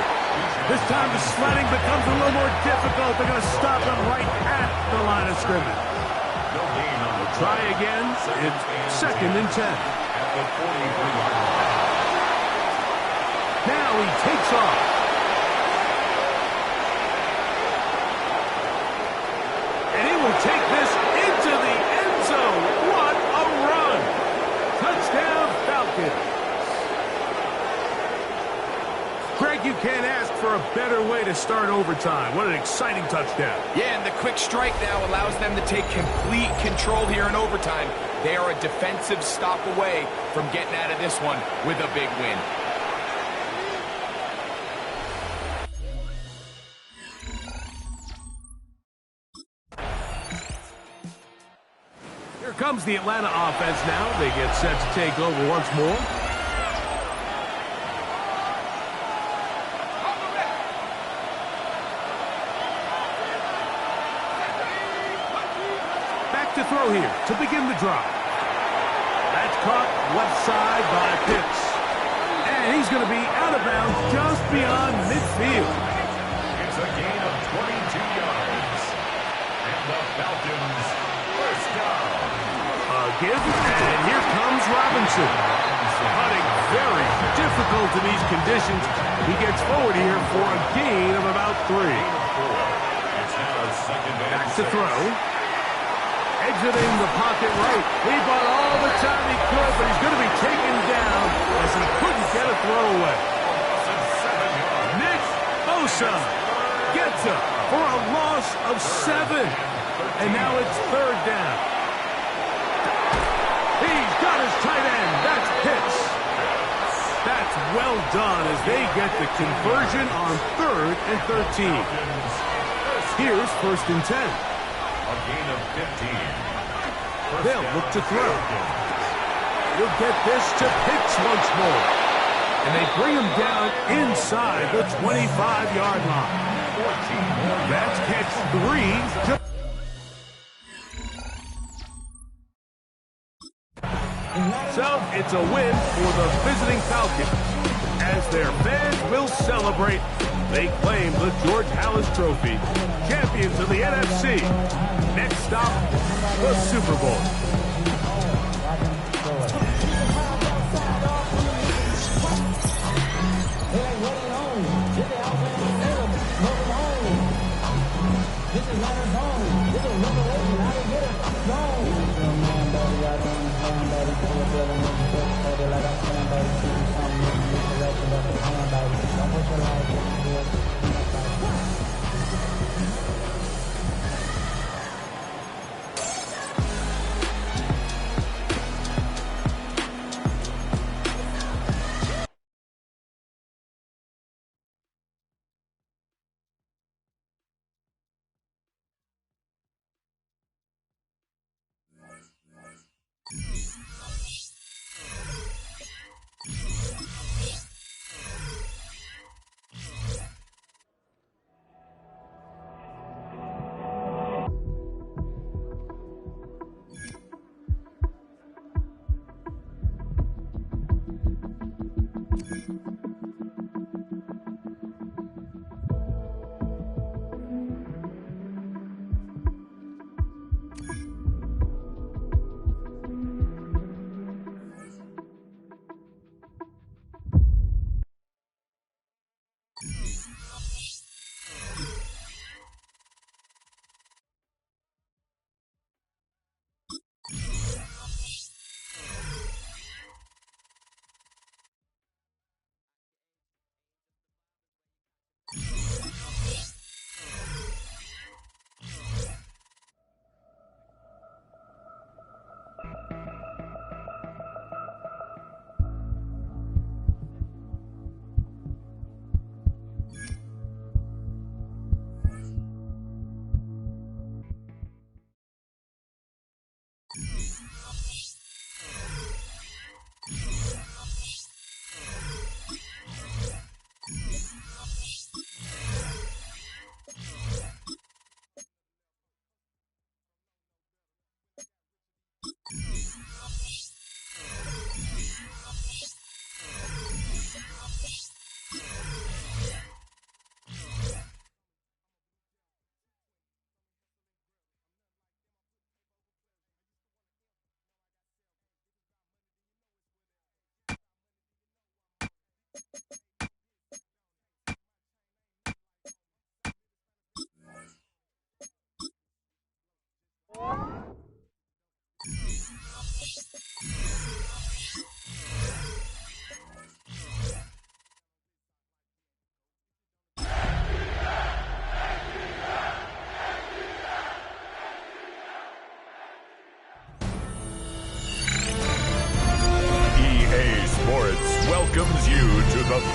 This time the sledding becomes a little more difficult. They're going to stop him right at the line of scrimmage. We'll try again. It's 2nd and 10. Now he takes off. And he will take this into the end zone. What a run. Touchdown Falcons. Greg, you can't ask for a better way to start overtime. What an exciting touchdown. Yeah, and the quick strike now allows them to take complete control here in overtime. They are a defensive stop away from getting out of this one with a big win. Here comes the Atlanta offense now. They get set to take over once more. To throw here to begin the drive. That's caught left side by Pitts. And he's going to be out of bounds just beyond midfield. It's a gain of 22 yards. And the Falcons first down. A give, and here comes Robinson. Hunting very difficult in these conditions. He gets forward here for a gain of about 3. It's now second and Back to throw. Exiting the pocket right. He bought all the time he could, but he's going to be taken down as he couldn't get a throw away. Nick Bosa gets up for a loss of 7. And now it's third down. He's got his tight end. That's Pitts. That's well done as they get the conversion on 3rd and 13. Here's 1st and 10. A gain of 15. They'll look to throw. He'll get this to Pitts once more. And they bring him down inside the 25-yard line. That's catch 3. So it's a win for the visiting Falcons. As their fans will celebrate, they claim the George Halas Trophy. Champions of the NFC. Next stop, the Super Bowl.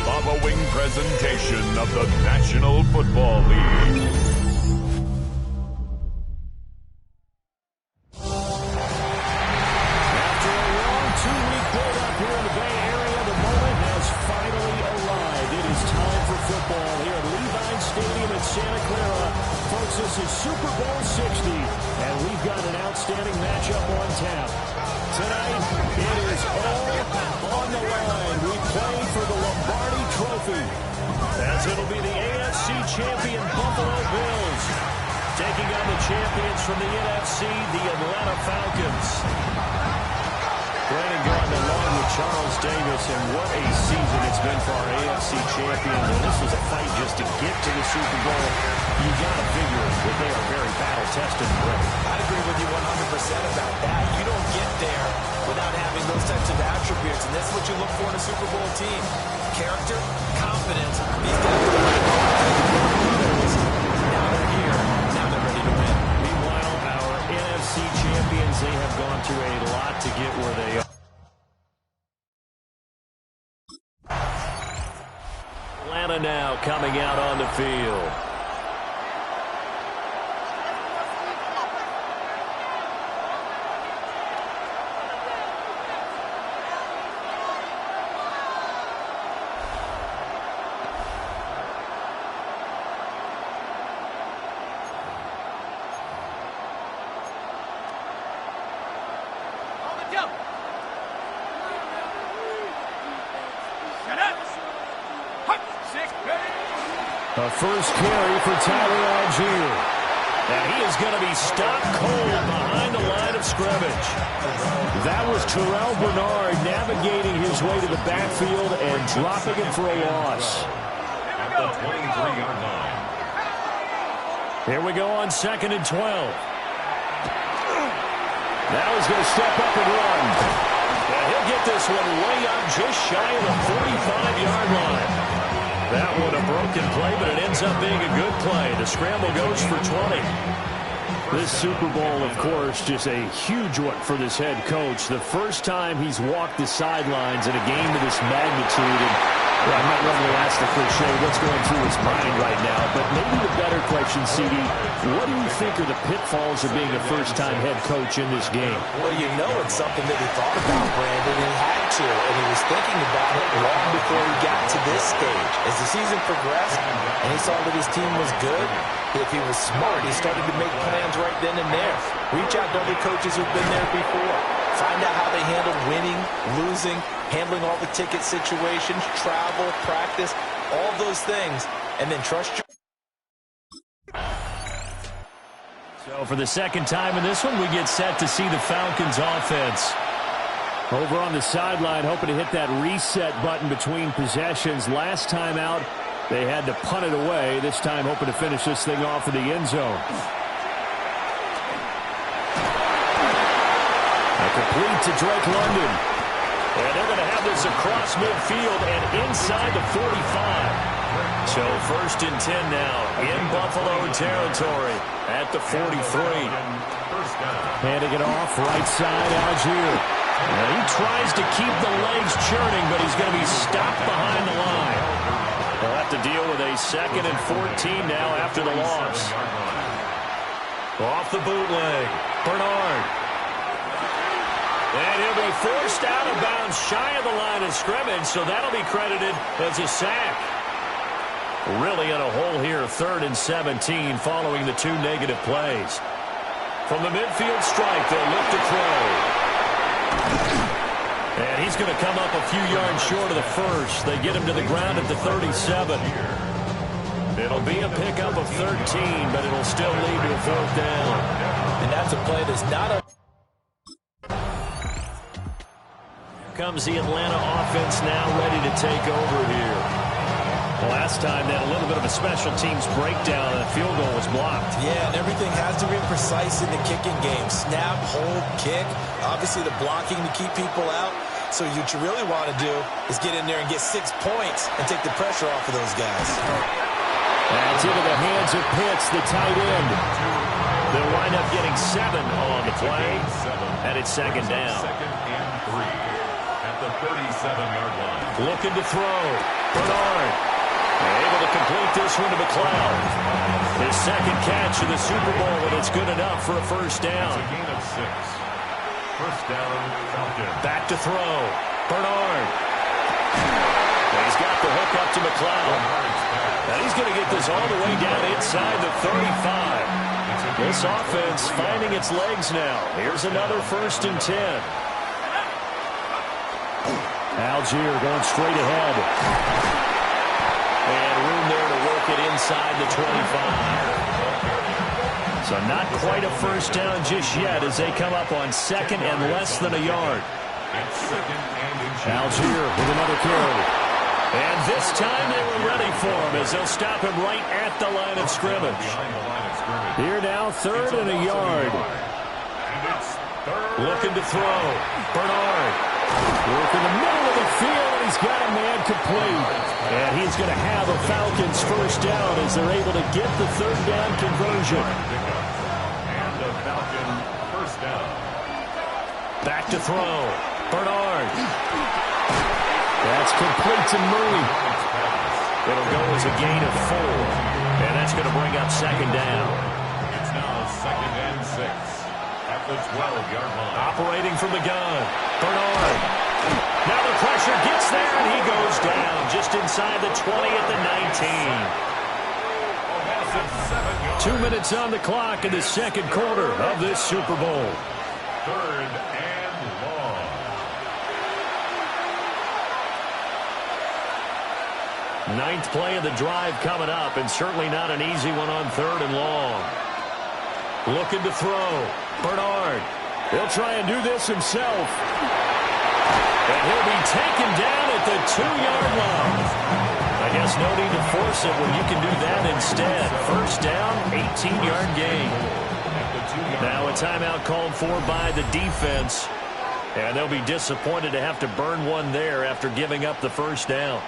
following presentation of the National Football League. After a long two-week build-up here in the Bay Area, the moment has finally arrived. It is time for football here at Levine Stadium in Santa Clara. Folks, this is Super Bowl 60, and we've got an outstanding matchup on tap. Tonight, it is all on the line. We play for the Lombardi Trophy, as it'll be the AFC champion Buffalo Bills taking on the champions from the NFC, the Atlanta Falcons. Brandon Gordon along with Charles Davis, and what a season it's been for our AFC champions. And this was a fight just to get to the Super Bowl. You got to figure that they are very battle-tested and ready. I agree with you 100% about that. You don't get there without having those types of attributes, and that's what you look for in a Super Bowl team. Character, confidence. These guys are now they're here. Now they're ready to win. Meanwhile, our NFC champions, they have gone through a lot to get where they are. Atlanta now coming out on the field. A first carry for Tyler Algier. And he is going to be stopped cold behind the line of scrimmage. That was Terrell Bernard navigating his way to the backfield and dropping it for a loss. At the 23-yard line. Here we go on 2nd and 12. Now he's going to step up and run. And he'll get this one way up just shy of the 45-yard line. That one a broken play, but it ends up being a good play. The scramble goes for 20. This Super Bowl, of course, just a huge one for this head coach. The first time he's walked the sidelines in a game of this magnitude. And I'm not going to ask the cliche what's going through his mind right now, but maybe the better question, CD, what do you think are the pitfalls of being a first-time head coach in this game? Well, you know it's something that he thought about, Brandon, and he had to, and he was thinking about it long before he got to this stage. As the season progressed and he saw that his team was good, if he was smart, he started to make plans right then and there. Reach out to other coaches who've been there before. Find out how they handle winning, losing, handling all the ticket situations, travel, practice, all those things, and then trust your... So for the second time in this one, we get set to see the Falcons offense. Over on the sideline, hoping to hit that reset button between possessions. Last time out, they had to punt it away. This time hoping to finish this thing off in the end zone. Complete to Drake London. And they're going to have this across midfield and inside the 45. So 1st and 10 now in Buffalo territory at the 43. Handing it off right side, Algier. Now he tries to keep the legs churning, but he's going to be stopped behind the line. They'll have to deal with a 2nd and 14 now after the loss. Off the bootleg, Bernard. And he'll be forced out of bounds shy of the line of scrimmage, so that'll be credited as a sack. Really in a hole here, 3rd and 17 following the 2 negative plays. From the midfield strike, they'll look to throw. And he's going to come up a few yards short of the first. They get him to the ground at the 37. It'll be a pickup of 13, but it'll still lead to a 4th down. And that's a play that's not a... Comes the Atlanta offense now ready to take over here. Last time they had a little bit of a special teams breakdown and the field goal was blocked. Yeah, and everything has to be precise in the kicking game. Snap, hold, kick. Obviously the blocking to keep people out. So what you really want to do is get in there and get 6 points and take the pressure off of those guys. That's into the hands of Pitts, the tight end. They'll wind up getting 7 on the play. And it's 2nd down. 2nd and 3 at the the 37-yard line. Looking to throw. Bernard. Able to complete this one to McLeod. His second catch in the Super Bowl, and it's good enough for a first down. It's a gain of 6. First down, Falcons. Back to throw. Bernard. And he's got the hook up to McLeod. And he's going to get this all the way down inside the 35. This offense finding its legs now. Here's another 1st and 10. Algier going straight ahead. And room there to work it inside the 25. So not quite a first down just yet as they come up on 2nd and less than a yard. Algier with another carry. And this time they were ready for him as they'll stop him right at the line of scrimmage. Here now, 3rd and a yard. Looking to throw. Bernard. Work in the middle of the field, and he's got a man complete. And he's going to have a Falcons first down as they're able to get the 3rd down conversion. And a Falcon first down. Back to throw. Bernard. That's complete to Mooney. It'll go as a gain of 4. And that's going to bring up 2nd down. It's now 2nd and 6 at the 12-yard line. Operating from the gun. Bernard. Now the pressure gets there, and he goes down just inside the 20 at the 19. 2 minutes on the clock in the 2nd quarter of this Super Bowl. 3rd and long. Ninth play of the drive coming up, and certainly not an easy one on 3rd and long. Looking to throw. Bernard. He'll try and do this himself. And he'll be taken down at the 2-yard line. I guess no need to force it when you can do that instead. First down, 18-yard gain. Now a timeout called for by the defense. And they'll be disappointed to have to burn one there after giving up the first down.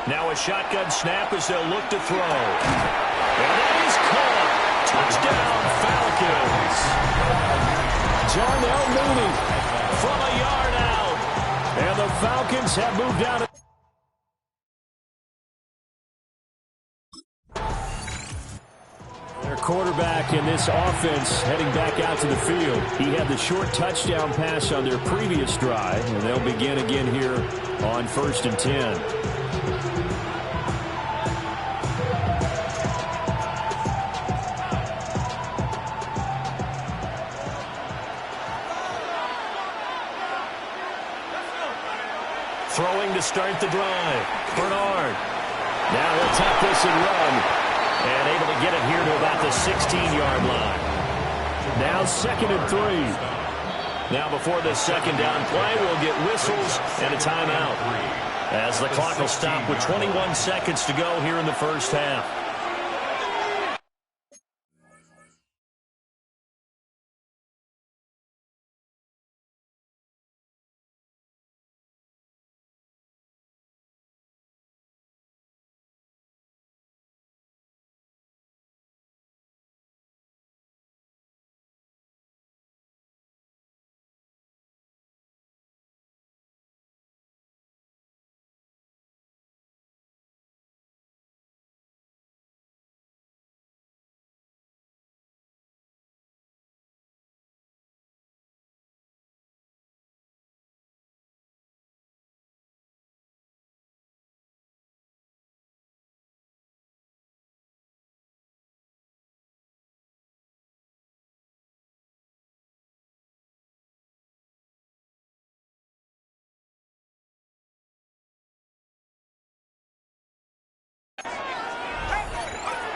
Now a shotgun snap as they'll look to throw. And that is caught. Touchdown, Falcons. Jarnell Mooney from a yard out. And the Falcons have moved out. Their quarterback in this offense heading back out to the field. He had the short touchdown pass on their previous drive, and they'll begin again here on 1st and 10. Throwing to start the drive. Bernard. Now he'll tap this and run. And able to get it here to about the 16-yard line. Now 2nd and 3. Now before this 2nd down play, we'll get whistles and a timeout. As the clock will stop with 21 seconds to go here in the first half.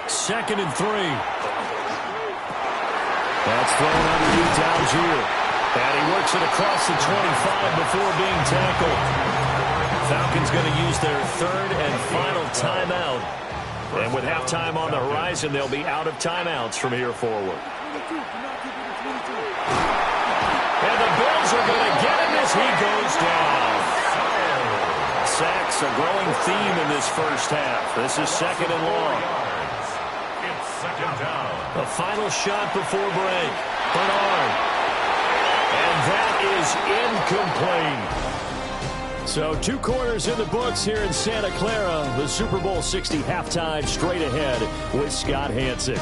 Second and 3. That's thrown underneath to Algier. And he works it across the 25 before being tackled. Falcons going to use their 3rd and final timeout. And with halftime on the horizon, they'll be out of timeouts from here forward. And the Bills are going to get him as he goes down. sacks, a growing theme in this first half. This is second and long. It's second down. The final shot before break. Bernard. And that is incomplete. So 2 quarters in the books here in Santa Clara. The Super Bowl 60 halftime straight ahead with Scott Hanson.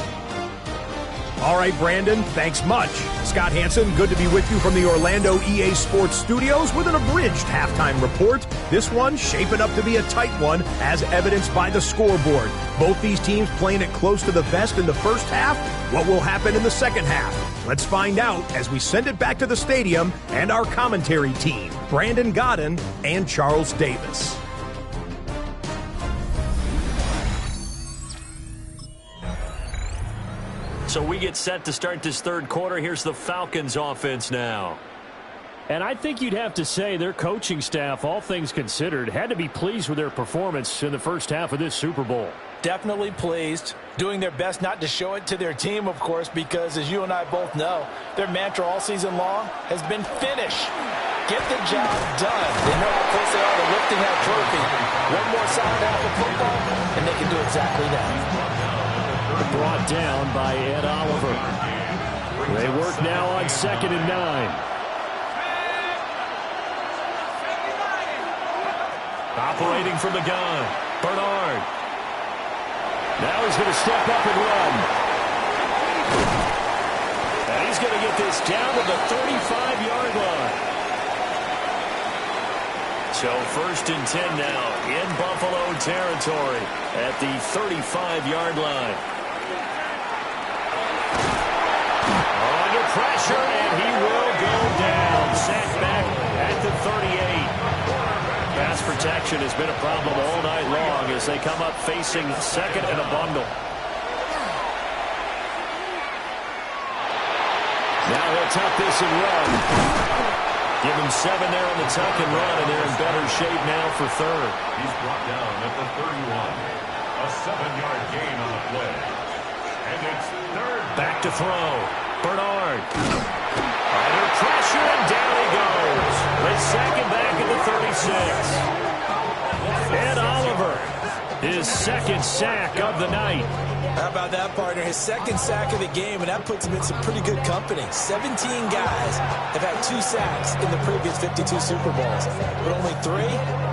All right, Brandon, thanks much. Scott Hanson, good to be with you from the Orlando EA Sports Studios with an abridged halftime report. This one shaping up to be a tight one, as evidenced by the scoreboard. Both these teams playing it close to the vest in the first half. What will happen in the second half? Let's find out as we send it back to the stadium and our commentary team, Brandon Godden and Charles Davis. So we get set to start this third quarter. Here's the Falcons offense now. And I think you'd have to say their coaching staff, all things considered, had to be pleased with their performance in the first half of this Super Bowl. Definitely pleased. Doing their best not to show it to their team, of course, because as you and I both know, their mantra all season long has been finish. Get the job done. They know how close they are to lifting that trophy. One more solid half of football, and they can do exactly that. Brought down by Ed Oliver. They work now on 2nd and 9. Operating from the gun, Bernard. Now he's going to step up and run. And he's going to get this down to the 35-yard line. So 1st and 10 now in Buffalo territory at the 35-yard line. Under pressure, and he will go down. Sacked back at the 38. Pass protection has been a problem all night long as they come up facing second and a bundle. Now he'll tuck this and run. Give him 7 there on the tuck and run, and they're in better shape now for third. He's brought down at the 31. A 7-yard gain on the play. And it's third. Back to throw. Bernard. Under pressure, and down he goes. They sack him back at the 36. Ed Oliver, his 2nd sack of the night. How about that, partner? His 2nd sack of the game, and that puts him in some pretty good company. 17 guys have had 2 sacks in the previous 52 Super Bowls, but only 3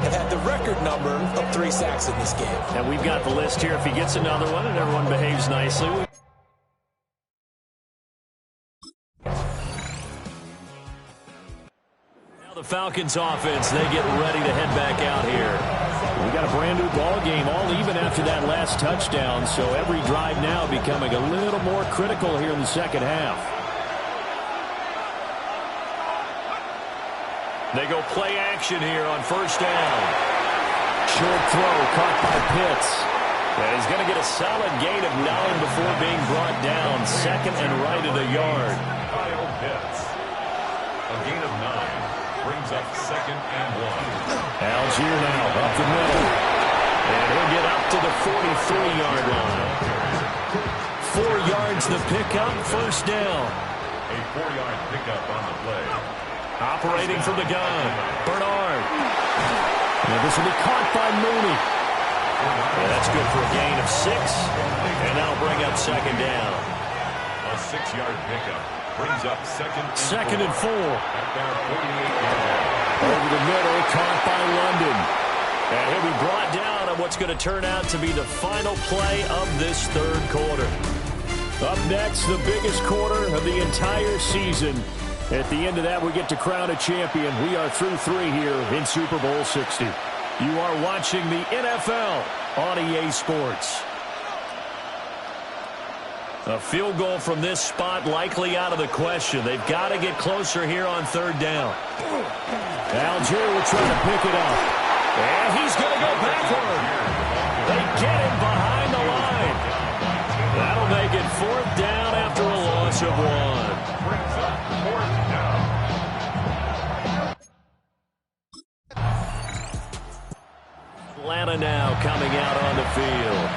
have had the record number of 3 sacks in this game. And we've got the list here. If he gets another one and everyone behaves nicely. Now the Falcons offense, they get ready to head back out here. We got a brand new ball game, all even after that last touchdown, so every drive now becoming a little more critical here in the second half. They go play action here on 1st down. Short throw caught by Pitts. And he's going to get a solid gain of 9 before being brought down. 2nd and right at a yard. Kyle Pitts. A gain of 9 brings up 2nd and 1. Algier now up the middle. And he'll get up to the 43-yard line. 4 yards the pickup, 1st down. A 4-yard pickup on the play. Operating from the gun, Bernard. Now this will be caught by Mooney. And that's good for a gain of 6. And that'll bring up 2nd down. A 6-yard pickup brings up 2nd and 4. At their 48-yard line. Over the middle, caught by London. And he'll be brought down on what's going to turn out to be the final play of this third quarter. Up next, the biggest quarter of the entire season. At the end of that, we get to crown a champion. We are through 3 here in Super Bowl 60. You are watching the NFL on EA Sports. A field goal from this spot likely out of the question. They've got to get closer here on 3rd down. Algier will try to pick it up. And he's going to go backward. They get him behind the line. That'll make it 4th down after a loss of 1. Atlanta now coming out on the field.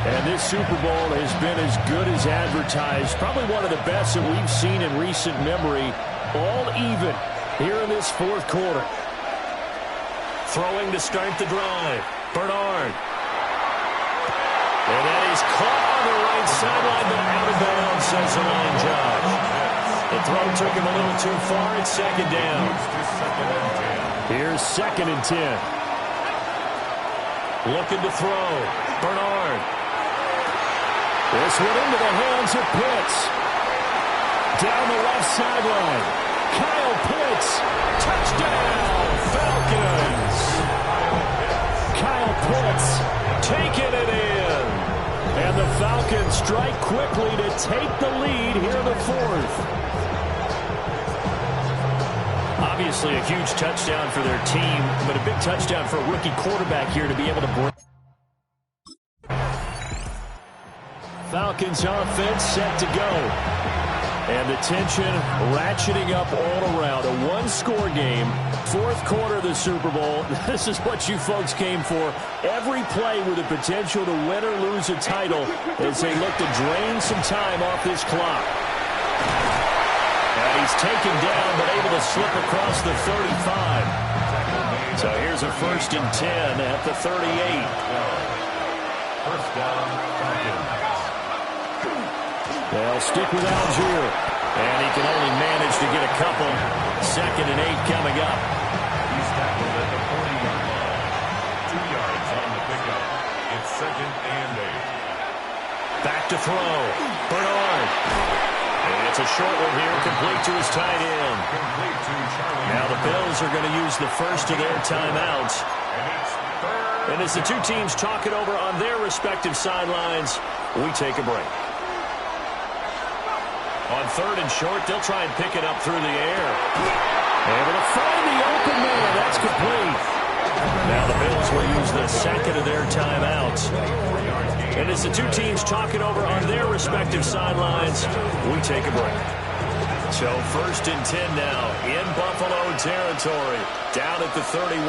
And this Super Bowl has been as good as advertised. Probably one of the best that we've seen in recent memory. All even here in this 4th quarter. Throwing to start the drive. Bernard. And that is caught on the right sideline, but out of bounds, says the line judge. The throw took him a little too far. It's second down. Here's 2nd and 10. Looking to throw. Bernard. This one into the hands of Pitts. Down the left sideline. Kyle Pitts. Touchdown, Falcons. Kyle Pitts taking it in. And the Falcons strike quickly to take the lead here in the 4th. Obviously a huge touchdown for their team, but a big touchdown for a rookie quarterback here to be able to break. Falcons offense set to go. And the tension ratcheting up all around. A one-score game, 4th quarter of the Super Bowl. This is what you folks came for. Every play with the potential to win or lose a title as they look to drain some time off this clock. And he's taken down, but able to slip across the 35. So here's a 1st and 10 at the 38. First down, Falcons. They'll stick with Algier. And he can only manage to get a couple. 2nd and 8 coming up. He's tackled at the 40-yard line. 2 yards on the pickup. It's 2nd and 8. Back to throw. Bernard. And it's a short one here, complete to his tight end. Complete to Charlie. Now the Bills are going to use the first of their timeouts. And as the two teams talk it over on their respective sidelines, we take a break. On 3rd and short, they'll try and pick it up through the air. Able to find the open man. That's complete. Now the Bills will use the 2nd of their timeouts. And as the two teams talk it over on their respective sidelines, we take a break. So 1st and 10 now in Buffalo territory. Down at the 31.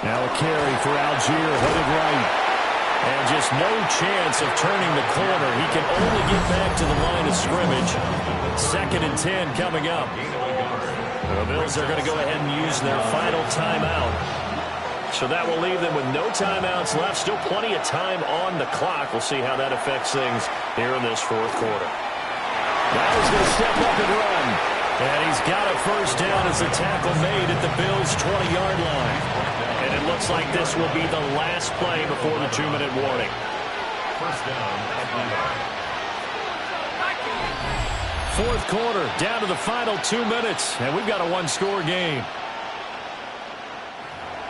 Now a carry for Algier, headed right. And just no chance of turning the corner. He can only get back to the line of scrimmage. 2nd and 10 coming up. The Bills are going to go ahead and use their final timeout. So that will leave them with no timeouts left. Still plenty of time on the clock. We'll see how that affects things here in this 4th quarter. Now he's going to step up and run. And he's got a 1st down as a tackle made at the Bills' 20-yard line. And it looks like this will be the last play before the 2-minute warning. First down, Atlanta. 4th quarter, down to the final 2 minutes. And we've got a one-score game.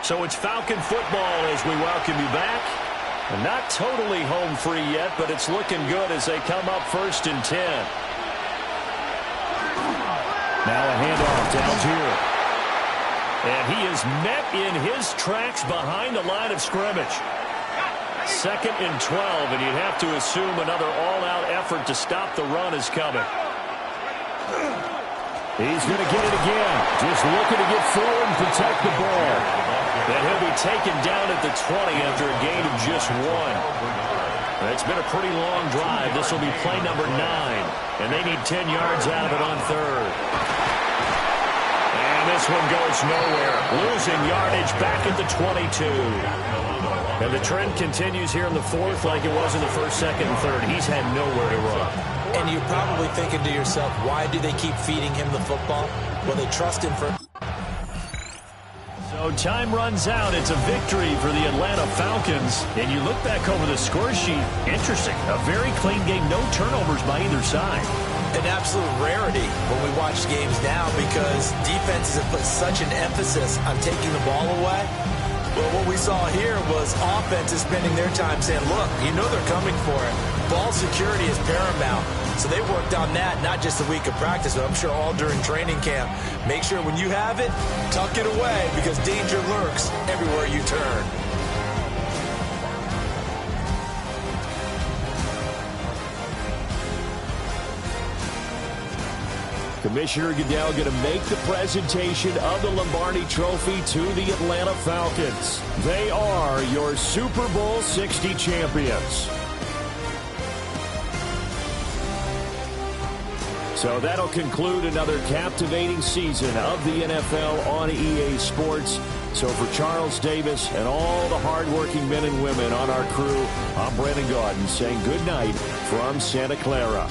So it's Falcon football as we welcome you back. And not totally home free yet, but it's looking good as they come up 1st and 10. Now a handoff to Algier. And he is met in his tracks behind the line of scrimmage. 2nd and 12, and you'd have to assume another all-out effort to stop the run is coming. He's going to get it again. Just looking to get forward and protect the ball. And he'll be taken down at the 20 after a gain of just 1. It's been a pretty long drive. This will be play number 9. And they need 10 yards out of it on 3rd. And this one goes nowhere. Losing yardage back at the 22. And the trend continues here in the 4th like it was in the 1st, 2nd, and 3rd. He's had nowhere to run. And you're probably thinking to yourself, why do they keep feeding him the football? Well, they trust him for... So time runs out. It's a victory for the Atlanta Falcons. And you look back over the score sheet. Interesting. A very clean game. No turnovers by either side. An absolute rarity when we watch games now because defenses have put such an emphasis on taking the ball away. But what we saw here was offenses spending their time saying, look, you know they're coming for it. Ball security is paramount. So they worked on that not just a week of practice, but I'm sure all during training camp. Make sure when you have it, tuck it away because danger lurks everywhere you turn. Commissioner Goodell going to make the presentation of the Lombardi Trophy to the Atlanta Falcons. They are your Super Bowl 60 champions. So that'll conclude another captivating season of the NFL on EA Sports. So for Charles Davis and all the hardworking men and women on our crew, I'm Brandon Gaudin saying good night from Santa Clara.